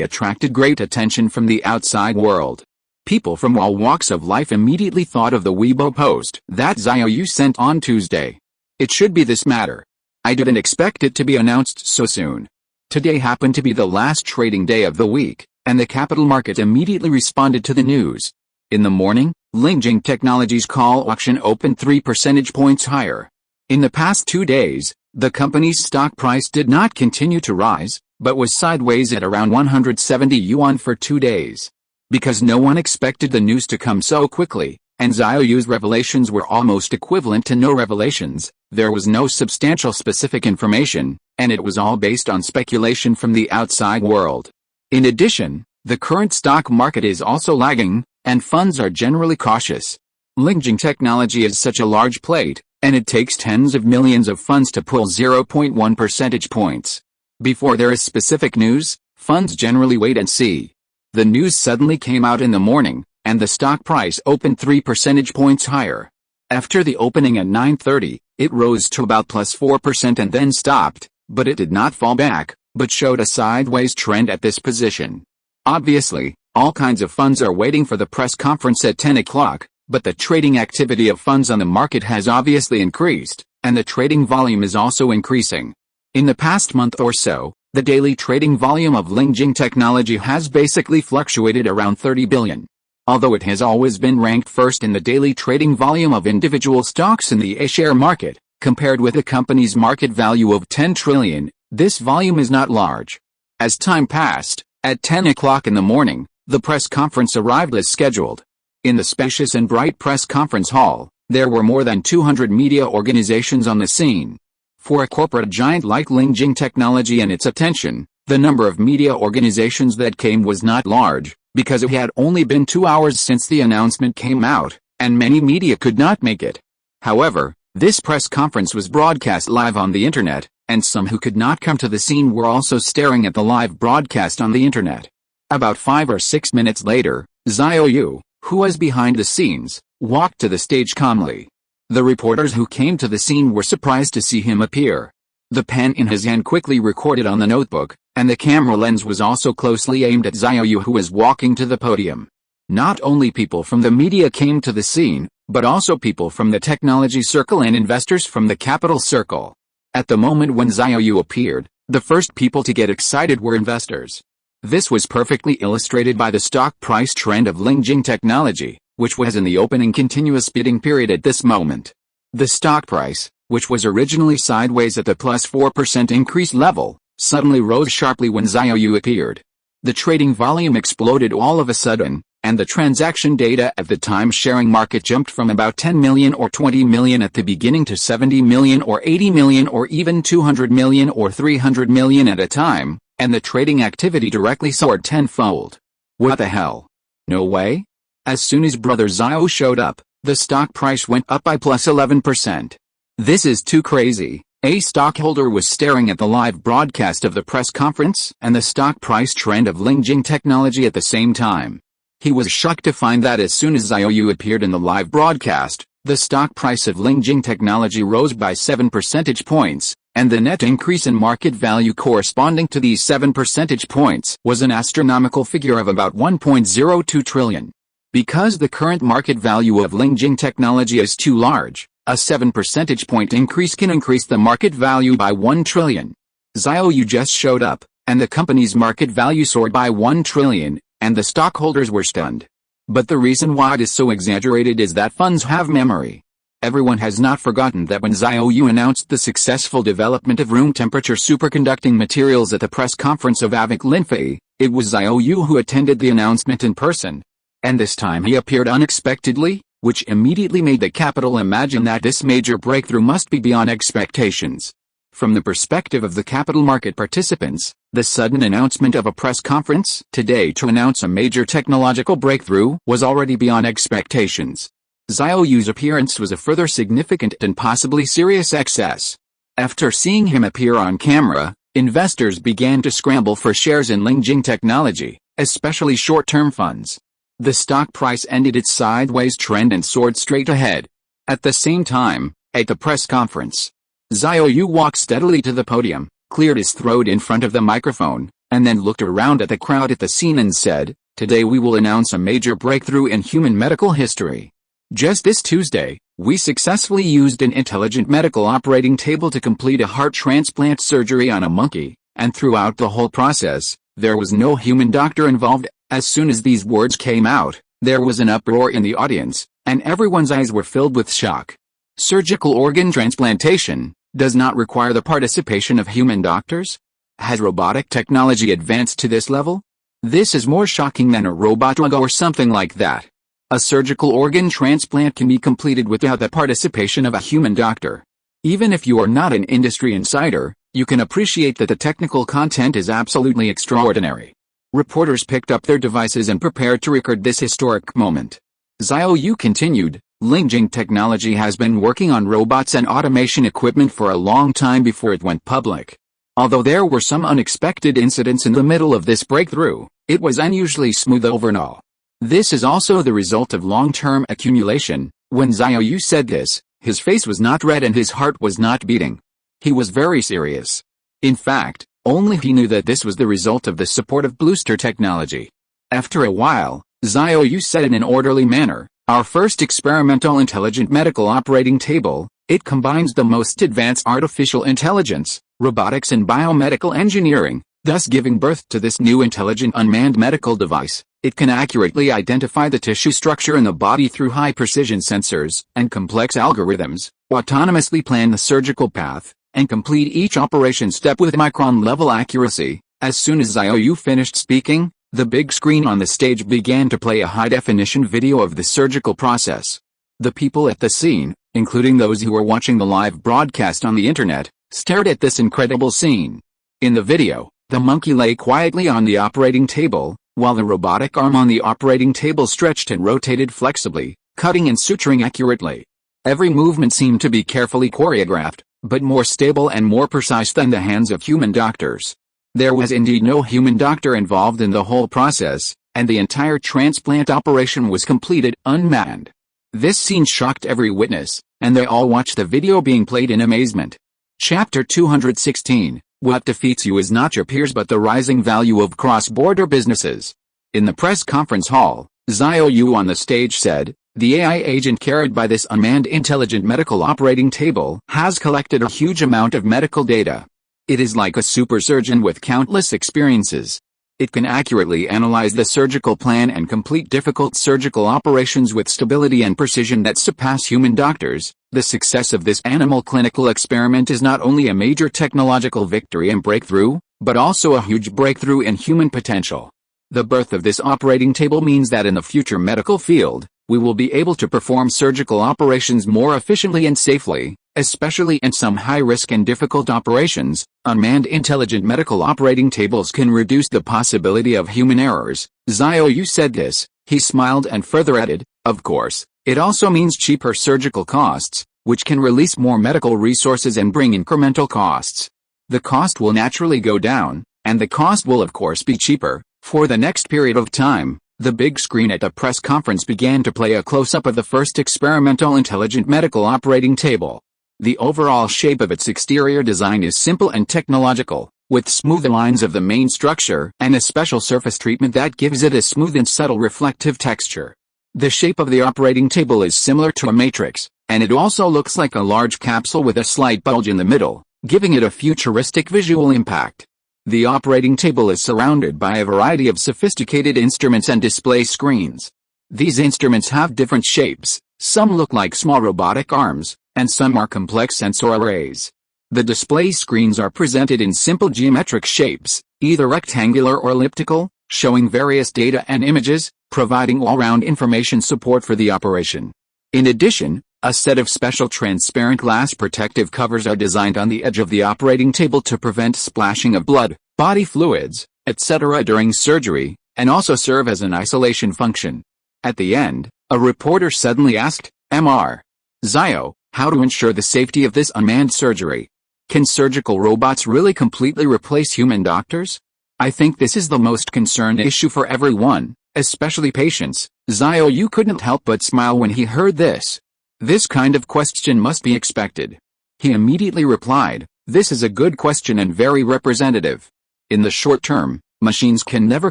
attracted great attention from the outside world. People from all walks of life immediately thought of the Weibo post that Xiao Yu sent on Tuesday. It should be this matter. I didn't expect it to be announced so soon. Today happened to be the last trading day of the week, and the capital market immediately responded to the news. In the morning, Lingjing Technology's call auction opened 3 percentage points higher. In the past 2 days, the company's stock price did not continue to rise, but was sideways at around 170 yuan for 2 days. Because no one expected the news to come so quickly, and Xiao Yu's revelations were almost equivalent to no revelations, there was no substantial specific information, and it was all based on speculation from the outside world. In addition, the current stock market is also lagging, and funds are generally cautious. Lingjing Technology is such a large plate, and it takes tens of millions of funds to pull 0.1 percentage points. Before there is specific news, funds generally wait and see. The news suddenly came out in the morning, and the stock price opened 3 percentage points higher. After the opening at 9:30, it rose to about plus 4% and then stopped, but it did not fall back, but showed a sideways trend at this position. Obviously, all kinds of funds are waiting for the press conference at 10 o'clock, but the trading activity of funds on the market has obviously increased, and the trading volume is also increasing. In the past month or so, the daily trading volume of Lingjing Technology has basically fluctuated around 30 billion. Although it has always been ranked first in the daily trading volume of individual stocks in the A-share market, compared with the company's market value of 10 trillion, this volume is not large. As time passed, at 10 o'clock in the morning, the press conference arrived as scheduled. In the spacious and bright press conference hall, there were more than 200 media organizations on the scene. For a corporate giant like Lingjing Technology and its attention, the number of media organizations that came was not large, because it had only been 2 hours since the announcement came out, and many media could not make it. However, this press conference was broadcast live on the internet, and some who could not come to the scene were also staring at the live broadcast on the internet. About 5 or 6 minutes later, Xiao Yu, who was behind the scenes, walked to the stage calmly. The reporters who came to the scene were surprised to see him appear. The pen in his hand quickly recorded on the notebook, and the camera lens was also closely aimed at Xiao Yu, who was walking to the podium. Not only people from the media came to the scene, but also people from the technology circle and investors from the capital circle. At the moment when Xiao Yu appeared, the first people to get excited were investors. This was perfectly illustrated by the stock price trend of Lingjing Technology, which was in the opening continuous bidding period at this moment. The stock price, which was originally sideways at the plus 4% increase level, suddenly rose sharply when Xiao Yu appeared. The trading volume exploded all of a sudden, and the transaction data at the time-sharing market jumped from about 10 million or 20 million at the beginning to 70 million or 80 million or even 200 million or 300 million at a time, and the trading activity directly soared tenfold. What the hell? No way? As soon as Brother Xiao showed up, the stock price went up by plus 11%. This is too crazy. A stockholder was staring at the live broadcast of the press conference and the stock price trend of Lingjing Technology at the same time. He was shocked to find that as soon as Xiao Yu appeared in the live broadcast, the stock price of Lingjing Technology rose by 7 percentage points, and the net increase in market value corresponding to these 7 percentage points was an astronomical figure of about 1.02 trillion. Because the current market value of Lingjing Technology is too large, a 7 percentage point increase can increase the market value by 1 trillion. Xiao Yu just showed up, and the company's market value soared by 1 trillion, and the stockholders were stunned. But the reason why it is so exaggerated is that funds have memory. Everyone has not forgotten that when Xiao Yu announced the successful development of room-temperature superconducting materials at the press conference of Avik Linfei, it was Xiao Yu who attended the announcement in person. And this time he appeared unexpectedly, which immediately made the capital imagine that this major breakthrough must be beyond expectations. From the perspective of the capital market participants, the sudden announcement of a press conference today to announce a major technological breakthrough was already beyond expectations. Xiao Yu's appearance was a further significant and possibly serious excess. After seeing him appear on camera, investors began to scramble for shares in Lingjing Technology, especially short-term funds. The stock price ended its sideways trend and soared straight ahead. At the same time, at the press conference, Xiao Yu walked steadily to the podium, cleared his throat in front of the microphone, and then looked around at the crowd at the scene and said, "Today we will announce a major breakthrough in human medical history. Just this Tuesday, we successfully used an intelligent medical operating table to complete a heart transplant surgery on a monkey, and throughout the whole process, there was no human doctor involved." As soon as these words came out, there was an uproar in the audience, and everyone's eyes were filled with shock. Surgical organ transplantation does not require the participation of human doctors? Has robotic technology advanced to this level? This is more shocking than a robot drug or something like that. A surgical organ transplant can be completed without the participation of a human doctor. Even if you are not an industry insider, you can appreciate that the technical content is absolutely extraordinary. Reporters picked up their devices and prepared to record this historic moment. Xiao Yu continued, "Lingjing Technology has been working on robots and automation equipment for a long time before it went public. Although there were some unexpected incidents in the middle of this breakthrough, it was unusually smooth overall. This is also the result of long-term accumulation." When Xiao Yu said this, his face was not red and his heart was not beating. He was very serious. In fact, only he knew that this was the result of the support of Bluester technology. After a while, Xiao Yu said in an orderly manner, "Our first experimental intelligent medical operating table, it combines the most advanced artificial intelligence, robotics and biomedical engineering, thus giving birth to this new intelligent unmanned medical device. It can accurately identify the tissue structure in the body through high-precision sensors and complex algorithms, autonomously plan the surgical path, and complete each operation step with micron-level accuracy." As soon as Xiao Yu finished speaking, the big screen on the stage began to play a high-definition video of the surgical process. The people at the scene, including those who were watching the live broadcast on the internet, stared at this incredible scene. In the video, the monkey lay quietly on the operating table, while the robotic arm on the operating table stretched and rotated flexibly, cutting and suturing accurately. Every movement seemed to be carefully choreographed, but more stable and more precise than the hands of human doctors. There was indeed no human doctor involved in the whole process, and the entire transplant operation was completed unmanned. This scene shocked every witness, and they all watched the video being played in amazement. Chapter 216, What defeats you is not your peers but the rising value of cross-border businesses. In the press conference hall, Xiao Yu on the stage said, "The AI agent carried by this unmanned intelligent medical operating table has collected a huge amount of medical data. It is like a super surgeon with countless experiences. It can accurately analyze the surgical plan and complete difficult surgical operations with stability and precision that surpass human doctors." The success of this animal clinical experiment is not only a major technological victory and breakthrough, but also a huge breakthrough in human potential. The birth of this operating table means that in the future medical field, we will be able to perform surgical operations more efficiently and safely, especially in some high-risk and difficult operations. Unmanned intelligent medical operating tables can reduce the possibility of human errors. Xiao Yu said this. He smiled and further added, "Of course, it also means cheaper surgical costs, which can release more medical resources and bring incremental costs. The cost will naturally go down, and the cost will of course be cheaper." For the next period of time, the big screen at the press conference began to play a close-up of the first experimental intelligent medical operating table. The overall shape of its exterior design is simple and technological, with smooth lines of the main structure and a special surface treatment that gives it a smooth and subtle reflective texture. The shape of the operating table is similar to a matrix, and it also looks like a large capsule with a slight bulge in the middle, giving it a futuristic visual impact. The operating table is surrounded by a variety of sophisticated instruments and display screens. These instruments have different shapes, some look like small robotic arms, and some are complex sensor arrays. The display screens are presented in simple geometric shapes, either rectangular or elliptical, showing various data and images, providing all-round information support for the operation. In addition, a set of special transparent glass protective covers are designed on the edge of the operating table to prevent splashing of blood, body fluids, etc. during surgery, and also serve as an isolation function. At the end, a reporter suddenly asked, Mr. Xiao, how to ensure the safety of this unmanned surgery? Can surgical robots really completely replace human doctors? I think this is the most concerned issue for everyone, especially patients. Xiao Yu couldn't help but smile when he heard this. This kind of question must be expected. He immediately replied, this is a good question and very representative. In the short term, machines can never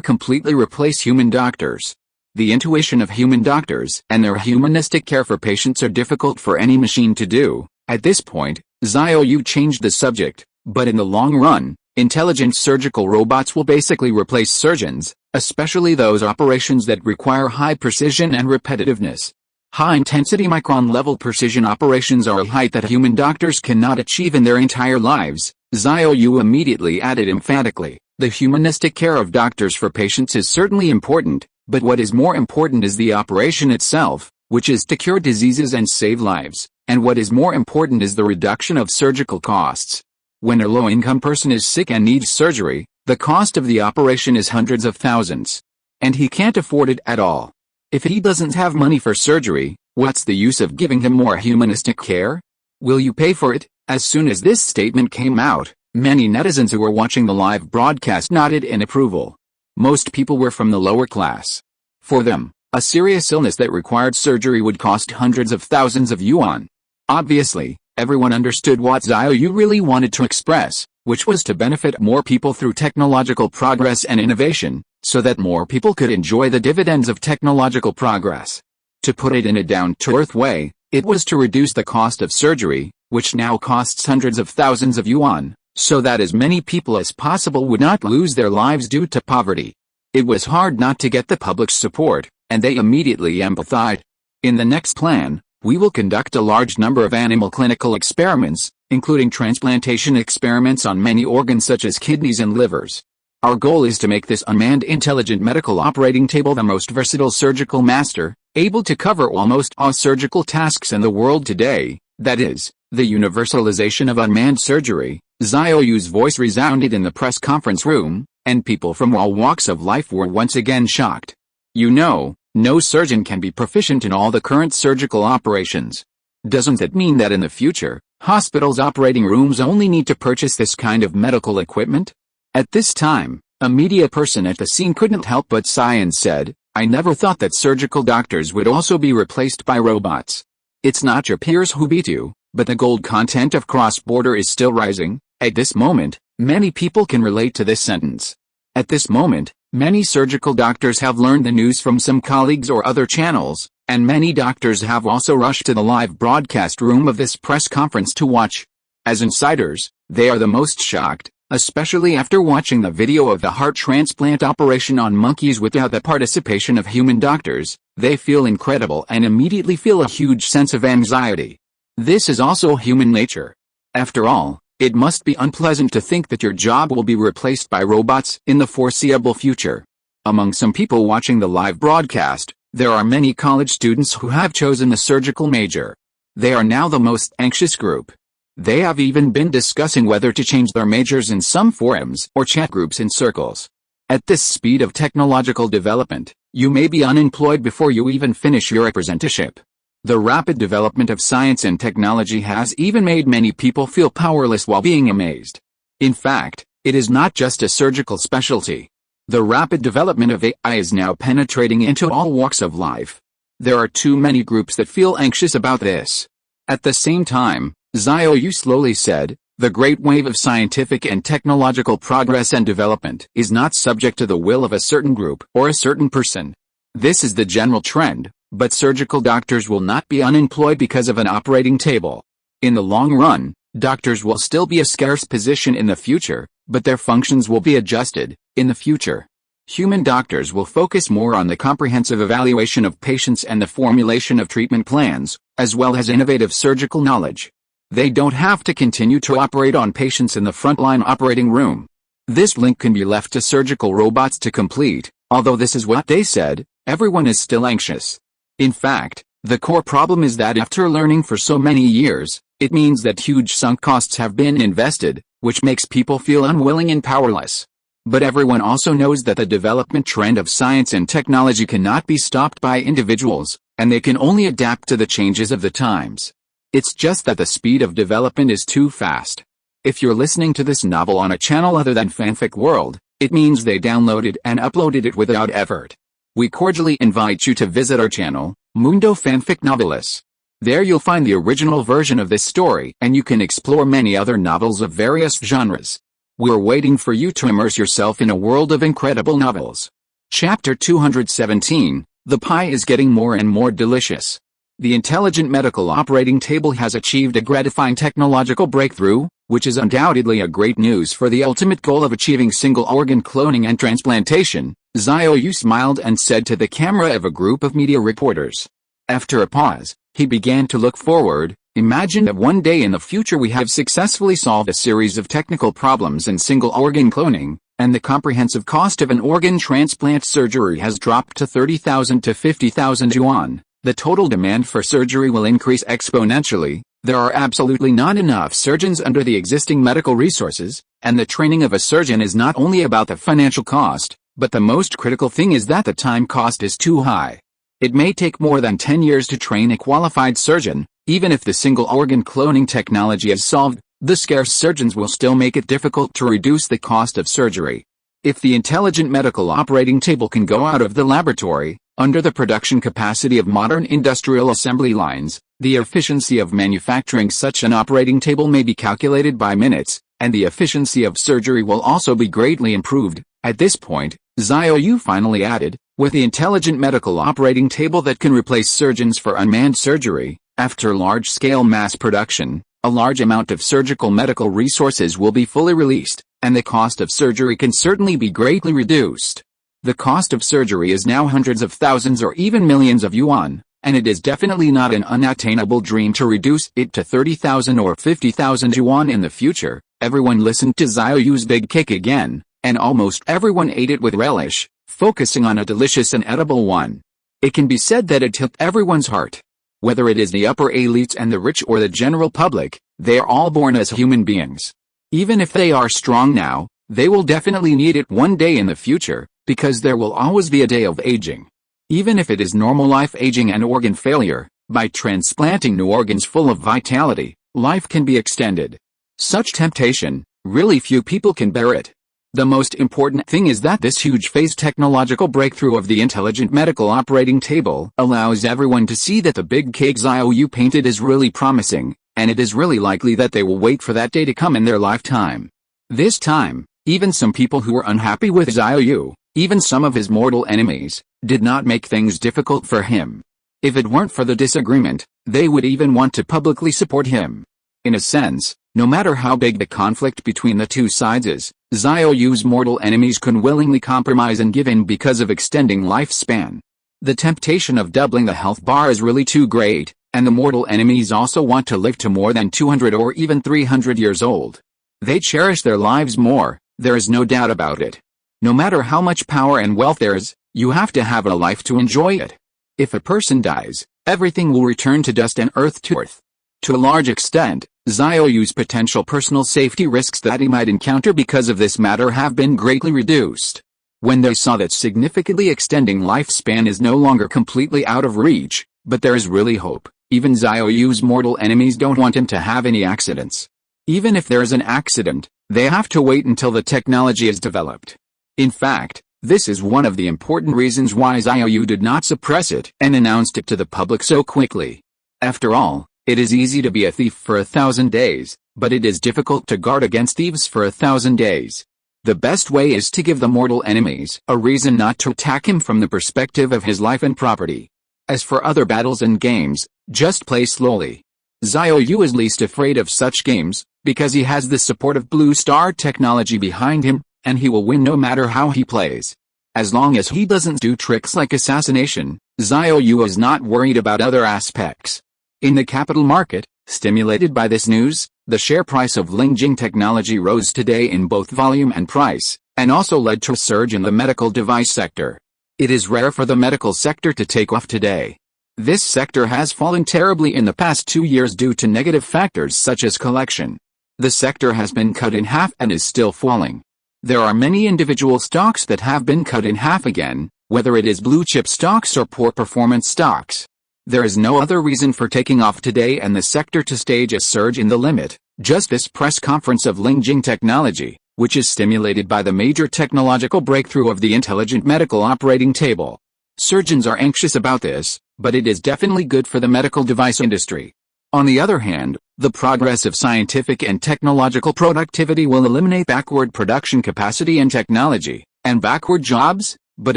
completely replace human doctors. The intuition of human doctors and their humanistic care for patients are difficult for any machine to do. At this point, Xiao Yu changed the subject, but in the long run, intelligent surgical robots will basically replace surgeons, especially those operations that require high precision and repetitiveness. High-intensity micron-level precision operations are a height that human doctors cannot achieve in their entire lives. Xiao Yu immediately added emphatically, the humanistic care of doctors for patients is certainly important, but what is more important is the operation itself, which is to cure diseases and save lives, and what is more important is the reduction of surgical costs. When a low-income person is sick and needs surgery, the cost of the operation is hundreds of thousands. And he can't afford it at all. If he doesn't have money for surgery, what's the use of giving him more humanistic care? Will you pay for it? As soon as this statement came out, many netizens who were watching the live broadcast nodded in approval. Most people were from the lower class. For them, a serious illness that required surgery would cost hundreds of thousands of yuan. Obviously, everyone understood what Xiao Yu really wanted to express, which was to benefit more people through technological progress and innovation, so that more people could enjoy the dividends of technological progress. To put it in a down-to-earth way, it was to reduce the cost of surgery, which now costs hundreds of thousands of yuan, so that as many people as possible would not lose their lives due to poverty. It was hard not to get the public's support, and they immediately empathized. In the next plan, we will conduct a large number of animal clinical experiments, including transplantation experiments on many organs such as kidneys and livers. Our goal is to make this unmanned intelligent medical operating table the most versatile surgical master, able to cover almost all surgical tasks in the world today, that is, the universalization of unmanned surgery. Xiao Yu's voice resounded in the press conference room, and people from all walks of life were once again shocked. You know, no surgeon can be proficient in all the current surgical operations. Doesn't that mean that in the future, hospitals' operating rooms only need to purchase this kind of medical equipment? At this time, a media person at the scene couldn't help but sigh and said, I never thought that surgical doctors would also be replaced by robots. It's not your peers who beat you, but the gold content of cross-border is still rising. At this moment, many people can relate to this sentence. At this moment, many surgical doctors have learned the news from some colleagues or other channels, and many doctors have also rushed to the live broadcast room of this press conference to watch. As insiders, they are the most shocked, especially after watching the video of the heart transplant operation on monkeys without the participation of human doctors. They feel incredible and immediately feel a huge sense of anxiety. This is also human nature. After all, it must be unpleasant to think that your job will be replaced by robots in the foreseeable future. Among some people watching the live broadcast, there are many college students who have chosen the surgical major. They are now the most anxious group. They have even been discussing whether to change their majors in some forums or chat groups in circles. At this speed of technological development, you may be unemployed before you even finish your apprenticeship. The rapid development of science and technology has even made many people feel powerless while being amazed. In fact, it is not just a surgical specialty. The rapid development of AI is now penetrating into all walks of life. There are too many groups that feel anxious about this. At the same time, Xiao Yu slowly said, the great wave of scientific and technological progress and development is not subject to the will of a certain group or a certain person. This is the general trend, but surgical doctors will not be unemployed because of an operating table. In the long run, doctors will still be a scarce position in the future, but their functions will be adjusted. In the future, human doctors will focus more on the comprehensive evaluation of patients and the formulation of treatment plans, as well as innovative surgical knowledge. They don't have to continue to operate on patients in the frontline operating room. This link can be left to surgical robots to complete. Although this is what they said, everyone is still anxious. In fact, the core problem is that after learning for so many years, it means that huge sunk costs have been invested, which makes people feel unwilling and powerless. But everyone also knows that the development trend of science and technology cannot be stopped by individuals, and they can only adapt to the changes of the times. It's just that the speed of development is too fast. If you're listening to this novel on a channel other than Fanfic World, it means they downloaded and uploaded it without effort. We cordially invite you to visit our channel, Mundo Fanfic Novelis. There you'll find the original version of this story, and you can explore many other novels of various genres. We're waiting for you to immerse yourself in a world of incredible novels. Chapter 217, The Pie is Getting More and More Delicious. The intelligent medical operating table has achieved a gratifying technological breakthrough, which is undoubtedly a great news for the ultimate goal of achieving single-organ cloning and transplantation, Xiao Yu smiled and said to the camera of a group of media reporters. After a pause, he began to look forward. Imagine that one day in the future we have successfully solved a series of technical problems in single-organ cloning, and the comprehensive cost of an organ transplant surgery has dropped to 30,000 to 50,000 yuan. The total demand for surgery will increase exponentially. There are absolutely not enough surgeons under the existing medical resources, and the training of a surgeon is not only about the financial cost, but the most critical thing is that the time cost is too high. It may take more than 10 years to train a qualified surgeon. Even if the single-organ cloning technology is solved, the scarce surgeons will still make it difficult to reduce the cost of surgery. If the intelligent medical operating table can go out of the laboratory, under the production capacity of modern industrial assembly lines, the efficiency of manufacturing such an operating table may be calculated by minutes, and the efficiency of surgery will also be greatly improved. At this point, Xiao Yu finally added, with the intelligent medical operating table that can replace surgeons for unmanned surgery, after large-scale mass production, a large amount of surgical medical resources will be fully released, and the cost of surgery can certainly be greatly reduced. The cost of surgery is now hundreds of thousands or even millions of yuan, and it is definitely not an unattainable dream to reduce it to 30,000 or 50,000 yuan in the future. Everyone listened to Xiao Yu's big cake again, and almost everyone ate it with relish, focusing on a delicious and edible one. It can be said that it took everyone's heart. Whether it is the upper elites and the rich or the general public, they are all born as human beings. Even if they are strong now, they will definitely need it one day in the future, because there will always be a day of aging. Even if it is normal life aging and organ failure, by transplanting new organs full of vitality, life can be extended. Such temptation, really few people can bear it. The most important thing is that this huge phase technological breakthrough of the intelligent medical operating table allows everyone to see that the big cake Xiao Yu painted is really promising, and it is really likely that they will wait for that day to come in their lifetime. This time, even some people who were unhappy with Xiao Yu, even some of his mortal enemies, did not make things difficult for him. If it weren't for the disagreement, they would even want to publicly support him. In a sense, no matter how big the conflict between the two sides is, Xiao Yu's mortal enemies can willingly compromise and give in because of extending lifespan. The temptation of doubling the health bar is really too great, and the mortal enemies also want to live to more than 200 or even 300 years old. They cherish their lives more, there is no doubt about it. No matter how much power and wealth there is, you have to have a life to enjoy it. If a person dies, everything will return to dust and earth to earth. To a large extent, Xiao Yu's potential personal safety risks that he might encounter because of this matter have been greatly reduced. When they saw that significantly extending lifespan is no longer completely out of reach, but there is really hope, even Xiao Yu's mortal enemies don't want him to have any accidents. Even if there is an accident, they have to wait until the technology is developed. In fact, this is one of the important reasons why Xiao Yu did not suppress it and announced it to the public so quickly. After all, it is easy to be a thief for 1,000 days, but it is difficult to guard against thieves for 1,000 days. The best way is to give the mortal enemies a reason not to attack him from the perspective of his life and property. As for other battles and games, just play slowly. Xiao Yu is least afraid of such games, because he has the support of Blue Star technology behind him, and he will win no matter how he plays. As long as he doesn't do tricks like assassination, Xiao Yu is not worried about other aspects. In the capital market, stimulated by this news, the share price of Lingjing Technology rose today in both volume and price, and also led to a surge in the medical device sector. It is rare for the medical sector to take off today. This sector has fallen terribly in the past 2 years due to negative factors such as collection. The sector has been cut in half and is still falling. There are many individual stocks that have been cut in half again, whether it is blue chip stocks or poor performance stocks. There is no other reason for taking off today and the sector to stage a surge in the limit, just this press conference of Lingjing Technology, which is stimulated by the major technological breakthrough of the intelligent medical operating table. Surgeons are anxious about this, but it is definitely good for the medical device industry. On the other hand, the progress of scientific and technological productivity will eliminate backward production capacity and technology, and backward jobs, but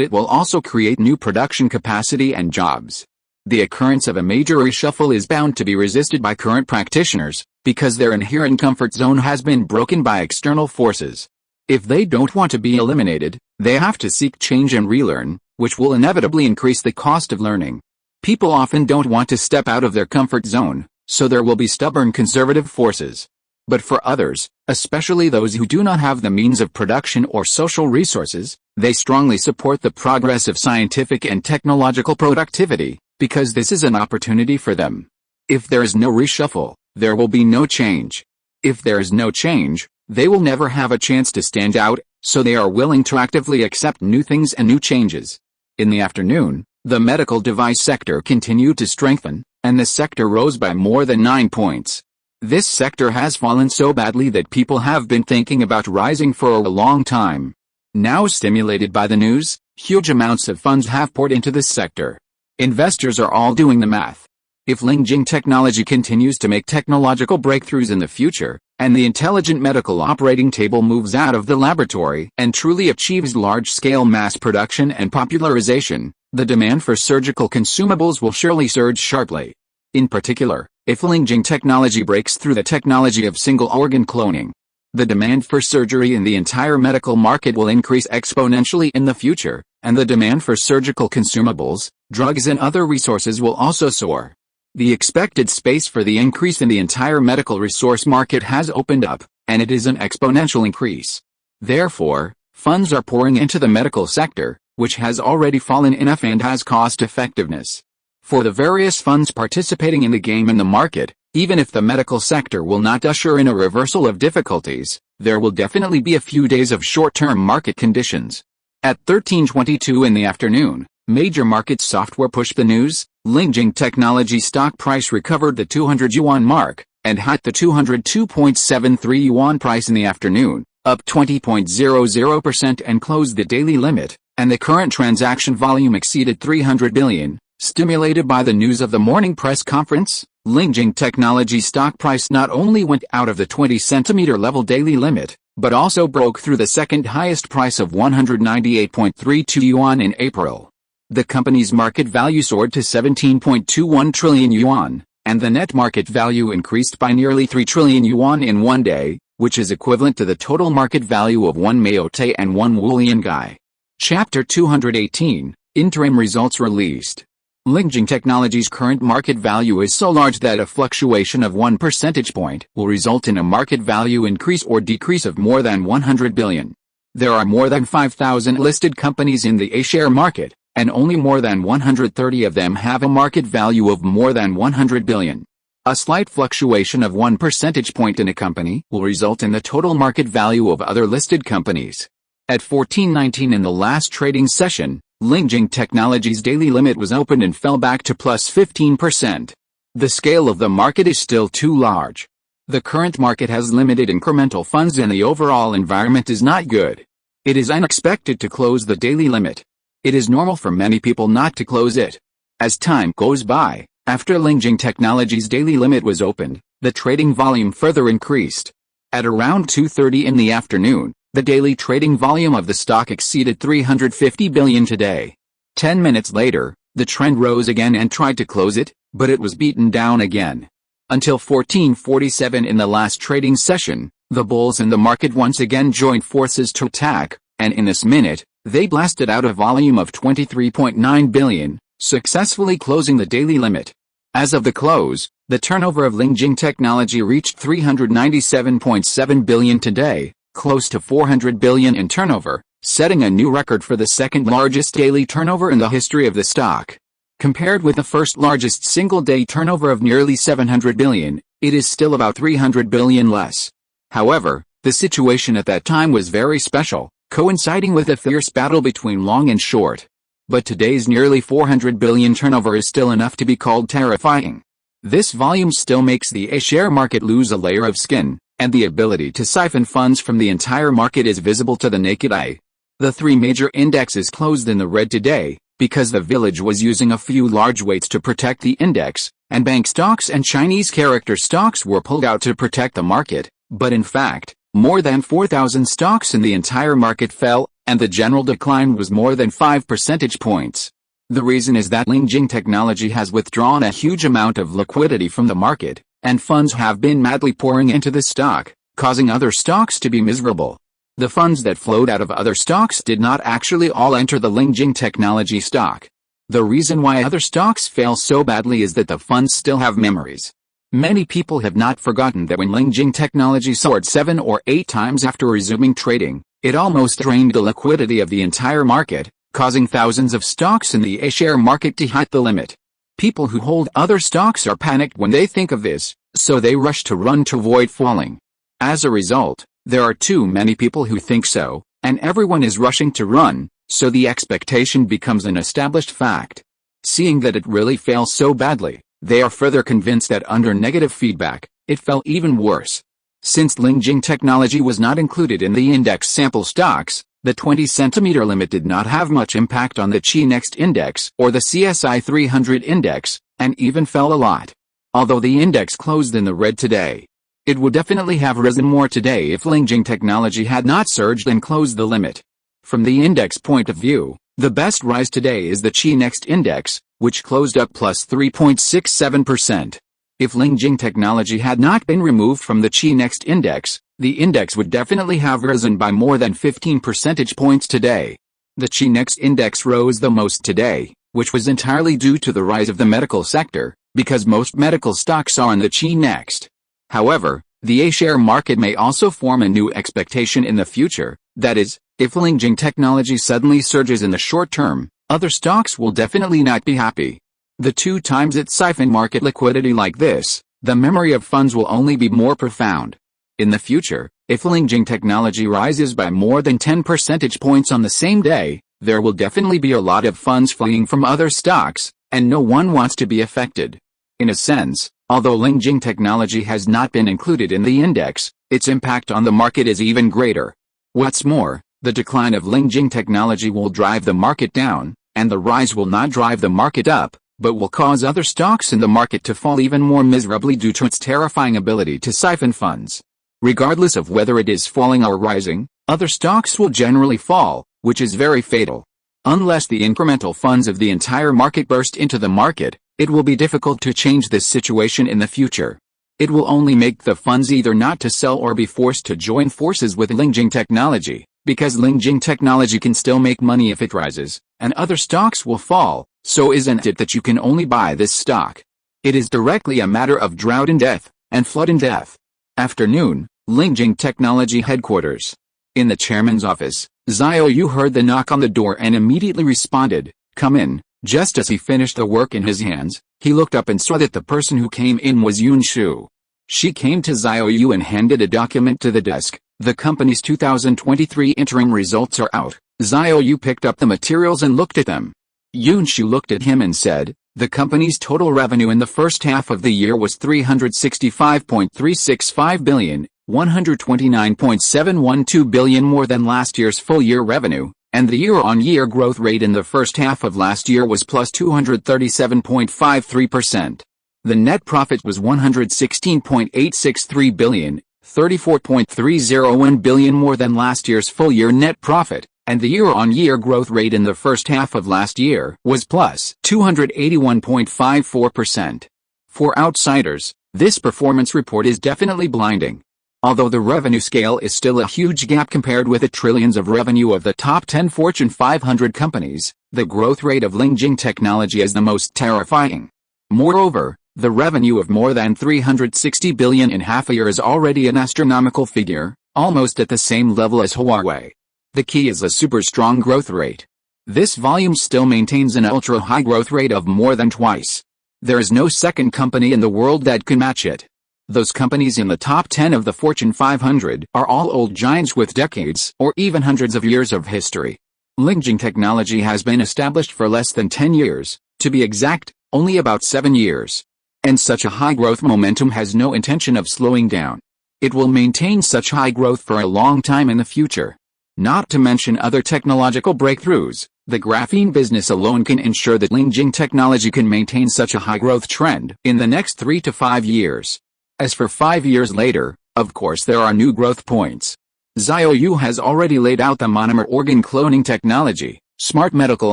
it will also create new production capacity and jobs. The occurrence of a major reshuffle is bound to be resisted by current practitioners, because their inherent comfort zone has been broken by external forces. If they don't want to be eliminated, they have to seek change and relearn, which will inevitably increase the cost of learning. People often don't want to step out of their comfort zone, so there will be stubborn conservative forces. But for others, especially those who do not have the means of production or social resources, they strongly support the progress of scientific and technological productivity, because this is an opportunity for them. If there is no reshuffle, there will be no change. If there is no change, they will never have a chance to stand out, so they are willing to actively accept new things and new changes. In the afternoon, the medical device sector continued to strengthen, and the sector rose by more than 9 points. This sector has fallen so badly that people have been thinking about rising for a long time. Now stimulated by the news, huge amounts of funds have poured into this sector. Investors are all doing the math. If Lingjing Technology continues to make technological breakthroughs in the future, and the intelligent medical operating table moves out of the laboratory and truly achieves large-scale mass production and popularization, the demand for surgical consumables will surely surge sharply. In particular, if Lingjing Technology breaks through the technology of single-organ cloning, the demand for surgery in the entire medical market will increase exponentially in the future, and the demand for surgical consumables, drugs and other resources will also soar. The expected space for the increase in the entire medical resource market has opened up, and it is an exponential increase. Therefore, funds are pouring into the medical sector, which has already fallen enough and has cost effectiveness. For the various funds participating in the game in the market, even if the medical sector will not usher in a reversal of difficulties, there will definitely be a few days of short-term market conditions. At 13:22 in the afternoon, major market software pushed the news. Lingjing Technology stock price recovered the 200 yuan mark, and hit the 202.73 yuan price in the afternoon, up 20.00% and closed the daily limit, and the current transaction volume exceeded 300 billion. Stimulated by the news of the morning press conference, Lingjing Technology stock price not only went out of the 20-centimeter level daily limit, but also broke through the second highest price of 198.32 yuan in April. The company's market value soared to 17.21 trillion yuan, and the net market value increased by nearly 3 trillion yuan in one day, which is equivalent to the total market value of one Maote and one Wuliangai. Chapter 218, Interim Results Released. Lingjing Technology's current market value is so large that a fluctuation of 1 percentage point will result in a market value increase or decrease of more than 100 billion. There are more than 5,000 listed companies in the A-share market, and only more than 130 of them have a market value of more than 100 billion. A slight fluctuation of 1 percentage point in a company will result in the total market value of other listed companies. At 14.19 in the last trading session, Lingjing Technology's daily limit was opened and fell back to plus 15%. The scale of the market is still too large. The current market has limited incremental funds and the overall environment is not good. It is unexpected to close the daily limit. It is normal for many people not to close it. As time goes by, after Lingjing Technology's daily limit was opened, the trading volume further increased. At around 2:30 in the afternoon, the daily trading volume of the stock exceeded 350 billion today. 10 minutes later, the trend rose again and tried to close it, but it was beaten down again. until 1447. In the last trading session, the bulls in the market once again joined forces to attack, and in this minute, they blasted out a volume of 23.9 billion, successfully closing the daily limit. As of the close, the turnover of Lingjing Technology reached 397.7 billion today, close to 400 billion in turnover, setting a new record for the second largest daily turnover in the history of the stock. Compared with the first largest single-day turnover of nearly 700 billion, it is still about 300 billion less. However, the situation at that time was very special, coinciding with a fierce battle between long and short. But today's nearly 400 billion turnover is still enough to be called terrifying. This volume still makes the A-share market lose a layer of skin, and the ability to siphon funds from the entire market is visible to the naked eye. The three major indexes closed in the red today, because the village was using a few large weights to protect the index, and bank stocks and Chinese character stocks were pulled out to protect the market, but in fact, more than 4,000 stocks in the entire market fell, and the general decline was more than 5 percentage points. The reason is that Lingjing Technology has withdrawn a huge amount of liquidity from the market, and funds have been madly pouring into the stock, causing other stocks to be miserable. The funds that flowed out of other stocks did not actually all enter the Lingjing Technology stock. The reason why other stocks fail so badly is that the funds still have memories. Many people have not forgotten that when Lingjing Technology soared 7 or 8 times after resuming trading, it almost drained the liquidity of the entire market, causing thousands of stocks in the A-share market to hit the limit. People who hold other stocks are panicked when they think of this, so they rush to run to avoid falling. As a result, there are too many people who think so, and everyone is rushing to run, so the expectation becomes an established fact. Seeing that it really fails so badly, they are further convinced that under negative feedback, it fell even worse. Since Lingjing Technology was not included in the index sample stocks, the 20-centimeter limit did not have much impact on the Chi-Next index or the CSI 300 index, and even fell a lot. Although the index closed in the red today, it would definitely have risen more today if Lingjing Technology had not surged and closed the limit. From the index point of view, the best rise today is the Chi-Next index, which closed up plus 3.67%. If Lingjing Technology had not been removed from the Chi-Next index, the index would definitely have risen by more than 15 percentage points today. The Chi-Next index rose the most today, which was entirely due to the rise of the medical sector, because most medical stocks are on the Chi-Next. However, the A-share market may also form a new expectation in the future, that is, if Lingjing Technology suddenly surges in the short term, other stocks will definitely not be happy. The 2 times it siphon market liquidity like this, the memory of funds will only be more profound. In the future, if Lingjing Technology rises by more than 10 percentage points on the same day, there will definitely be a lot of funds fleeing from other stocks, and no one wants to be affected. In a sense, although Lingjing Technology has not been included in the index, its impact on the market is even greater. What's more, the decline of Lingjing Technology will drive the market down, and the rise will not drive the market up, but will cause other stocks in the market to fall even more miserably due to its terrifying ability to siphon funds. Regardless of whether it is falling or rising, other stocks will generally fall, which is very fatal. Unless the incremental funds of the entire market burst into the market, it will be difficult to change this situation in the future. It will only make the funds either not to sell or be forced to join forces with Lingjing Technology, because Lingjing Technology can still make money if it rises, and other stocks will fall, so isn't it that you can only buy this stock? It is directly a matter of drought and death, and flood and death. Afternoon, Lingjing Technology headquarters. In the chairman's office, Xiao Yu heard the knock on the door and immediately responded, "Come in." Just as he finished the work in his hands, he looked up and saw that the person who came in was Yun Shu. She came to Xiao Yu and handed a document to the desk. The company's 2023 interim results are out. Xiao Yu picked up the materials and looked at them. Yun Shu looked at him and said, "The company's total revenue in the first half of the year was 365.365 billion, 129.712 billion more than last year's full-year revenue, and the year-on-year growth rate in the first half of last year was plus 237.53%. The net profit was 116.863 billion, 34.301 billion more than last year's full-year net profit, and the year-on-year growth rate in the first half of last year was plus 281.54%. For outsiders, This performance report is definitely blinding. Although the revenue scale is still a huge gap compared with the trillions of revenue of the top 10 Fortune 500 companies, the growth rate of Lingjing Technology is the most terrifying. Moreover, the revenue of more than 360 billion in half a year is already an astronomical figure, almost at the same level as Huawei. The key is a super strong growth rate. This volume still maintains an ultra-high growth rate of more than twice. There is no second company in the world that can match it. Those companies in the top 10 of the Fortune 500 are all old giants with decades or even hundreds of years of history. Lingjing Technology has been established for less than 10 years, to be exact, only about 7 years. And such a high growth momentum has no intention of slowing down. It will maintain such high growth for a long time in the future. Not to mention other technological breakthroughs, the graphene business alone can ensure that Lingjing Technology can maintain such a high growth trend in the next 3 to 5 years. As for 5 years later, of course there are new growth points. Xiao Yu has already laid out the monomer organ cloning technology, smart medical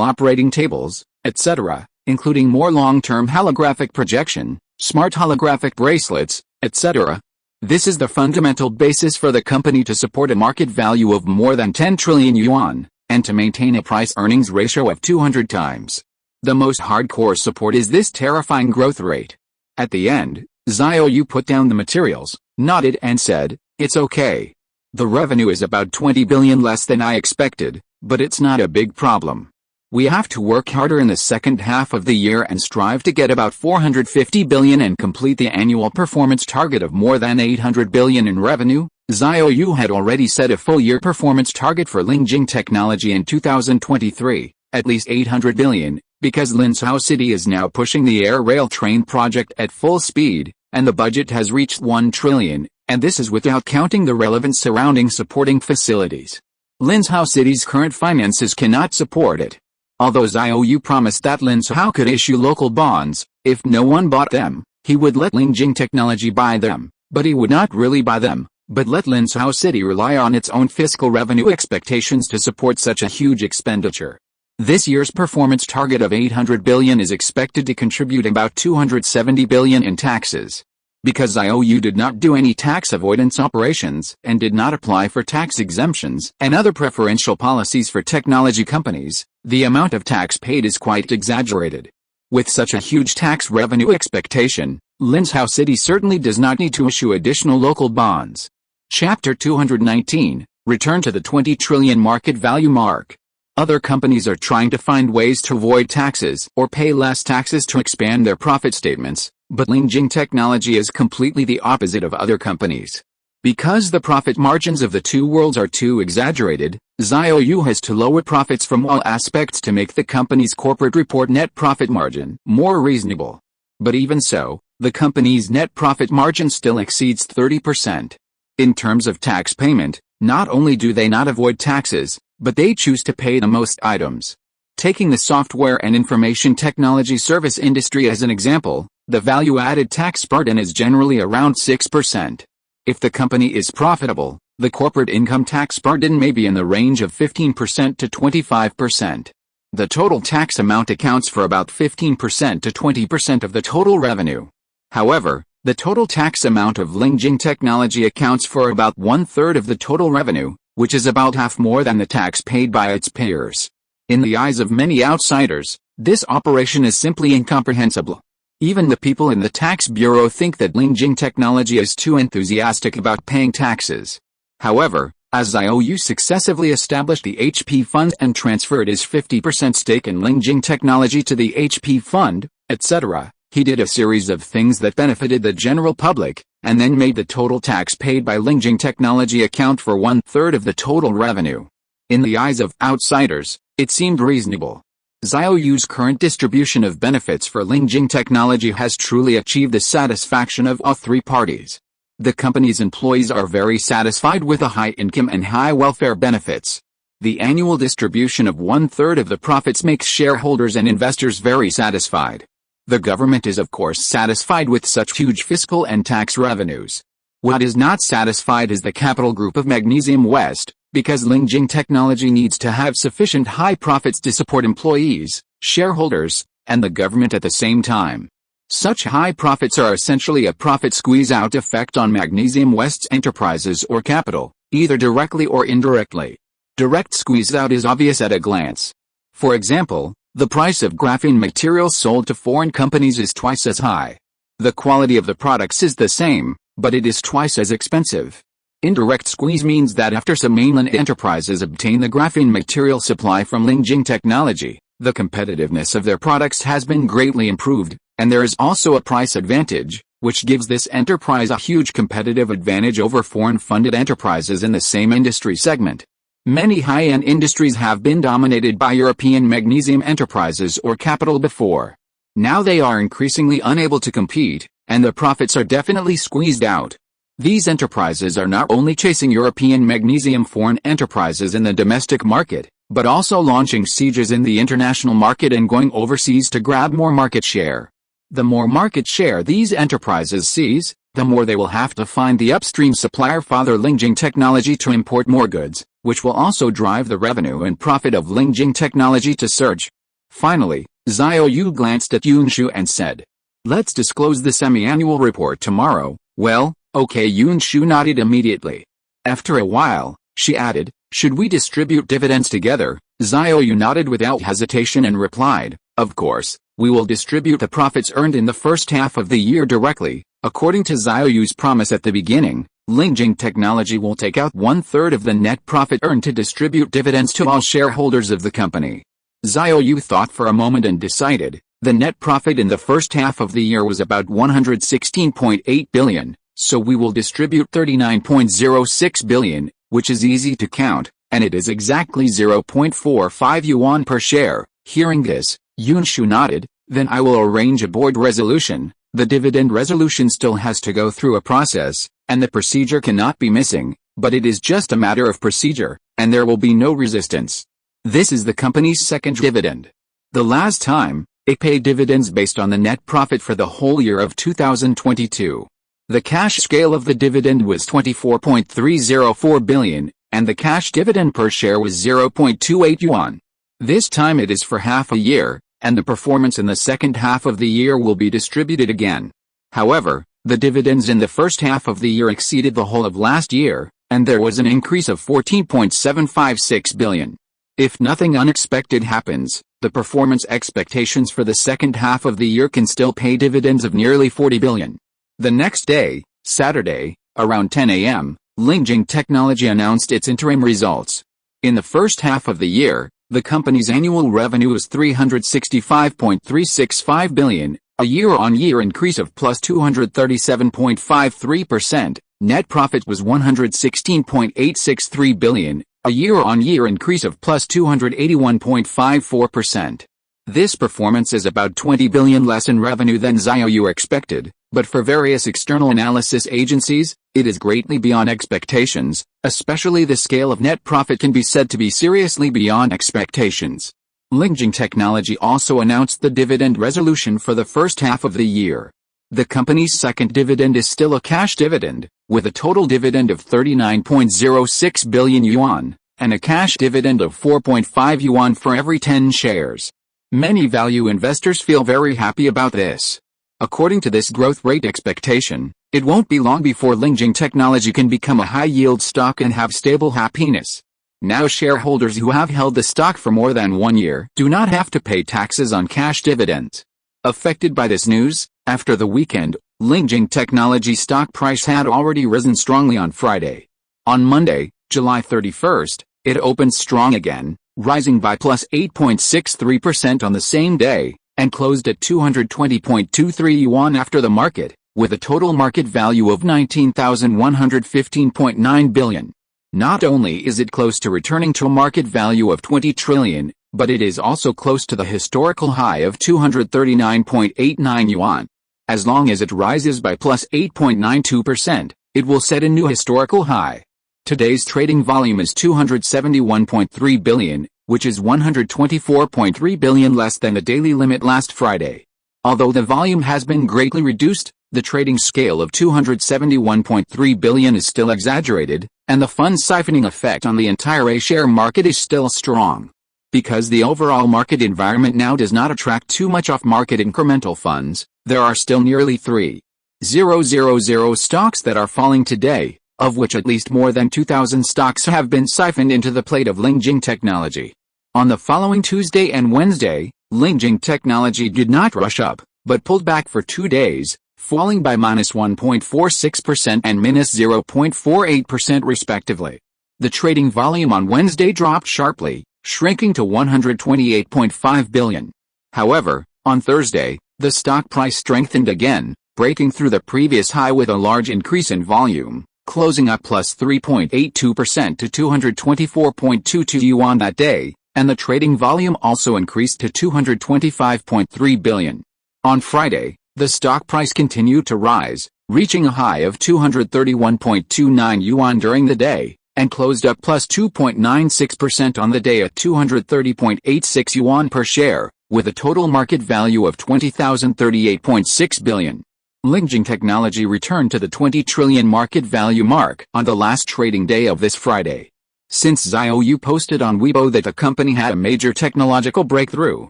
operating tables, etc., including more long-term holographic projection, smart holographic bracelets, etc. This is the fundamental basis for the company to support a market value of more than 10 trillion yuan, and to maintain a price-earnings ratio of 200 times. The most hardcore support is this terrifying growth rate. At the end, Xiao Yu put down the materials, nodded and said, "It's okay. The revenue is about 20 billion less than I expected, but it's not a big problem. We have to work harder in the second half of the year and strive to get about 450 billion and complete the annual performance target of more than 800 billion in revenue." Xiao Yu had already set a full-year performance target for Lingjing Technology in 2023, at least 800 billion, because Linzhou City is now pushing the air rail train project at full speed, and the budget has reached 1 trillion, and this is without counting the relevant surrounding supporting facilities. Linzhou City's current finances cannot support it. Although Xiao Yu promised that Linzhou could issue local bonds, if no one bought them, he would let Lingjing Technology buy them, but he would not really buy them, but let Linzhou City rely on its own fiscal revenue expectations to support such a huge expenditure. This year's performance target of 800 billion is expected to contribute about 270 billion in taxes. Because Xiao Yu did not do any tax avoidance operations and did not apply for tax exemptions and other preferential policies for technology companies, the amount of tax paid is quite exaggerated. With such a huge tax revenue expectation, Linzhou City certainly does not need to issue additional local bonds. Chapter 219, Return to the 20 trillion market value mark. Other companies are trying to find ways to avoid taxes or pay less taxes to expand their profit statements, but Lingjing Technology is completely the opposite of other companies. Because the profit margins of the two worlds are too exaggerated, Xiao Yu has to lower profits from all aspects to make the company's corporate report net profit margin more reasonable. But even so, the company's net profit margin still exceeds 30%. In terms of tax payment, not only do they not avoid taxes, but they choose to pay the most items. Taking the software and information technology service industry as an example, the value-added tax burden is generally around 6%. If the company is profitable, the corporate income tax burden may be in the range of 15% to 25%. The total tax amount accounts for about 15% to 20% of the total revenue. However, the total tax amount of Lingjing Technology accounts for about 1/3 of the total revenue, which is about half more than the tax paid by its peers. In the eyes of many outsiders, this operation is simply incomprehensible. Even the people in the tax bureau think that Lingjing Technology is too enthusiastic about paying taxes. However, as Xiao Yu successively established the HP Fund and transferred his 50% stake in Lingjing Technology to the HP Fund, etc., he did a series of things that benefited the general public, and then made the total tax paid by Lingjing Technology account for 1/3 of the total revenue. In the eyes of outsiders, it seemed reasonable. Xiao Yu's current distribution of benefits for Lingjing Technology has truly achieved the satisfaction of all three parties. The company's employees are very satisfied with the high income and high welfare benefits. The annual distribution of 1/3 of the profits makes shareholders and investors very satisfied. The government is of course satisfied with such huge fiscal and tax revenues. What is not satisfied is the capital group of Magnesium West, because Lingjing Technology needs to have sufficient high profits to support employees, shareholders, and the government at the same time. Such high profits are essentially a profit squeeze-out effect on Magnesium West's enterprises or capital, either directly or indirectly. Direct squeeze-out is obvious at a glance. For example, the price of graphene materials sold to foreign companies is twice as high. The quality of the products is the same, but it is twice as expensive. Indirect squeeze means that after some mainland enterprises obtain the graphene material supply from Lingjing Technology, the competitiveness of their products has been greatly improved, and there is also a price advantage, which gives this enterprise a huge competitive advantage over foreign-funded enterprises in the same industry segment. Many high-end industries have been dominated by European magnesium enterprises or capital before. Now they are increasingly unable to compete, and the profits are definitely squeezed out. These enterprises are not only chasing European magnesium foreign enterprises in the domestic market, but also launching sieges in the international market and going overseas to grab more market share. The more market share these enterprises seize, the more they will have to find the upstream supplier father Lingjing Technology to import more goods, which will also drive the revenue and profit of Lingjing Technology to surge. Finally, Xiao Yu glanced at Yunshu and said, "Let's disclose the semi-annual report tomorrow." "Well, okay." Yunshu nodded immediately. After a while, she added, "Should we distribute dividends together?" Xiao Yu nodded without hesitation and replied, "Of course, we will distribute the profits earned in the first half of the year directly." According to Xiao Yu's promise at the beginning, Lingjing Technology will take out 1/3 of the net profit earned to distribute dividends to all shareholders of the company. Xiao Yu thought for a moment and decided, the net profit in the first half of the year was about 116.8 billion, so we will distribute 39.06 billion, which is easy to count, and it is exactly 0.45 yuan per share. Hearing this, Yunshu nodded, "Then I will arrange a board resolution." The dividend resolution still has to go through a process, and the procedure cannot be missing, but it is just a matter of procedure, and there will be no resistance. This is the company's second dividend. The last time, it paid dividends based on the net profit for the whole year of 2022. The cash scale of the dividend was 24.304 billion, and the cash dividend per share was 0.28 yuan. This time it is for half a year, and the performance in the second half of the year will be distributed again. However, the dividends in the first half of the year exceeded the whole of last year, and there was an increase of 14.756 billion. If nothing unexpected happens, the performance expectations for the second half of the year can still pay dividends of nearly 40 billion. The next day, Saturday, around 10 a.m., Lingjing Technology announced its interim results. In the first half of the year, the company's annual revenue was 365.365 billion, a year-on-year increase of plus 237.53%. Net profit was 116.863 billion, a year-on-year increase of plus 281.54%. This performance is about 20 billion less in revenue than Xiao Yu expected, but for various external analysis agencies, it is greatly beyond expectations, especially the scale of net profit can be said to be seriously beyond expectations. Lingjing Technology also announced the dividend resolution for the first half of the year. The company's second dividend is still a cash dividend, with a total dividend of 39.06 billion yuan, and a cash dividend of 4.5 yuan for every 10 shares. Many value investors feel very happy about this. According to this growth rate expectation, it won't be long before Lingjing Technology can become a high-yield stock and have stable happiness. Now shareholders who have held the stock for more than 1 year do not have to pay taxes on cash dividends. Affected by this news, after the weekend, Lingjing Technology stock price had already risen strongly on Friday. On Monday, July 31st, it opened strong again, rising by plus 8.63% on the same day, and closed at 220.23 yuan after the market, with a total market value of 19,115.9 billion. Not only is it close to returning to a market value of 20 trillion, but it is also close to the historical high of 239.89 yuan. As long as it rises by plus 8.92%, it will set a new historical high. Today's trading volume is 271.3 billion, which is 124.3 billion less than the daily limit last Friday. Although the volume has been greatly reduced, the trading scale of 271.3 billion is still exaggerated, and the fund siphoning effect on the entire A-share market is still strong. Because the overall market environment now does not attract too much off-market incremental funds, there are still nearly 3,000 stocks that are falling today, of which at least more than 2,000 stocks have been siphoned into the plate of Lingjing Technology. On the following Tuesday and Wednesday, Lingjing Technology did not rush up, but pulled back for 2 days, falling by -1.46% and -0.48% respectively. The trading volume on Wednesday dropped sharply, shrinking to 128.5 billion. However, on Thursday, the stock price strengthened again, breaking through the previous high with a large increase in volume, closing up plus 3.82% to 224.22 yuan that day, and the trading volume also increased to 225.3 billion. On Friday, the stock price continued to rise, reaching a high of 231.29 yuan during the day, and closed up plus 2.96% on the day at 230.86 yuan per share, with a total market value of 20,038.6 billion. Lingjing Technology returned to the 20 trillion market value mark on the last trading day of this Friday. Since Xiao Yu posted on Weibo that the company had a major technological breakthrough,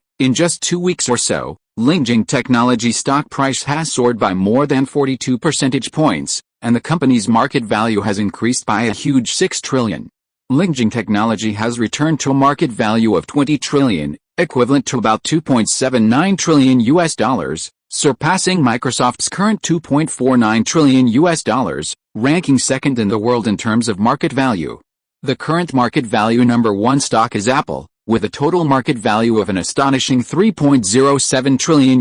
in just 2 weeks or so, Lingjing Technology stock price has soared by more than 42 percentage points, and the company's market value has increased by a huge 6 trillion. Lingjing Technology has returned to a market value of 20 trillion, equivalent to about $2.79 trillion, surpassing Microsoft's current $2.49 trillion, ranking second in the world in terms of market value. The current market value number 1 stock is Apple, with a total market value of an astonishing $3.07 trillion.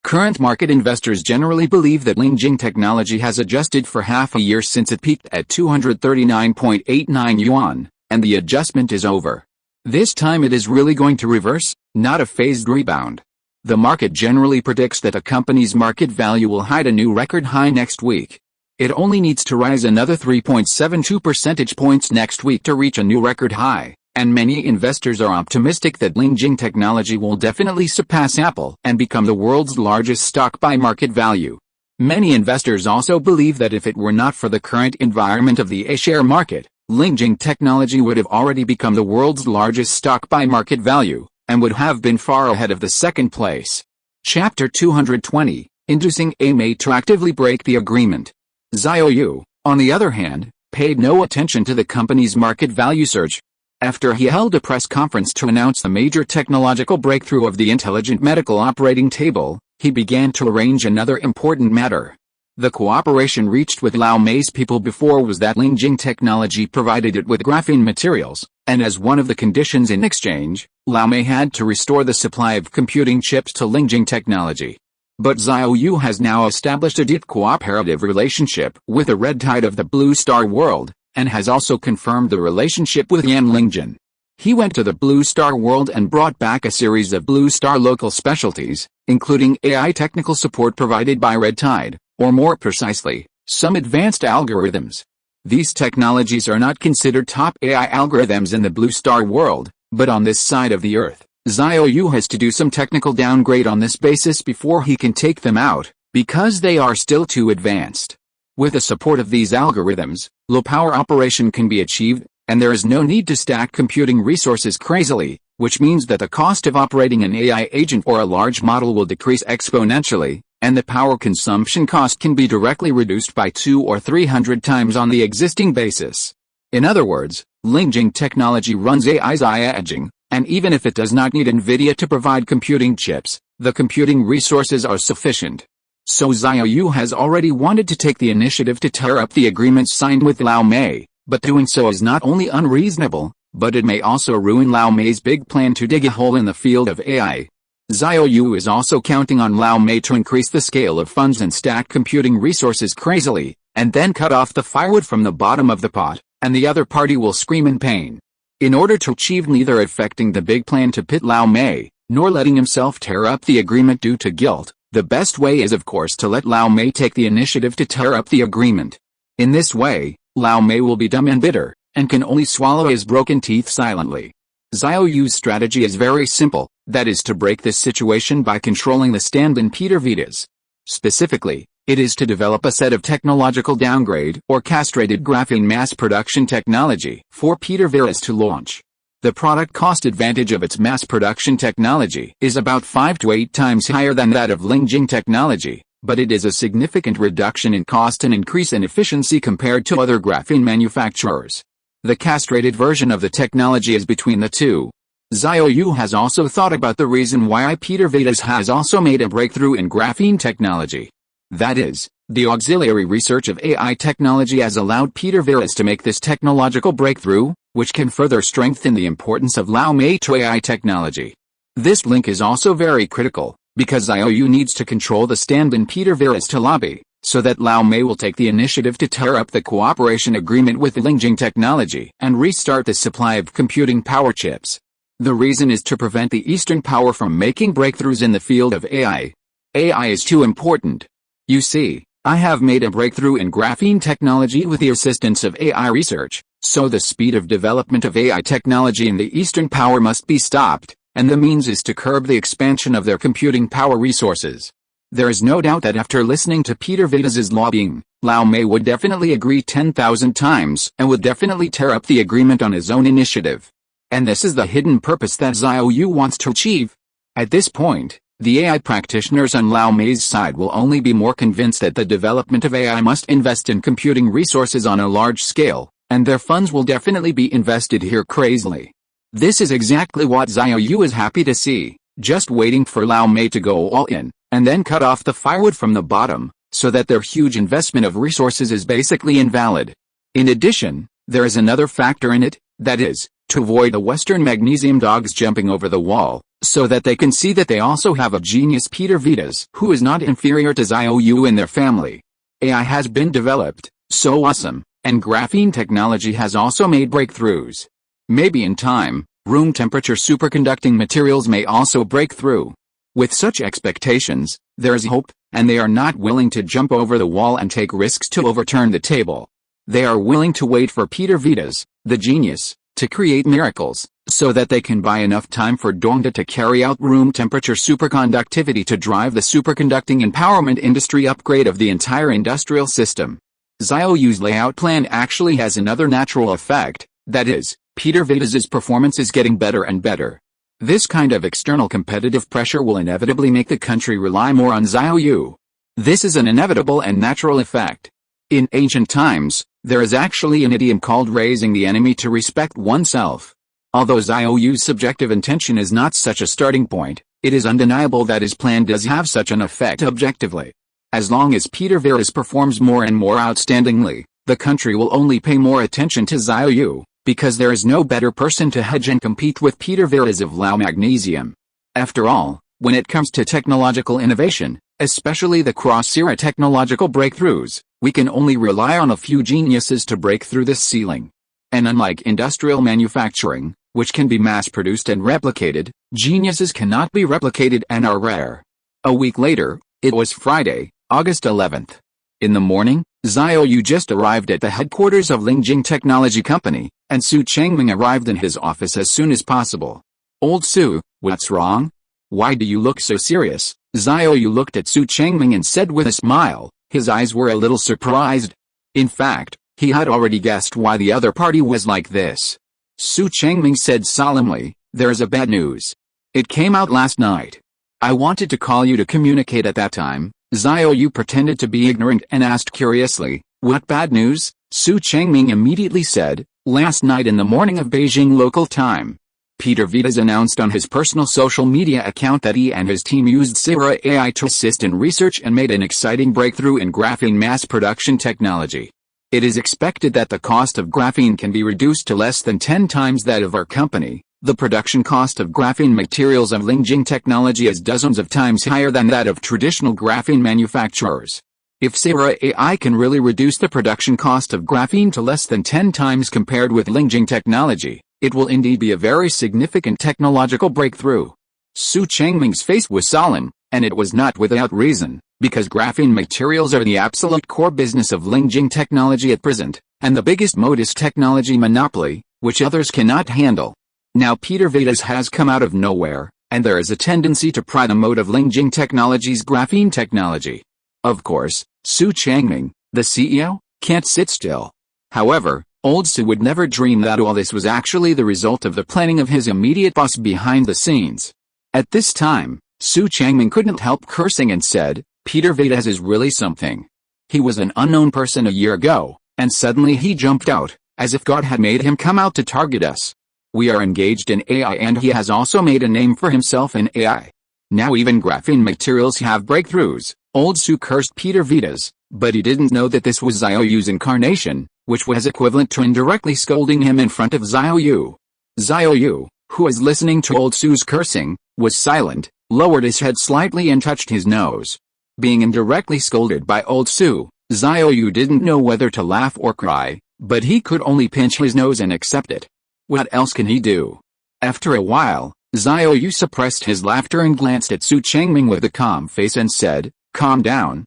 Current market investors generally believe that Lingjing Technology has adjusted for half a year since it peaked at 239.89 yuan, and the adjustment is over. This time it is really going to reverse, not a phased rebound. The market generally predicts that a company's market value will hit a new record high next week. It only needs to rise another 3.72 percentage points next week to reach a new record high, and many investors are optimistic that Lingjing Technology will definitely surpass Apple and become the world's largest stock by market value. Many investors also believe that if it were not for the current environment of the A-share market, Lingjing Technology would have already become the world's largest stock by market value, and would have been far ahead of the second place. Chapter 220, Inducing AMA to Actively Break the Agreement. Xiao Yu, on the other hand, paid no attention to the company's market value surge. After he held a press conference to announce the major technological breakthrough of the intelligent medical operating table, he began to arrange another important matter. The cooperation reached with Lao Mei's people before was that Lingjing Technology provided it with graphene materials, and as one of the conditions in exchange, Lao Mei had to restore the supply of computing chips to Lingjing Technology. But Xiao Yu has now established a deep cooperative relationship with the Red Tide of the Blue Star world, and has also confirmed the relationship with Yan Lingjin. He went to the Blue Star world and brought back a series of Blue Star local specialties, including AI technical support provided by Red Tide, or more precisely, some advanced algorithms. These technologies are not considered top AI algorithms in the Blue Star world, but on this side of the Earth, Xiao Yu has to do some technical downgrade on this basis before he can take them out, because they are still too advanced. With the support of these algorithms, low-power operation can be achieved, and there is no need to stack computing resources crazily, which means that the cost of operating an AI agent or a large model will decrease exponentially, and the power consumption cost can be directly reduced by 200 or 300 times on the existing basis. In other words, Lingjing Technology runs AI's AI edging, and even if it does not need NVIDIA to provide computing chips, the computing resources are sufficient. So Xiao Yu has already wanted to take the initiative to tear up the agreements signed with Lao Mei, but doing so is not only unreasonable, but it may also ruin Lao Mei's big plan to dig a hole in the field of AI. Xiao Yu is also counting on Lao Mei to increase the scale of funds and stack computing resources crazily, and then cut off the firewood from the bottom of the pot, and the other party will scream in pain. In order to achieve neither affecting the big plan to pit Lao Mei, nor letting himself tear up the agreement due to guilt, the best way is of course to let Lao Mei take the initiative to tear up the agreement. In this way, Lao Mei will be dumb and bitter, and can only swallow his broken teeth silently. Xiao Yu's strategy is very simple, that is to break this situation by controlling the stand-in Peter Vitas. Specifically, it is to develop a set of technological downgrade or castrated graphene mass production technology for Peter Vitas to launch. The product cost advantage of its mass production technology is about 5 to 8 times higher than that of Lingjing technology, but it is a significant reduction in cost and increase in efficiency compared to other graphene manufacturers. The castrated version of the technology is between the two. Xiao Yu has also thought about the reason why Peter Vidas has also made a breakthrough in graphene technology. That is, the auxiliary research of AI technology has allowed Peter Vidas to make this technological breakthrough, which can further strengthen the importance of Lau Mei to AI technology. This link is also very critical, because Xiao Yu needs to control the stand-in Peter Vidas to lobby, so that Lau Mei will take the initiative to tear up the cooperation agreement with Lingjing technology and restart the supply of computing power chips. The reason is to prevent the Eastern power from making breakthroughs in the field of AI. AI is too important. You see, I have made a breakthrough in graphene technology with the assistance of AI research, so the speed of development of AI technology in the Eastern power must be stopped, and the means is to curb the expansion of their computing power resources. There is no doubt that after listening to Peter Vidas's lobbying, Lau Mei would definitely agree 10,000 times and would definitely tear up the agreement on his own initiative. And this is the hidden purpose that Xiao Yu wants to achieve. At this point, the AI practitioners on Lau Mei's side will only be more convinced that the development of AI must invest in computing resources on a large scale, and their funds will definitely be invested here crazily. This is exactly what Xiao Yu is happy to see, just waiting for Lau Mei to go all in, and then cut off the firewood from the bottom, so that their huge investment of resources is basically invalid. In addition, there is another factor in it, that is, to avoid the Western magnesium dogs jumping over the wall, so that they can see that they also have a genius Peter Vidas who is not inferior to Xiao Yu in their family. AI has been developed, so awesome, and graphene technology has also made breakthroughs. Maybe in time, room temperature superconducting materials may also break through. With such expectations, there is hope, and they are not willing to jump over the wall and take risks to overturn the table. They are willing to wait for Peter Vidas, the genius, to create miracles, so that they can buy enough time for Dongda to carry out room temperature superconductivity to drive the superconducting empowerment industry upgrade of the entire industrial system. Xiao Yu's layout plan actually has another natural effect, that is, Peter Vidas's performance is getting better and better. This kind of external competitive pressure will inevitably make the country rely more on Xiao Yu. This is an inevitable and natural effect. In ancient times, there is actually an idiom called raising the enemy to respect oneself. Although Xiao Yu's subjective intention is not such a starting point, it is undeniable that his plan does have such an effect objectively. As long as Peter Vidas performs more and more outstandingly, the country will only pay more attention to Xiao Yu, because there is no better person to hedge and compete with Peter Vidas of Lau Magnesium. After all, when it comes to technological innovation, especially the cross-era technological breakthroughs, we can only rely on a few geniuses to break through this ceiling. And unlike industrial manufacturing, which can be mass-produced and replicated, geniuses cannot be replicated and are rare. A week later, it was Friday, August 11th. In the morning, Xiao Yu just arrived at the headquarters of Lingjing Technology Company, and Su Changming arrived in his office as soon as possible. "Old Su, what's wrong? Why do you look so serious?" Xiao Yu looked at Su Changming and said with a smile. His eyes were a little surprised. In fact, he had already guessed why the other party was like this. Su Changming said solemnly, "There is a bad news. It came out last night. I wanted to call you to communicate at that time." Xiao Yu pretended to be ignorant and asked curiously, "What bad news?" Su Changming immediately said, "Last night in the morning of Beijing local time, Peter Vidas announced on his personal social media account that he and his team used Sierra AI to assist in research and made an exciting breakthrough in graphene mass production technology. It is expected that the cost of graphene can be reduced to less than 10 times that of our company. The production cost of graphene materials of Lingjing technology is dozens of times higher than that of traditional graphene manufacturers. If Sierra AI can really reduce the production cost of graphene to less than 10 times compared with Lingjing technology, it will indeed be a very significant technological breakthrough." Su Changming's face was solemn, and it was not without reason, because graphene materials are the absolute core business of Lingjing technology at present, and the biggest modus technology monopoly, which others cannot handle. Now Peter Vidas has come out of nowhere, and there is a tendency to pry the mode of Lingjing Technology's graphene technology. Of course, Su Changming, the CEO, can't sit still. However, Old Su would never dream that all this was actually the result of the planning of his immediate boss behind the scenes. At this time, Su Changming couldn't help cursing and said, "Peter Vidas is really something. He was an unknown person a year ago, and suddenly he jumped out, as if God had made him come out to target us. We are engaged in AI and he has also made a name for himself in AI. Now even graphene materials have breakthroughs." Old Su cursed Peter Vidas, but he didn't know that this was Xiao Yu's incarnation, which was equivalent to indirectly scolding him in front of Xiao Yu. Xiao Yu, who was listening to Old Su's cursing, was silent, lowered his head slightly and touched his nose. Being indirectly scolded by Old Su, Xiao Yu didn't know whether to laugh or cry, but he could only pinch his nose and accept it. What else can he do? After a while, Xiao Yu suppressed his laughter and glanced at Su Changming with a calm face and said, calm down,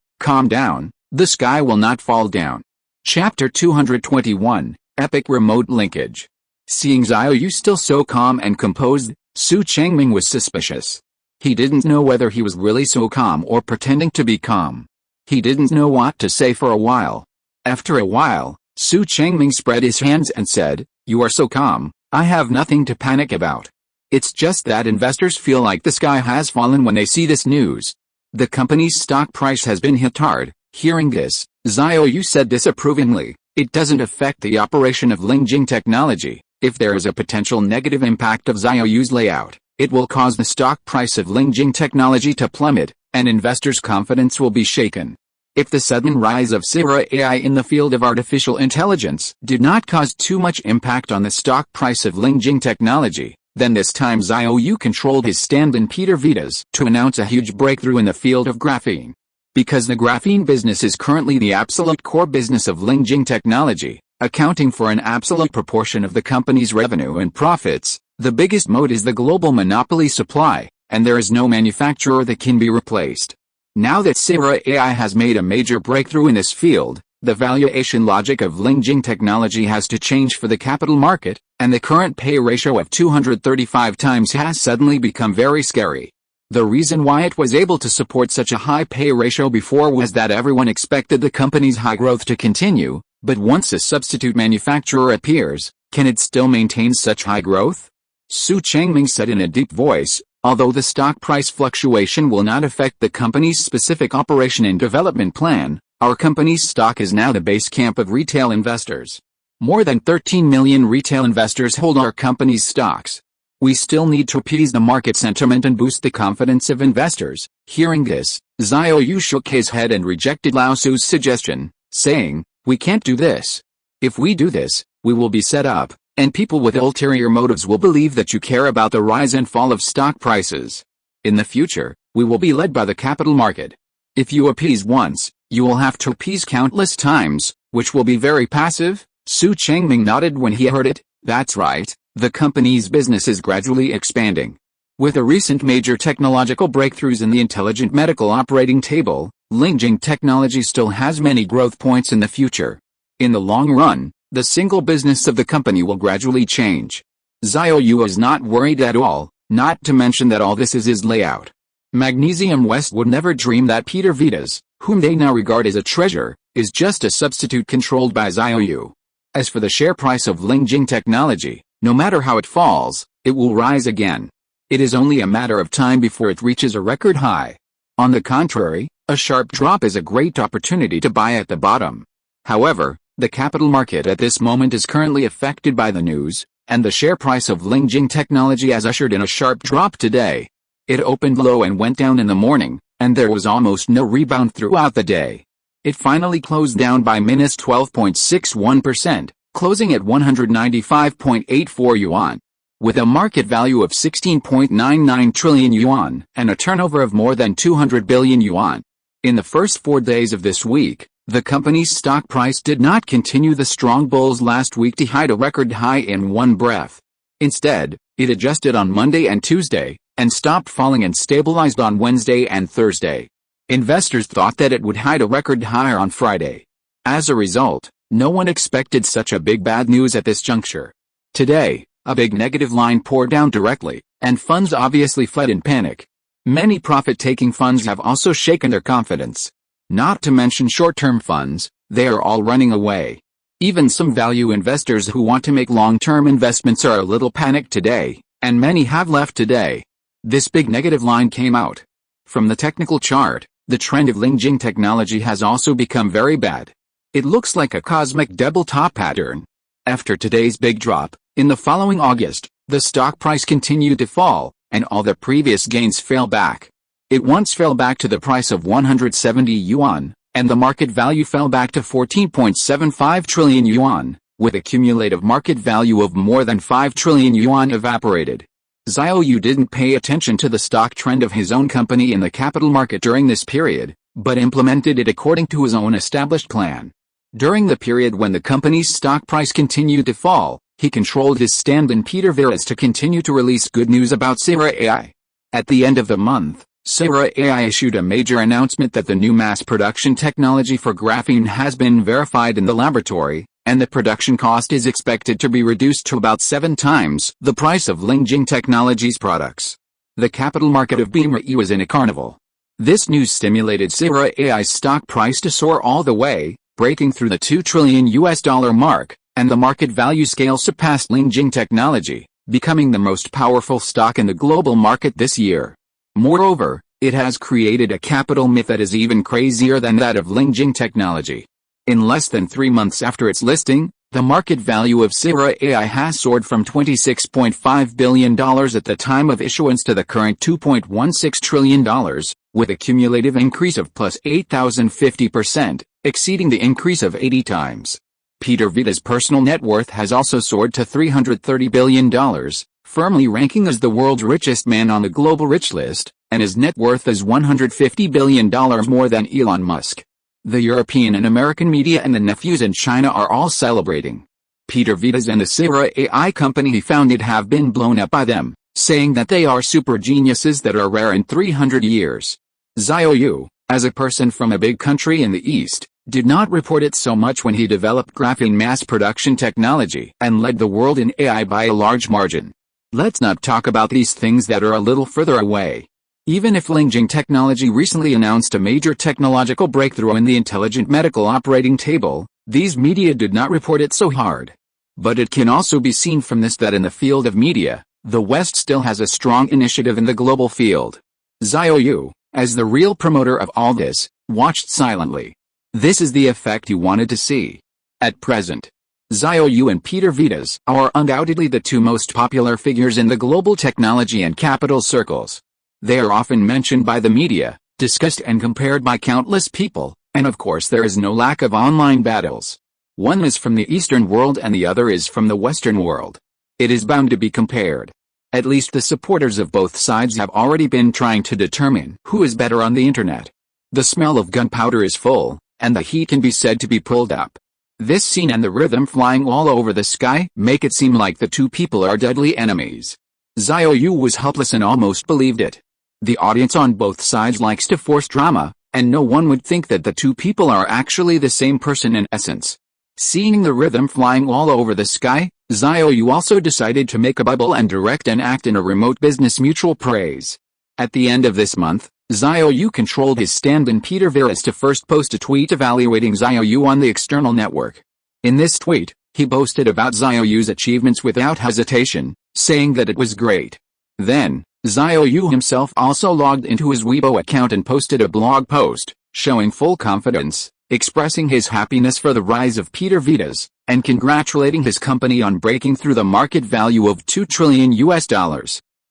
the sky will not fall down." Chapter 221, Epic Remote Linkage. Seeing Xiao Yu still so calm and composed, Su Changming was suspicious. He didn't know whether he was really so calm or pretending to be calm. He didn't know what to say for a while. After a while, Su Changming spread his hands and said, "You are so calm, I have nothing to panic about. It's just that investors feel like the sky has fallen when they see this news. The company's stock price has been hit hard." Hearing this, Xiao Yu said disapprovingly, "It doesn't affect the operation of Lingjing technology. If there is a potential negative impact of Xiao Yu's layout, it will cause the stock price of Lingjing technology to plummet, and investors' confidence will be shaken. If the sudden rise of Sierra AI in the field of artificial intelligence did not cause too much impact on the stock price of Lingjing technology, then this time Xiao Yu controlled his stand-in Peter Vidas to announce a huge breakthrough in the field of graphene. Because the graphene business is currently the absolute core business of Lingjing technology, accounting for an absolute proportion of the company's revenue and profits, the biggest moat is the global monopoly supply, and there is no manufacturer that can be replaced. Now that Sierra AI has made a major breakthrough in this field, the valuation logic of Lingjing technology has to change for the capital market, and the current pay ratio of 235 times has suddenly become very scary. The reason why it was able to support such a high pay ratio before was that everyone expected the company's high growth to continue, but once a substitute manufacturer appears, can it still maintain such high growth? Su Changming said in a deep voice, "Although the stock price fluctuation will not affect the company's specific operation and development plan, our company's stock is now the base camp of retail investors. More than 13 million retail investors hold our company's stocks. We still need to appease the market sentiment and boost the confidence of investors." Hearing this, Xiao Yu shook his head and rejected Lao Su's suggestion, saying, "We can't do this. If we do this, we will be set up, and people with ulterior motives will believe that you care about the rise and fall of stock prices. In the future, we will be led by the capital market. If you appease once, you will have to appease countless times, which will be very passive." Su Changming nodded when he heard it. "That's right. The company's business is gradually expanding. With the recent major technological breakthroughs in the intelligent medical operating table, Lingjing technology still has many growth points in the future. In the long run, the single business of the company will gradually change." Xiao Yu is not worried at all, not to mention that all this is his layout. Magnesium West would never dream that Peter Vidas, whom they now regard as a treasure, is just a substitute controlled by Xiao Yu. As for the share price of Lingjing technology, no matter how it falls, it will rise again. It is only a matter of time before it reaches a record high. On the contrary, a sharp drop is a great opportunity to buy at the bottom. However, the capital market at this moment is currently affected by the news, and the share price of Lingjing technology has ushered in a sharp drop today. It opened low and went down in the morning, and there was almost no rebound throughout the day. It finally closed down by -12.61%. Closing at 195.84 yuan. With a market value of 16.99 trillion yuan and a turnover of more than 200 billion yuan. In the first 4 days of this week, the company's stock price did not continue the strong bulls last week to hit a record high in one breath. Instead, it adjusted on Monday and Tuesday, and stopped falling and stabilized on Wednesday and Thursday. Investors thought that it would hit a record high on Friday. As a result, no one expected such a big bad news at this juncture. Today, a big negative line poured down directly, and funds obviously fled in panic. Many profit-taking funds have also shaken their confidence. Not to mention short-term funds, they are all running away. Even some value investors who want to make long-term investments are a little panicked today, and many have left today. This big negative line came out. From the technical chart, the trend of Lingjing technology has also become very bad. It looks like a cosmic double top pattern. After today's big drop, in the following August, the stock price continued to fall, and all the previous gains fell back. It once fell back to the price of 170 yuan, and the market value fell back to 14.75 trillion yuan, with a cumulative market value of more than 5 trillion yuan evaporated. Xiao Yu didn't pay attention to the stock trend of his own company in the capital market during this period, but implemented it according to his own established plan. During the period when the company's stock price continued to fall, he controlled his stand-in Peter Virus to continue to release good news about Sierra AI. At the end of the month, Sierra AI issued a major announcement that the new mass production technology for graphene has been verified in the laboratory, and the production cost is expected to be reduced to about 7 times the price of Lingjing Technology's products. The capital market of BMRE was in a carnival. This news stimulated Sierra AI's stock price to soar all the way, breaking through the $2 trillion mark, and the market value scale surpassed Lingjing Technology, becoming the most powerful stock in the global market this year. Moreover, it has created a capital myth that is even crazier than that of Lingjing Technology. In less than 3 months after its listing, the market value of Sierra AI has soared from $26.5 billion at the time of issuance to the current $2.16 trillion, with a cumulative increase of plus 8,050%, exceeding the increase of 80 times. Peter Vita's personal net worth has also soared to $330 billion, firmly ranking as the world's richest man on the global rich list, and his net worth is $150 billion more than Elon Musk. The European and American media and the nephews in China are all celebrating. Peter Vitas and the Sierra AI company he founded have been blown up by them, saying that they are super geniuses that are rare in 300 years. Xiao Yu, as a person from a big country in the East, did not report it so much when he developed graphene mass production technology and led the world in AI by a large margin. Let's not talk about these things that are a little further away. Even if Lingjing Technology recently announced a major technological breakthrough in the intelligent medical operating table, these media did not report it so hard. But it can also be seen from this that in the field of media, the West still has a strong initiative in the global field. Xiao Yu, as the real promoter of all this, watched silently. This is the effect he wanted to see. At present, Xiao Yu and Peter Vitas are undoubtedly the two most popular figures in the global technology and capital circles. They are often mentioned by the media, discussed and compared by countless people, and of course there is no lack of online battles. One is from the Eastern world and the other is from the Western world. It is bound to be compared. At least the supporters of both sides have already been trying to determine who is better on the internet. The smell of gunpowder is full, and the heat can be said to be pulled up. This scene and the rhythm flying all over the sky make it seem like the two people are deadly enemies. Xiao Yu was helpless and almost believed it. The audience on both sides likes to force drama, and no one would think that the two people are actually the same person in essence. Seeing the rhythm flying all over the sky, Xiao Yu also decided to make a bubble and direct an act in a remote business mutual praise. At the end of this month, Xiao Yu controlled his stand-in Peter Virus to first post a tweet evaluating Xiao Yu on the external network. In this tweet, he boasted about Xiao Yu's achievements without hesitation, saying that it was great. Then, Xiao Yu himself also logged into his Weibo account and posted a blog post, showing full confidence, expressing his happiness for the rise of Peter Vitas, and congratulating his company on breaking through the market value of $2 trillion.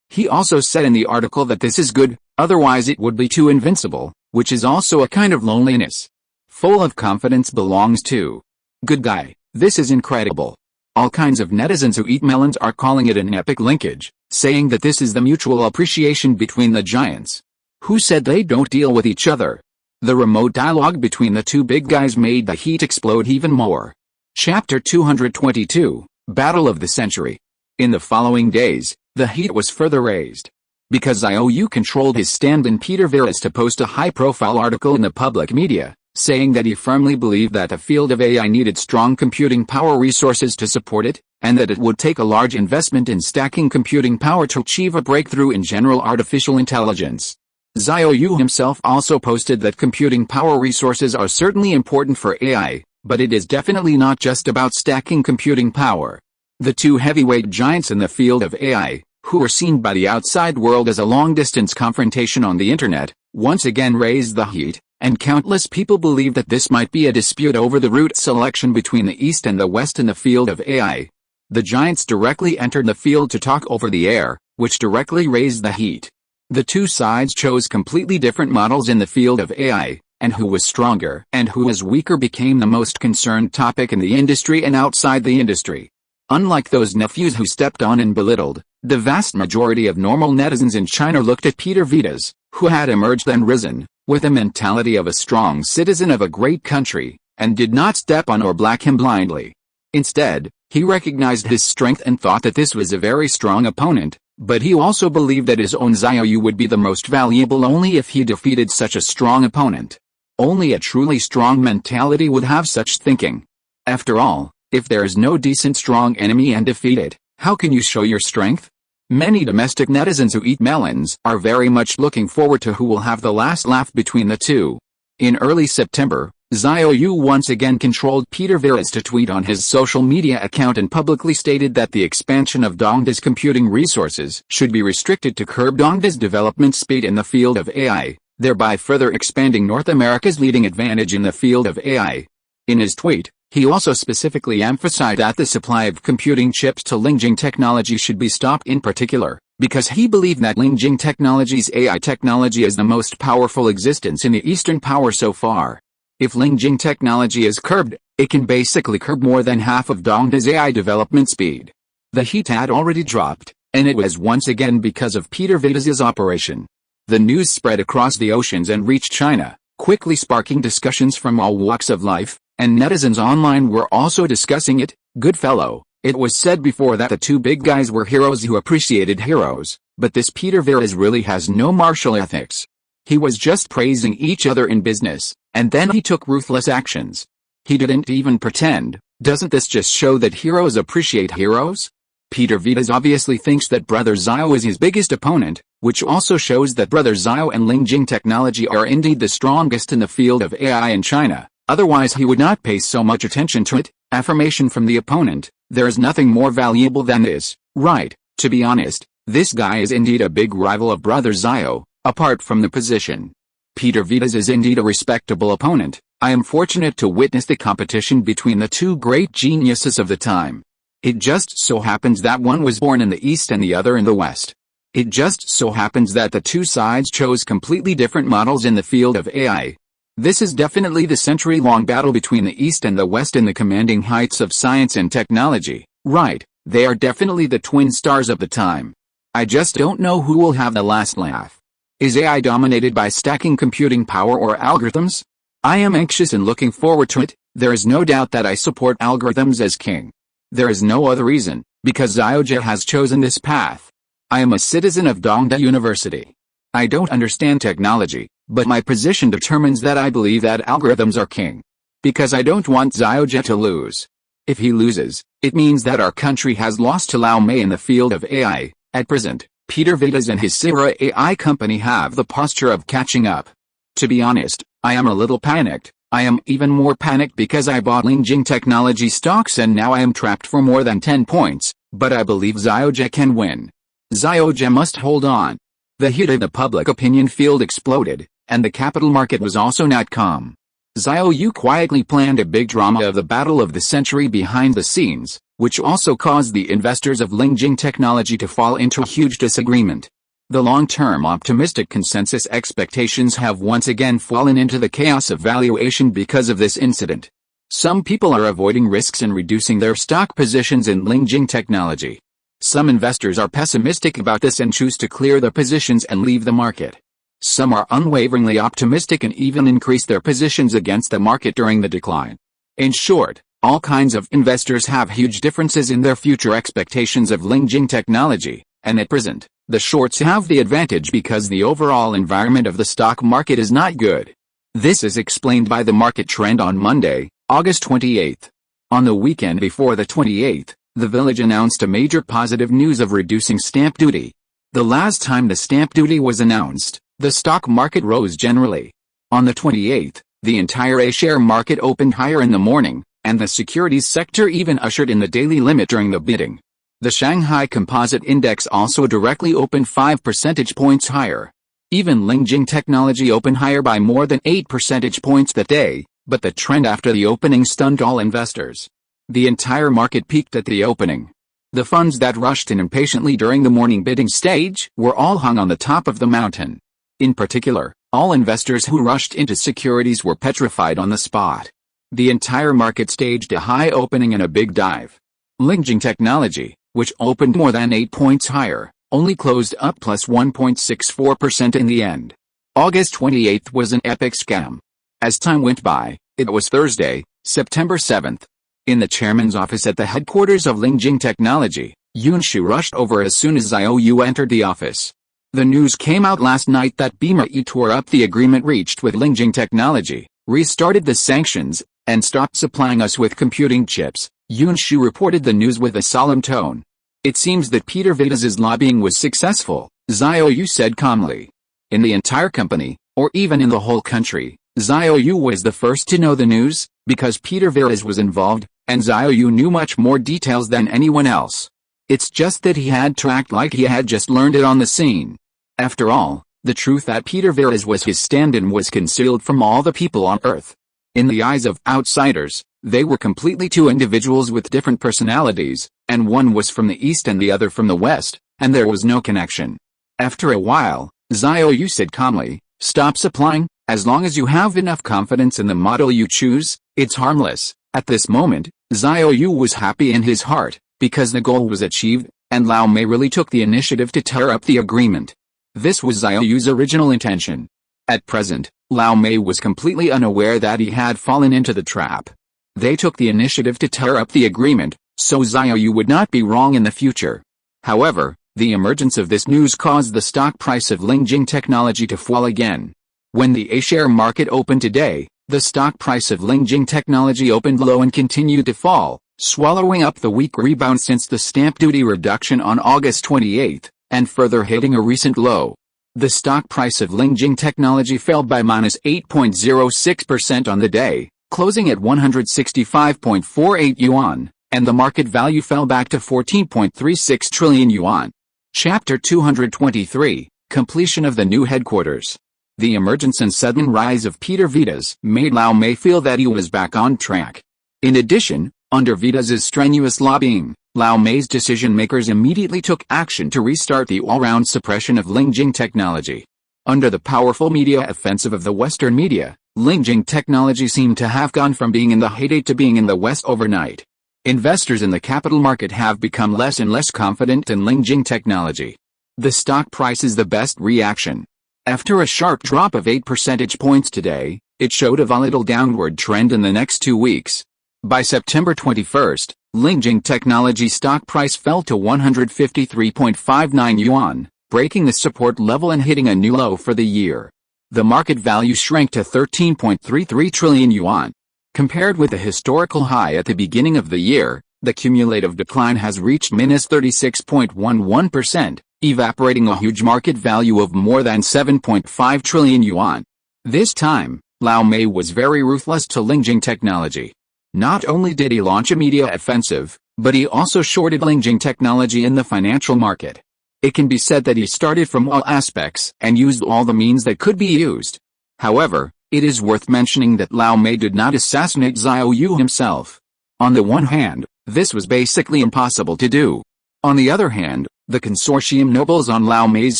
He also said in the article that this is good, otherwise it would be too invincible, which is also a kind of loneliness. Full of confidence belongs to. Good guy, this is incredible. All kinds of netizens who eat melons are calling it an epic linkage, saying that this is the mutual appreciation between the giants. Who said they don't deal with each other? The remote dialogue between the two big guys made the heat explode even more. Chapter 222, Battle of the Century. In the following days, the heat was further raised. Because Xiao Yu controlled his stand-in Peter Virus to post a high-profile article in the public media, saying that he firmly believed that the field of AI needed strong computing power resources to support it, and that it would take a large investment in stacking computing power to achieve a breakthrough in general artificial intelligence. Xiao Yu himself also posted that computing power resources are certainly important for AI, But it is definitely not just about stacking computing power. The two heavyweight giants in the field of AI, who were seen by the outside world as a long-distance confrontation on the internet, once again raised the heat, and countless people believe that this might be a dispute over the route selection between the East and the West in the field of AI. The giants directly entered the field to talk over the air, which directly raised the heat. The two sides chose completely different models in the field of AI, and who was stronger and who was weaker became the most concerned topic in the industry and outside the industry. Unlike those nephews who stepped on and belittled, the vast majority of normal netizens in China looked at Peter Vidas, who had emerged and risen, with the mentality of a strong citizen of a great country, and did not step on or back him blindly. Instead, he recognized his strength and thought that this was a very strong opponent, but he also believed that his own Xiao Yu would be the most valuable only if he defeated such a strong opponent. Only a truly strong mentality would have such thinking. After all, if there is no decent strong enemy and defeat it, how can you show your strength? Many domestic netizens who eat melons are very much looking forward to who will have the last laugh between the two. In early September, Xiao Yu once again controlled Peter Vidas to tweet on his social media account and publicly stated that the expansion of Dongda's computing resources should be restricted to curb Dongda's development speed in the field of AI, thereby further expanding North America's leading advantage in the field of AI. In his tweet, he also specifically emphasized that the supply of computing chips to Lingjing Technology should be stopped in particular, because he believed that Lingjing Technology's AI technology is the most powerful existence in the Eastern power so far. If Lingjing Technology is curbed, it can basically curb more than half of Dongda's AI development speed. The heat had already dropped, and it was once again because of Peter Vidas's operation. The news spread across the oceans and reached China, quickly sparking discussions from all walks of life, and netizens online were also discussing it. Good fellow, it was said before that the two big guys were heroes who appreciated heroes, but this Peter Vidas really has no martial ethics. He was just praising each other in business, and then he took ruthless actions. He didn't even pretend. Doesn't this just show that heroes appreciate heroes? Peter Vidas obviously thinks that Brother Xiao is his biggest opponent, which also shows that Brother Xiao and Lingjing Technology are indeed the strongest in the field of AI in China, otherwise he would not pay so much attention to it. Affirmation from the opponent: there is nothing more valuable than this, right? To be honest, this guy is indeed a big rival of Brother Xiao, apart from the position. Peter Vidas is indeed a respectable opponent. I am fortunate to witness the competition between the two great geniuses of the time. It just so happens that one was born in the East and the other in the West. It just so happens that the two sides chose completely different models in the field of AI. This is definitely the century-long battle between the East and the West in the commanding heights of science and technology. Right, they are definitely the twin stars of the time. I just don't know who will have the last laugh. Is AI dominated by stacking computing power or algorithms? I am anxious and looking forward to it. There is no doubt that I support algorithms as king. There is no other reason, because Xiaoji has chosen this path. I am a citizen of Dongda University. I don't understand technology, but my position determines that I believe that algorithms are king. Because I don't want Xiaoji to lose. If he loses, it means that our country has lost to Lao Mei in the field of AI. At present, Peter Vidas and his Sierra AI company have the posture of catching up. To be honest, I am a little panicked. I am even more panicked because I bought Lingjing Technology stocks and now I am trapped for more than 10 points, but I believe Xiaoji can win. Xiaoji must hold on. The heat of the public opinion field exploded, and the capital market was also not calm. Xiao Yu quietly planned a big drama of the battle of the century behind the scenes, which also caused the investors of Lingjing Technology to fall into a huge disagreement. The long-term optimistic consensus expectations have once again fallen into the chaos of valuation because of this incident. Some people are avoiding risks and reducing their stock positions in Lingjing Technology. Some investors are pessimistic about this and choose to clear their positions and leave the market. Some are unwaveringly optimistic and even increase their positions against the market during the decline. In short, all kinds of investors have huge differences in their future expectations of Lingjing Technology, and at present, the shorts have the advantage because the overall environment of the stock market is not good. This is explained by the market trend on Monday, August 28. On the weekend before the 28th, the village announced a major positive news of reducing stamp duty. The last time the stamp duty was announced, the stock market rose generally. On the 28th, The entire A-share market opened higher in the morning, and the securities sector even ushered in the daily limit during the bidding. The Shanghai Composite Index also directly opened 5 percentage points higher. Even Lingjing Technology opened higher by more than 8 percentage points that day, but the trend after the opening stunned all investors. The entire market peaked at the opening. The funds that rushed in impatiently during the morning bidding stage were all hung on the top of the mountain. In particular, all investors who rushed into securities were petrified on the spot. The entire market staged a high opening and a big dive. Lingjing Technology, which opened more than 8 points higher, only closed up plus 1.64% in the end. August 28 was an epic scam. As time went by, it was Thursday, September 7th. In the chairman's office at the headquarters of Lingjing Technology, Yunshu rushed over as soon as Xiao Yu entered the office. The news came out last night that BME tore up the agreement reached with Lingjing Technology, restarted the sanctions, and stopped supplying us with computing chips. Yunshu reported the news with a solemn tone. It seems that Peter Vidas's lobbying was successful, Xiao Yu said calmly. In the entire company, or even in the whole country, Xiao Yu was the first to know the news, because Peter Vidas was involved, and Xiao Yu knew much more details than anyone else. It's just that he had to act like he had just learned it on the scene. After all, the truth that Peter Vidas was his stand-in was concealed from all the people on Earth. In the eyes of outsiders, they were completely two individuals with different personalities, and one was from the East and the other from the West, and there was no connection. After a while, Xiao Yu said calmly, "Stop supplying, as long as you have enough confidence in the model you choose, it's harmless." At this moment, Xiao Yu was happy in his heart, because the goal was achieved, and Lao Mei really took the initiative to tear up the agreement. This was Xiao Yu's original intention. At present, Lao Mei was completely unaware that he had fallen into the trap. They took the initiative to tear up the agreement, so Xiao Yu would not be wrong in the future. However, the emergence of this news caused the stock price of Lingjing Technology to fall again. When the A-share market opened today, the stock price of Lingjing Technology opened low and continued to fall, swallowing up the weak rebound since the stamp duty reduction on August 28, and further hitting a recent low. The stock price of Lingjing Technology fell by minus 8.06% on the day, closing at 165.48 yuan, and the market value fell back to 14.36 trillion yuan. Chapter 223, Completion of the New Headquarters. The emergence and sudden rise of Peter Vidas made Lao Mei feel that he was back on track. In addition, under Vidas's strenuous lobbying, Lao Mei's decision-makers immediately took action to restart the all-round suppression of Lingjing Technology. Under the powerful media offensive of the Western media, Lingjing Technology seemed to have gone from being in the heyday to being in the West overnight. Investors in the capital market have become less and less confident in Lingjing Technology. The stock price is the best reaction. After a sharp drop of 8 percentage points today, it showed a volatile downward trend in the next 2 weeks. By September 21, Lingjing Technology stock price fell to 153.59 yuan, breaking the support level and hitting a new low for the year. The market value shrank to 13.33 trillion yuan. Compared with the historical high at the beginning of the year, the cumulative decline has reached minus 36.11%, evaporating a huge market value of more than 7.5 trillion yuan. This time, Lao Mei was very ruthless to Lingjing Technology. Not only did he launch a media offensive, but he also shorted Lingjing Technology in the financial market. It can be said that he started from all aspects and used all the means that could be used. However, it is worth mentioning that Lao Mei did not assassinate Xiao Yu himself. On the one hand, this was basically impossible to do. On the other hand, the consortium nobles on Lao Mei's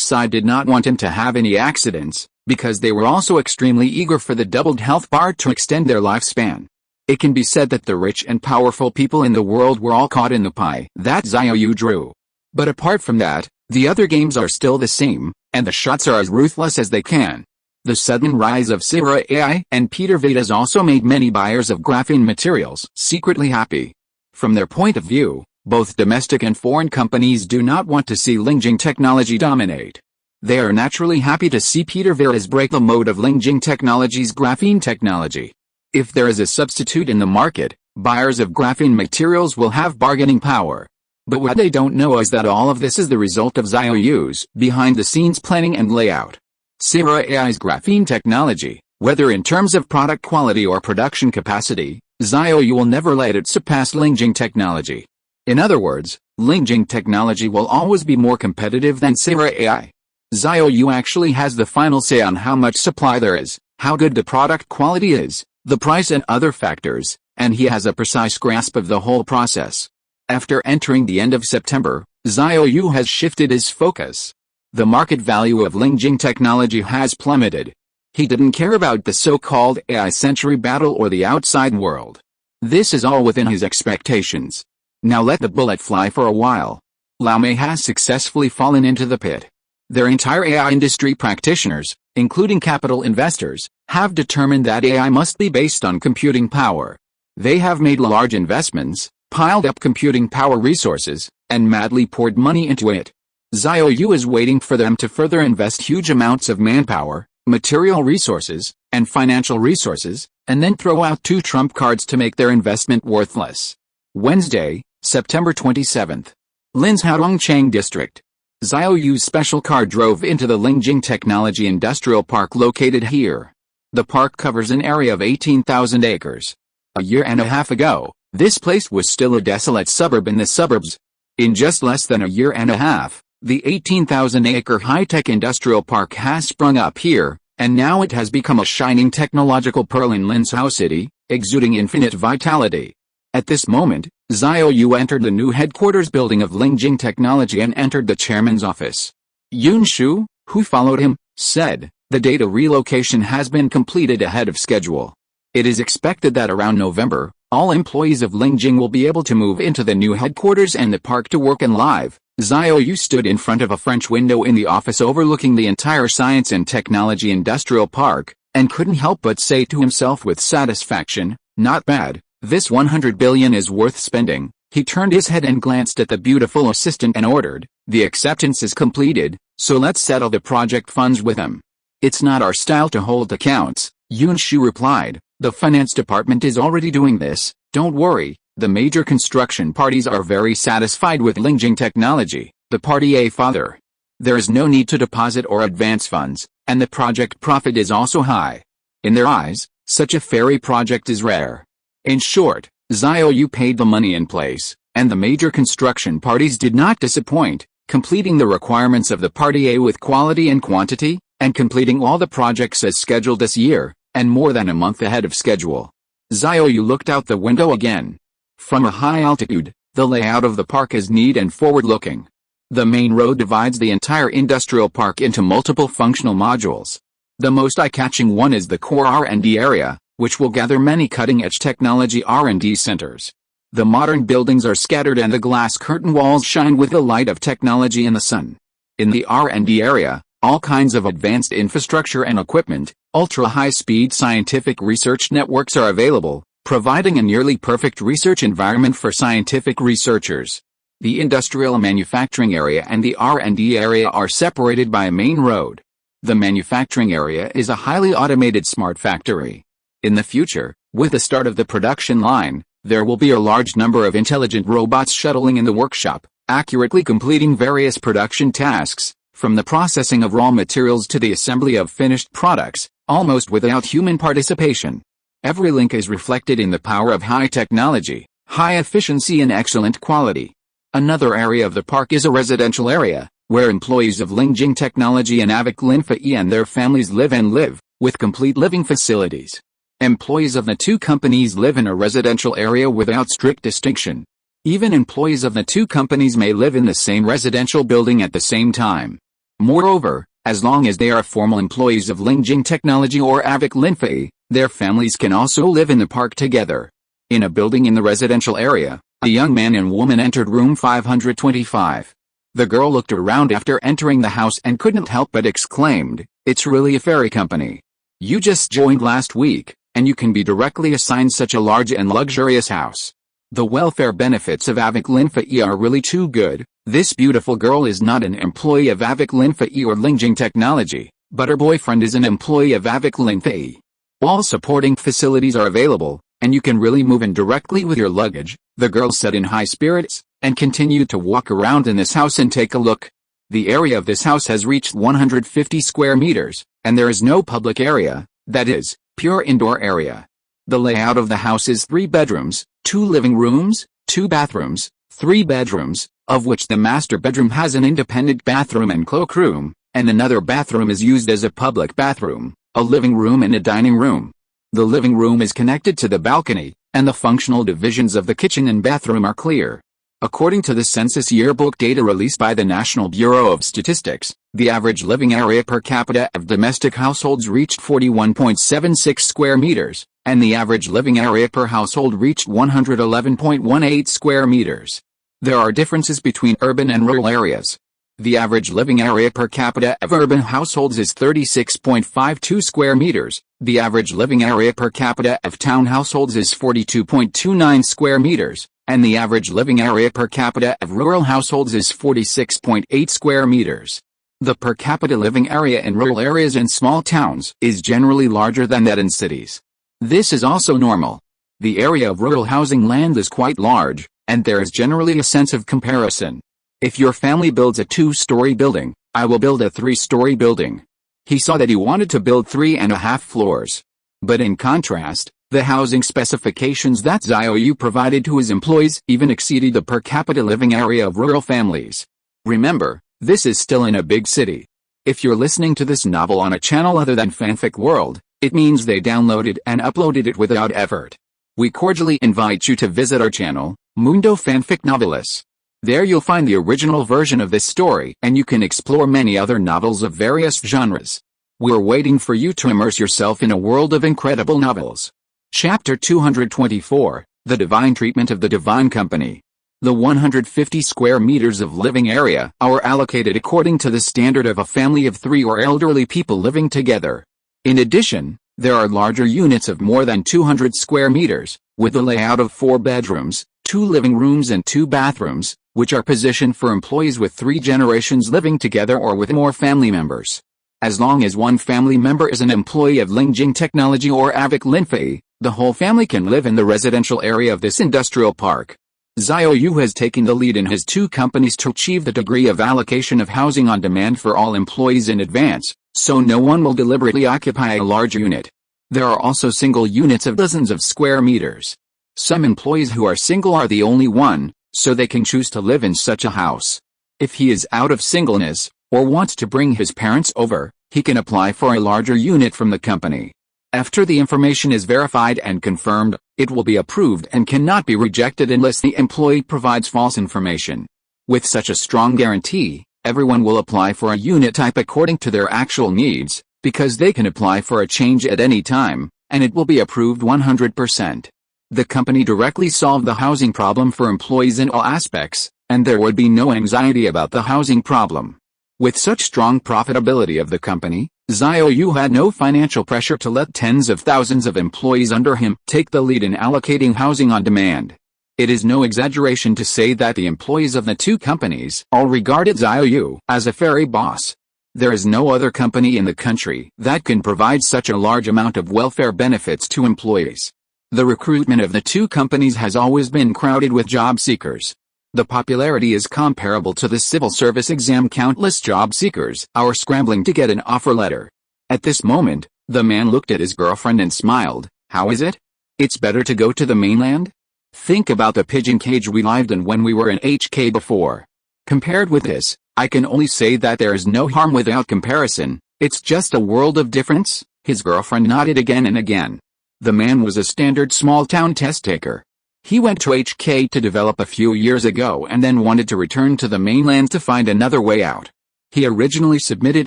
side did not want him to have any accidents, because they were also extremely eager for the doubled health bar to extend their lifespan. It can be said that the rich and powerful people in the world were all caught in the pie that Xiao Yu drew. But apart from that, the other games are still the same, and the shots are as ruthless as they can. The sudden rise of Sierra AI and Peter Vidas also made many buyers of graphene materials secretly happy. From their point of view, both domestic and foreign companies do not want to see Lingjing Technology dominate. They are naturally happy to see Peter Vidas break the mold of Lingjing Technology's graphene technology. If there is a substitute in the market, buyers of graphene materials will have bargaining power. But what they don't know is that all of this is the result of Xiao Yu's behind-the-scenes planning and layout. Sierra AI's graphene technology, Whether in terms of product quality or production capacity, Xiao Yu will never let it surpass Lingjing technology. In other words, Lingjing technology will always be more competitive than Sarah AI. Xiao Yu actually has the final say on how much supply there is, how good the product quality is, the price and other factors, and he has a precise grasp of the whole process. After entering the end of September, Xiao Yu has shifted his focus. The market value of Lingjing technology has plummeted. He didn't care about the so-called AI century battle or the outside world. This is all within his expectations. Now let the bullet fly for a while. Lao Mei has successfully fallen into the pit. Their entire AI industry practitioners, including capital investors, have determined that AI must be based on computing power. They have made large investments, piled up computing power resources, and madly poured money into it. Xiao Yu is waiting for them to further invest huge amounts of manpower, material resources, and financial resources, and then throw out two trump cards to make their investment worthless. Wednesday, September 27th. Lin's Haodongchang District. Xiao Yu's special car drove into the Lingjing Technology Industrial Park located here. The park covers an area of 18,000 acres. A year and a half ago, this place was still a desolate suburb in the suburbs. In just less than a year and a half, the 18,000-acre high-tech industrial park has sprung up here, and now it has become a shining technological pearl in Linsao City, exuding infinite vitality. At this moment, Xiao Yu entered the new headquarters building of Lingjing Technology and entered the chairman's office. Yun Shu, who followed him, said, "The data relocation has been completed ahead of schedule. It is expected that around November, all employees of Lingjing will be able to move into the new headquarters and the park to work and live." Xiao Yu stood in front of a French window in the office overlooking the entire science and technology industrial park, and couldn't help but say to himself with satisfaction, "Not bad, this 100 billion is worth spending." He turned his head and glanced at the beautiful assistant and ordered, "The acceptance is completed, so let's settle the project funds with him." "It's not our style to hold accounts," Yun Shu replied. "The finance department is already doing this, don't worry. The major construction parties are very satisfied with Lingjing technology, the party A father. There is no need to deposit or advance funds, and the project profit is also high. In their eyes, such a fairy project is rare." In short, Xiao Yu paid the money in place, and the major construction parties did not disappoint, completing the requirements of the party A with quality and quantity, and completing all the projects as scheduled this year, and more than a month ahead of schedule. Xiao Yu looked out the window again. From a high altitude, the layout of the park is neat and forward-looking. The main road divides the entire industrial park into multiple functional modules. The most eye-catching one is the core R&D area, which will gather many cutting-edge technology R&D centers. The modern buildings are scattered and the glass curtain walls shine with the light of technology in the sun. In the R&D area, all kinds of advanced infrastructure and equipment, ultra-high-speed scientific research networks are available, providing a nearly perfect research environment for scientific researchers. The industrial manufacturing area and the R&D area are separated by a main road. The manufacturing area is a highly automated smart factory. In the future, with the start of the production line, there will be a large number of intelligent robots shuttling in the workshop, accurately completing various production tasks, from the processing of raw materials to the assembly of finished products, almost without human participation. Every link is reflected in the power of high technology, high efficiency and excellent quality. Another area of the park is a residential area, where employees of Lingjing Technology and Avic Linfei and their families live, with complete living facilities. Employees of the two companies live in a residential area without strict distinction. Even employees of the two companies may live in the same residential building at the same time. Moreover, as long as they are formal employees of Lingjing Technology or Avic Linfei, their families can also live in the park together. In a building in the residential area, a young man and woman entered room 525. The girl looked around after entering the house and couldn't help but exclaimed, "It's really a fairy company. You just joined last week, and you can be directly assigned such a large and luxurious house. The welfare benefits of Avic Linfei are really too good." This beautiful girl is not an employee of Avic Linfei or Lingjing Technology, but her boyfriend is an employee of Avic Linfei. All supporting facilities are available, and you can really move in directly with your luggage, the girl said in high spirits, and continued to walk around in this house and take a look. The area of this house has reached 150 square meters, and there is no public area. That is, pure indoor area. The layout of the house is 3 bedrooms, 2 living rooms, 2 bathrooms, 3 bedrooms, of which the master bedroom has an independent bathroom and cloakroom, and another bathroom is used as a public bathroom, a living room and a dining room. The living room is connected to the balcony, and the functional divisions of the kitchen and bathroom are clear. According to the Census Yearbook data released by the National Bureau of Statistics, the average living area per capita of domestic households reached 41.76 square meters, and the average living area per household reached 111.18 square meters. There are differences between urban and rural areas. The average living area per capita of urban households is 36.52 square meters, the average living area per capita of town households is 42.29 square meters, and the average living area per capita of rural households is 46.8 square meters. The per capita living area in rural areas and small towns is generally larger than that in cities. This is also normal. The area of rural housing land is quite large, and there is generally a sense of comparison. If your family builds a 2-story building, I will build a 3-story building. He saw that he wanted to build 3.5 floors. But in contrast, the housing specifications that Xiao Yu provided to his employees even exceeded the per capita living area of rural families. Remember, this is still in a big city. If you're listening to this novel on a channel other than Fanfic World, it means they downloaded and uploaded it without effort. We cordially invite you to visit our channel, Mundo Fanfic Novelis. There you'll find the original version of this story, and you can explore many other novels of various genres. We're waiting for you to immerse yourself in a world of incredible novels. Chapter 224, The Divine Treatment of the Divine Company. The 150 square meters of living area are allocated according to the standard of a family of 3 or elderly people living together. In addition, there are larger units of more than 200 square meters, with a layout of 4 bedrooms, 2 living rooms and 2 bathrooms, which are positioned for employees with 3 generations living together or with more family members. As long as one family member is an employee of Lingjing Technology or Avic Linfei, the whole family can live in the residential area of this industrial park. Xiao Yu has taken the lead in his 2 companies to achieve the degree of allocation of housing on demand for all employees in advance, so no one will deliberately occupy a large unit. There are also single units of dozens of square meters. Some employees who are single are the only one, so they can choose to live in such a house. If he is out of singleness, or wants to bring his parents over, he can apply for a larger unit from the company. After the information is verified and confirmed, it will be approved and cannot be rejected unless the employee provides false information. With such a strong guarantee, everyone will apply for a unit type according to their actual needs, because they can apply for a change at any time, and it will be approved 100%. The company directly solved the housing problem for employees in all aspects, and there would be no anxiety about the housing problem. With such strong profitability of the company, Xiao Yu had no financial pressure to let tens of thousands of employees under him take the lead in allocating housing on demand. It is no exaggeration to say that the employees of the 2 companies all regarded Xiao Yu as a fairy boss. There is no other company in the country that can provide such a large amount of welfare benefits to employees. The recruitment of the 2 companies has always been crowded with job seekers. The popularity is comparable to the civil service exam. Countless job seekers are scrambling to get an offer letter. At this moment, the man looked at his girlfriend and smiled. How is it? It's better to go to the mainland? Think about the pigeon cage we lived in when we were in HK before. Compared with this, I can only say that there is no harm without comparison. It's just a world of difference. His girlfriend nodded again and again. The man was a standard small-town test-taker. He went to HK to develop a few years ago and then wanted to return to the mainland to find another way out. He originally submitted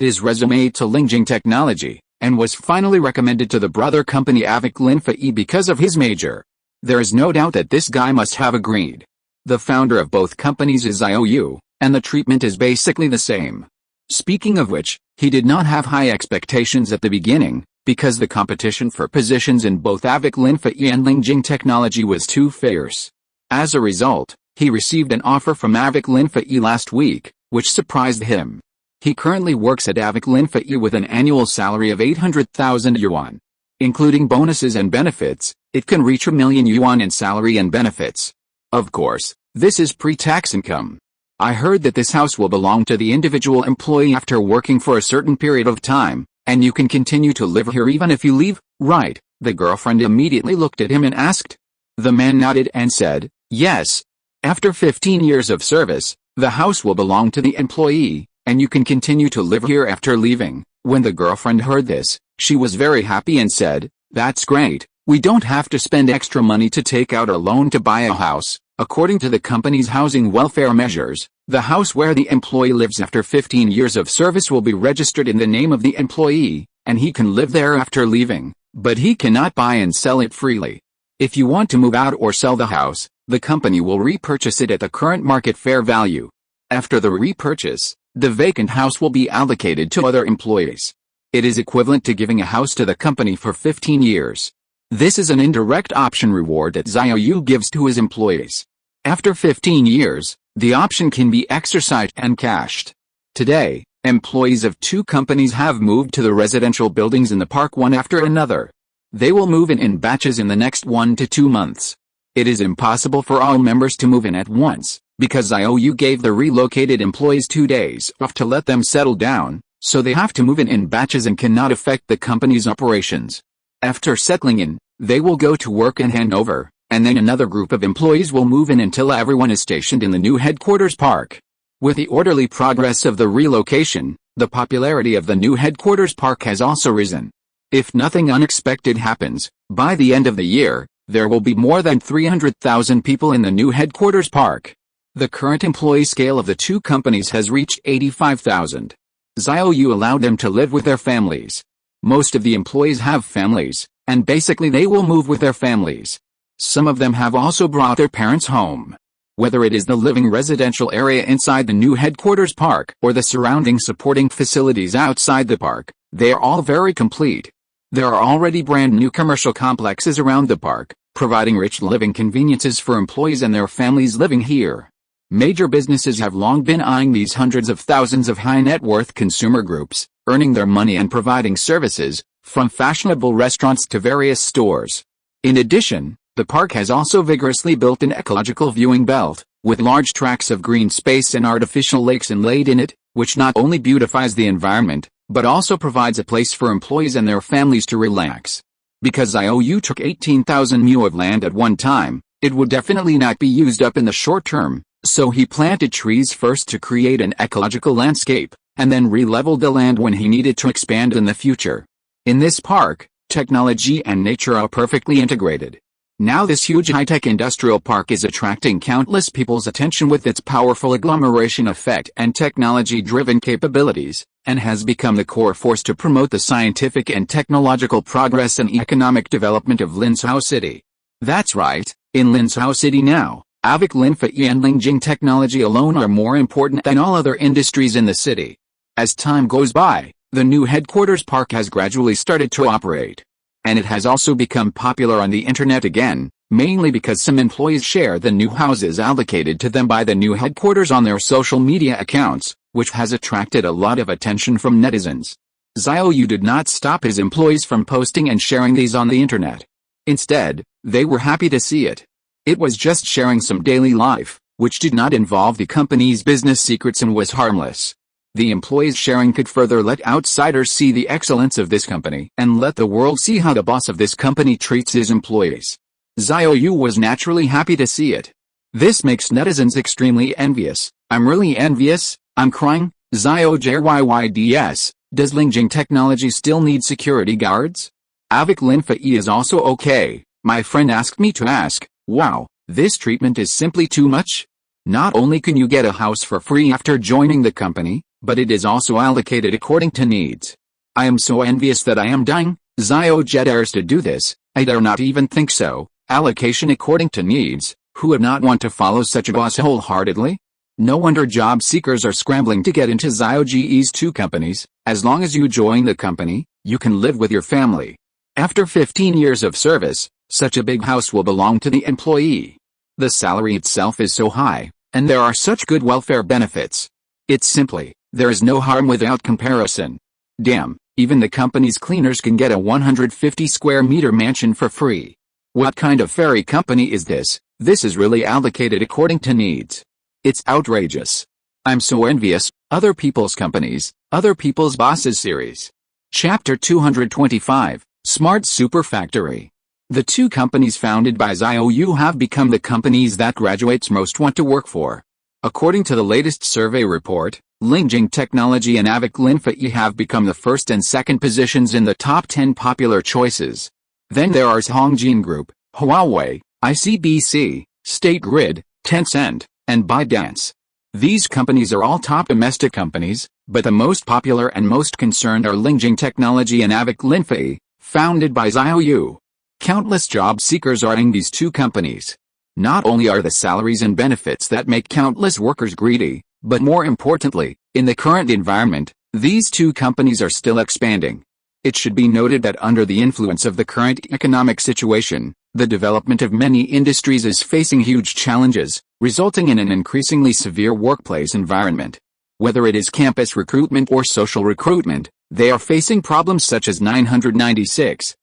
his resume to Lingjing Technology, and was finally recommended to the brother company Avic Linfei because of his major. There is no doubt that this guy must have agreed. The founder of both companies is Xiao Yu, and the treatment is basically the same. Speaking of which, he did not have high expectations at the beginning, because the competition for positions in both Avic Linfei and Lingjing Technology was too fierce. As a result, he received an offer from Avic Linfei last week, which surprised him. He currently works at Avic Linfei with an annual salary of 800,000 yuan. Including bonuses and benefits, it can reach 1 million yuan in salary and benefits. Of course, this is pre-tax income. I heard that this house will belong to the individual employee after working for a certain period of time, And you can continue to live here even if you leave, right? The girlfriend immediately looked at him and asked. The man nodded and said, yes. After 15 years of service, the house will belong to the employee, and you can continue to live here after leaving. When the girlfriend heard this, she was very happy and said, that's great. We don't have to spend extra money to take out a loan to buy a house. According to the company's housing welfare measures, the house where the employee lives after 15 years of service will be registered in the name of the employee, and he can live there after leaving, but he cannot buy and sell it freely. If you want to move out or sell the house, the company will repurchase it at the current market fair value. After the repurchase, the vacant house will be allocated to other employees. It is equivalent to giving a house to the company for 15 years. This is an indirect option reward that Xiao Yu gives to his employees. After 15 years, the option can be exercised and cashed. Today, employees of two companies have moved to the residential buildings in the park one after another. They will move in batches in the next 1 to 2 months. It is impossible for all members to move in at once, because Xiao Yu gave the relocated employees 2 days off to let them settle down, so they have to move in batches and cannot affect the company's operations. After settling in, they will go to work and hand over, and then another group of employees will move in until everyone is stationed in the new headquarters park. With the orderly progress of the relocation, the popularity of the new headquarters park has also risen. If nothing unexpected happens, by the end of the year, there will be more than 300,000 people in the new headquarters park. The current employee scale of the two companies has reached 85,000. Xiao Yu allowed them to live with their families. Most of the employees have families, and basically they will move with their families. Some of them have also brought their parents home. Whether it is the living residential area inside the new headquarters park or the surrounding supporting facilities outside the park, they are all very complete. There are already brand new commercial complexes around the park, providing rich living conveniences for employees and their families living here. Major businesses have long been eyeing these hundreds of thousands of high net worth consumer groups, earning their money and providing services, from fashionable restaurants to various stores. In addition, the park has also vigorously built an ecological viewing belt, with large tracts of green space and artificial lakes inlaid in it, which not only beautifies the environment, but also provides a place for employees and their families to relax. Because Xiao Yu took 18,000 mu of land at one time, it would definitely not be used up in the short term, so he planted trees first to create an ecological landscape, and then re-leveled the land when he needed to expand in the future. In this park, technology and nature are perfectly integrated. Now this huge high-tech industrial park is attracting countless people's attention with its powerful agglomeration effect and technology-driven capabilities, and has become the core force to promote the scientific and technological progress and economic development of Linsao City. That's right, in Linsao City now, Avic Linfei and Lingjing technology alone are more important than all other industries in the city. As time goes by, the new headquarters park has gradually started to operate. And it has also become popular on the internet again, mainly because some employees share the new houses allocated to them by the new headquarters on their social media accounts, which has attracted a lot of attention from netizens. Xiao Yu did not stop his employees from posting and sharing these on the internet. Instead, they were happy to see it. It was just sharing some daily life, which did not involve the company's business secrets and was harmless. The employees' sharing could further let outsiders see the excellence of this company and let the world see how the boss of this company treats his employees. Xiao Yu was naturally happy to see it. This makes netizens extremely envious. I'm really envious, I'm crying. Xiao JYYDS, does Lingjing Technology still need security guards? Avic Linfei is also okay. My friend asked me to ask, wow, this treatment is simply too much? Not only can you get a house for free after joining the company, but it is also allocated according to needs. I am so envious that I am dying. Xiao Jet dares to do this, I dare not even think so. Allocation according to needs, who would not want to follow such a boss wholeheartedly? No wonder job seekers are scrambling to get into Xiao Ge's two companies. As long as you join the company, you can live with your family. After 15 years of service, such a big house will belong to the employee. The salary itself is so high, and there are such good welfare benefits. It's simply, there is no harm without comparison. Damn, even the company's cleaners can get a 150 square meter mansion for free. What kind of fairy company is this? This is really allocated according to needs. It's outrageous. I'm so envious. Other people's companies, other people's bosses series. Chapter 225, Smart Super Factory. The two companies founded by Xiao Yu have become the companies that graduates most want to work for. According to the latest survey report, Lingjing Technology and Avic Linfei have become the first and second positions in the top 10 popular choices. Then there are Hongjin Group, Huawei, ICBC, State Grid, Tencent, and ByteDance. These companies are all top domestic companies, but the most popular and most concerned are Lingjing Technology and Avic Linfei, founded by Xiao Yu. Countless job seekers are in these two companies. Not only are the salaries and benefits that make countless workers greedy, but more importantly, in the current environment, these two companies are still expanding. It should be noted that under the influence of the current economic situation, the development of many industries is facing huge challenges, resulting in an increasingly severe workplace environment. Whether it is campus recruitment or social recruitment, they are facing problems such as 996,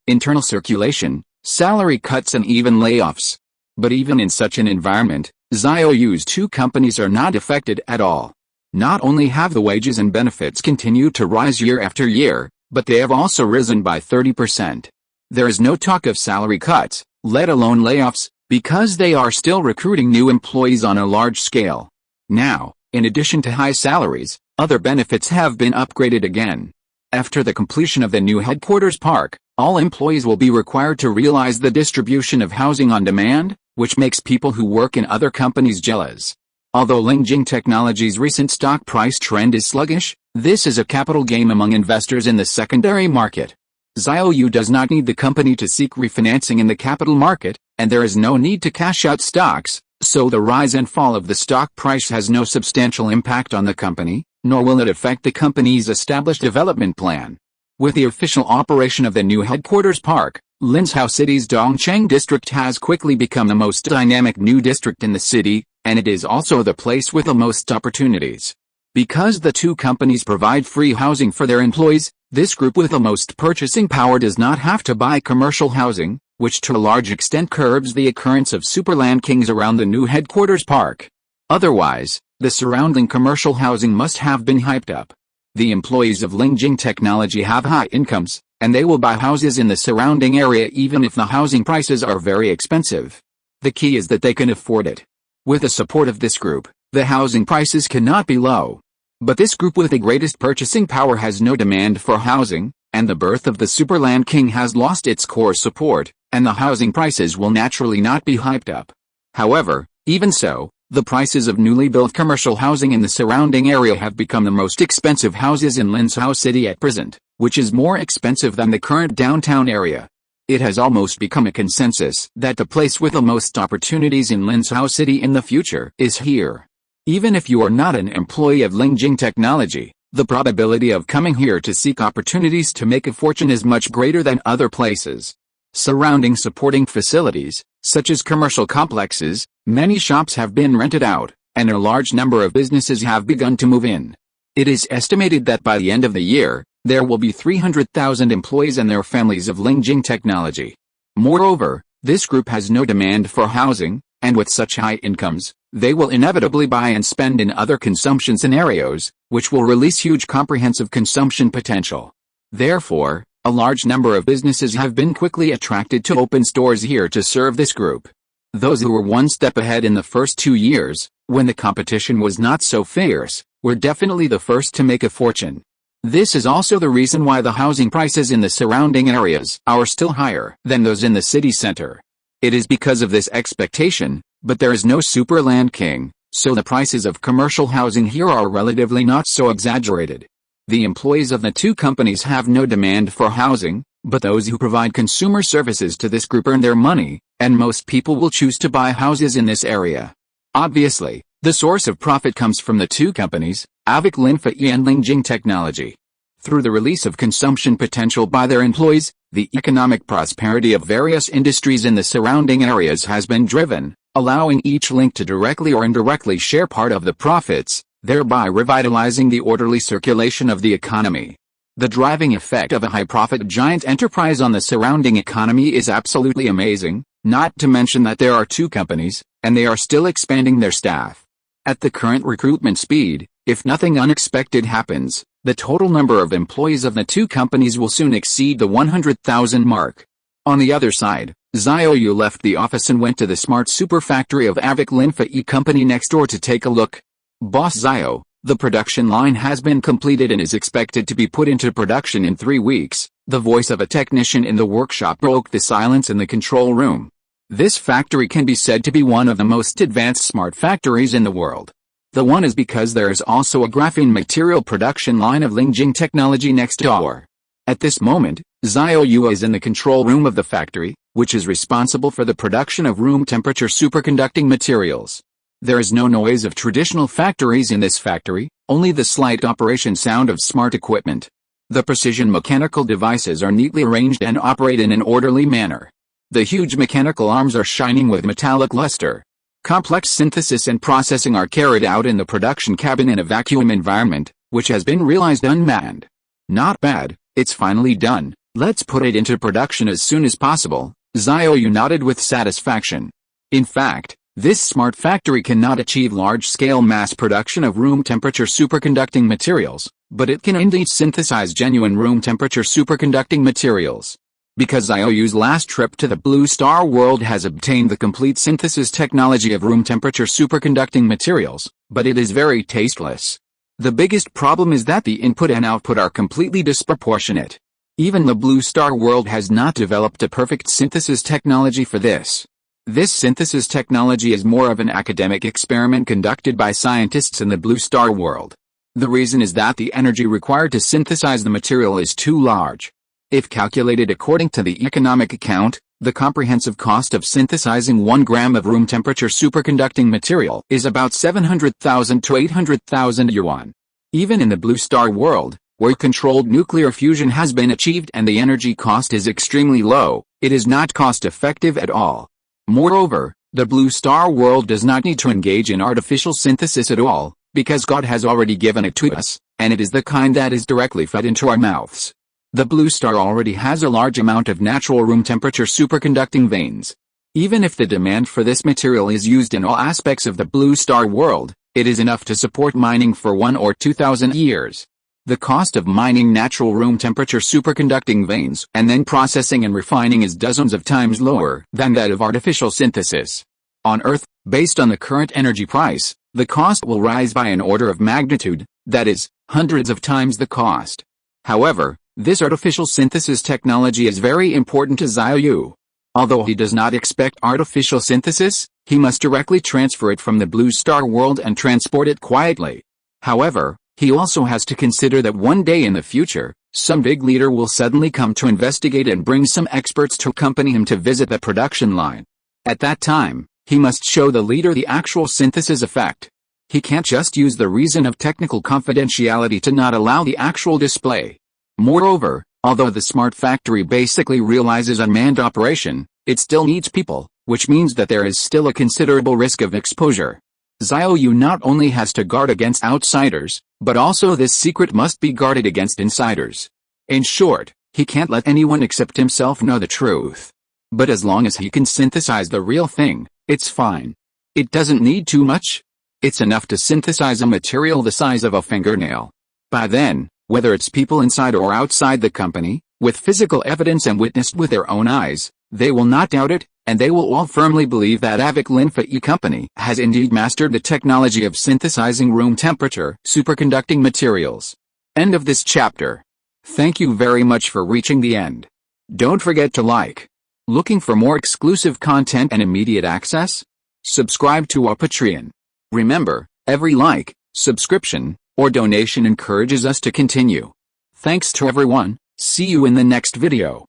internal circulation, salary cuts and even layoffs. But even in such an environment, Xiao Yu's two companies are not affected at all. Not only have the wages and benefits continued to rise year after year, but they have also risen by 30%. There is no talk of salary cuts, let alone layoffs, because they are still recruiting new employees on a large scale. Now, in addition to high salaries, other benefits have been upgraded again. After the completion of the new headquarters park, all employees will be required to realize the distribution of housing on demand, which makes people who work in other companies jealous. Although Lingjing Technology's recent stock price trend is sluggish, this is a capital game among investors in the secondary market. Xiao Yu does not need the company to seek refinancing in the capital market, and there is no need to cash out stocks, so the rise and fall of the stock price has no substantial impact on the company, nor will it affect the company's established development plan. With the official operation of the new headquarters park, Linzhou City's Dongcheng district has quickly become the most dynamic new district in the city, and it is also the place with the most opportunities. Because the two companies provide free housing for their employees, this group with the most purchasing power does not have to buy commercial housing, which to a large extent curbs the occurrence of superland kings around the new headquarters park. Otherwise, the surrounding commercial housing must have been hyped up. The employees of Lingjing Technology have high incomes, and they will buy houses in the surrounding area even if the housing prices are very expensive. The key is that they can afford it. With the support of this group, the housing prices cannot be low. But this group with the greatest purchasing power has no demand for housing, and the birth of the Superland King has lost its core support, and the housing prices will naturally not be hyped up. However, even so, the prices of newly built commercial housing in the surrounding area have become the most expensive houses in Linzhou City at present, which is more expensive than the current downtown area. It has almost become a consensus that the place with the most opportunities in Linzhou City in the future is here. Even if you are not an employee of Lingjing Technology, the probability of coming here to seek opportunities to make a fortune is much greater than other places. Surrounding supporting facilities, such as commercial complexes, many shops have been rented out, and a large number of businesses have begun to move in. It is estimated that by the end of the year, there will be 300,000 employees and their families of Lingjing Technology. Moreover, this group has no demand for housing, and with such high incomes, they will inevitably buy and spend in other consumption scenarios, which will release huge comprehensive consumption potential. Therefore, a large number of businesses have been quickly attracted to open stores here to serve this group. Those who were one step ahead in the first 2 years, when the competition was not so fierce, were definitely the first to make a fortune. This is also the reason why the housing prices in the surrounding areas are still higher than those in the city center. It is because of this expectation, but there is no superland king, so the prices of commercial housing here are relatively not so exaggerated. The employees of the two companies have no demand for housing, but those who provide consumer services to this group earn their money, and most people will choose to buy houses in this area. Obviously, the source of profit comes from the two companies, Avic Linfei and Lingjing Technology. Through the release of consumption potential by their employees, the economic prosperity of various industries in the surrounding areas has been driven, allowing each link to directly or indirectly share part of the profits, thereby revitalizing the orderly circulation of the economy. The driving effect of a high-profit giant enterprise on the surrounding economy is absolutely amazing, not to mention that there are two companies, and they are still expanding their staff. At the current recruitment speed, if nothing unexpected happens, The total number of employees of the two companies will soon exceed the 100,000 mark. On the other side, Xiao Yu left the office and went to the smart super factory of Avic Linfa E company next door to take a look. Boss Xiao, the production line has been completed and is expected to be put into production in 3 weeks. The voice of a technician in the workshop broke the silence in the control room. This factory can be said to be one of the most advanced smart factories in the world. The one is because there is also a graphene material production line of Lingjing technology next door. At this moment, Xiao Yu is in the control room of the factory, which is responsible for the production of room temperature superconducting materials. There is no noise of traditional factories in this factory, only the slight operation sound of smart equipment. The precision mechanical devices are neatly arranged and operate in an orderly manner. The huge mechanical arms are shining with metallic luster. Complex synthesis and processing are carried out in the production cabin in a vacuum environment, which has been realized unmanned. Not bad, it's finally done. Let's put it into production as soon as possible. Xiao Yu nodded with satisfaction. In fact, this smart factory cannot achieve large-scale mass production of room temperature superconducting materials, but it can indeed synthesize genuine room temperature superconducting materials. Because Xiao Yu's last trip to the Blue Star world has obtained the complete synthesis technology of room temperature superconducting materials, but it is very tasteless. The biggest problem is that the input and output are completely disproportionate. Even the Blue Star world has not developed a perfect synthesis technology for this. This synthesis technology is more of an academic experiment conducted by scientists in the Blue Star world. The reason is that the energy required to synthesize the material is too large. If calculated according to the economic account, the comprehensive cost of synthesizing 1 gram of room temperature superconducting material is about 700,000 to 800,000 yuan. Even in the Blue Star world, where controlled nuclear fusion has been achieved and the energy cost is extremely low, it is not cost-effective at all. Moreover, the Blue Star world does not need to engage in artificial synthesis at all, because God has already given it to us, and it is the kind that is directly fed into our mouths. The Blue Star already has a large amount of natural room temperature superconducting veins. Even if the demand for this material is used in all aspects of the Blue Star world, it is enough to support mining for 1 or 2,000 years. The cost of mining natural room temperature superconducting veins and then processing and refining is dozens of times lower than that of artificial synthesis. On Earth, based on the current energy price, the cost will rise by an order of magnitude, that is, hundreds of times the cost. However, this artificial synthesis technology is very important to Xiao Yu. Although he does not expect artificial synthesis, he must directly transfer it from the Blue Star world and transport it quietly. However, he also has to consider that one day in the future, some big leader will suddenly come to investigate and bring some experts to accompany him to visit the production line. At that time, he must show the leader the actual synthesis effect. He can't just use the reason of technical confidentiality to not allow the actual display. Moreover, although the smart factory basically realizes unmanned operation, it still needs people, which means that there is still a considerable risk of exposure. Xiao Yu not only has to guard against outsiders, but also this secret must be guarded against insiders. In short, he can't let anyone except himself know the truth. But as long as he can synthesize the real thing, it's fine. It doesn't need too much. It's enough to synthesize a material the size of a fingernail. By then, whether it's people inside or outside the company, with physical evidence and witnessed with their own eyes, they will not doubt it, and they will all firmly believe that Avic Linfa E company has indeed mastered the technology of synthesizing room temperature superconducting materials. End of this chapter. Thank you very much for reaching the end. Don't forget to like. Looking for more exclusive content and immediate access? Subscribe to our Patreon. Remember, every like, subscription, or donation encourages us to continue. Thanks to everyone. See you in the next video.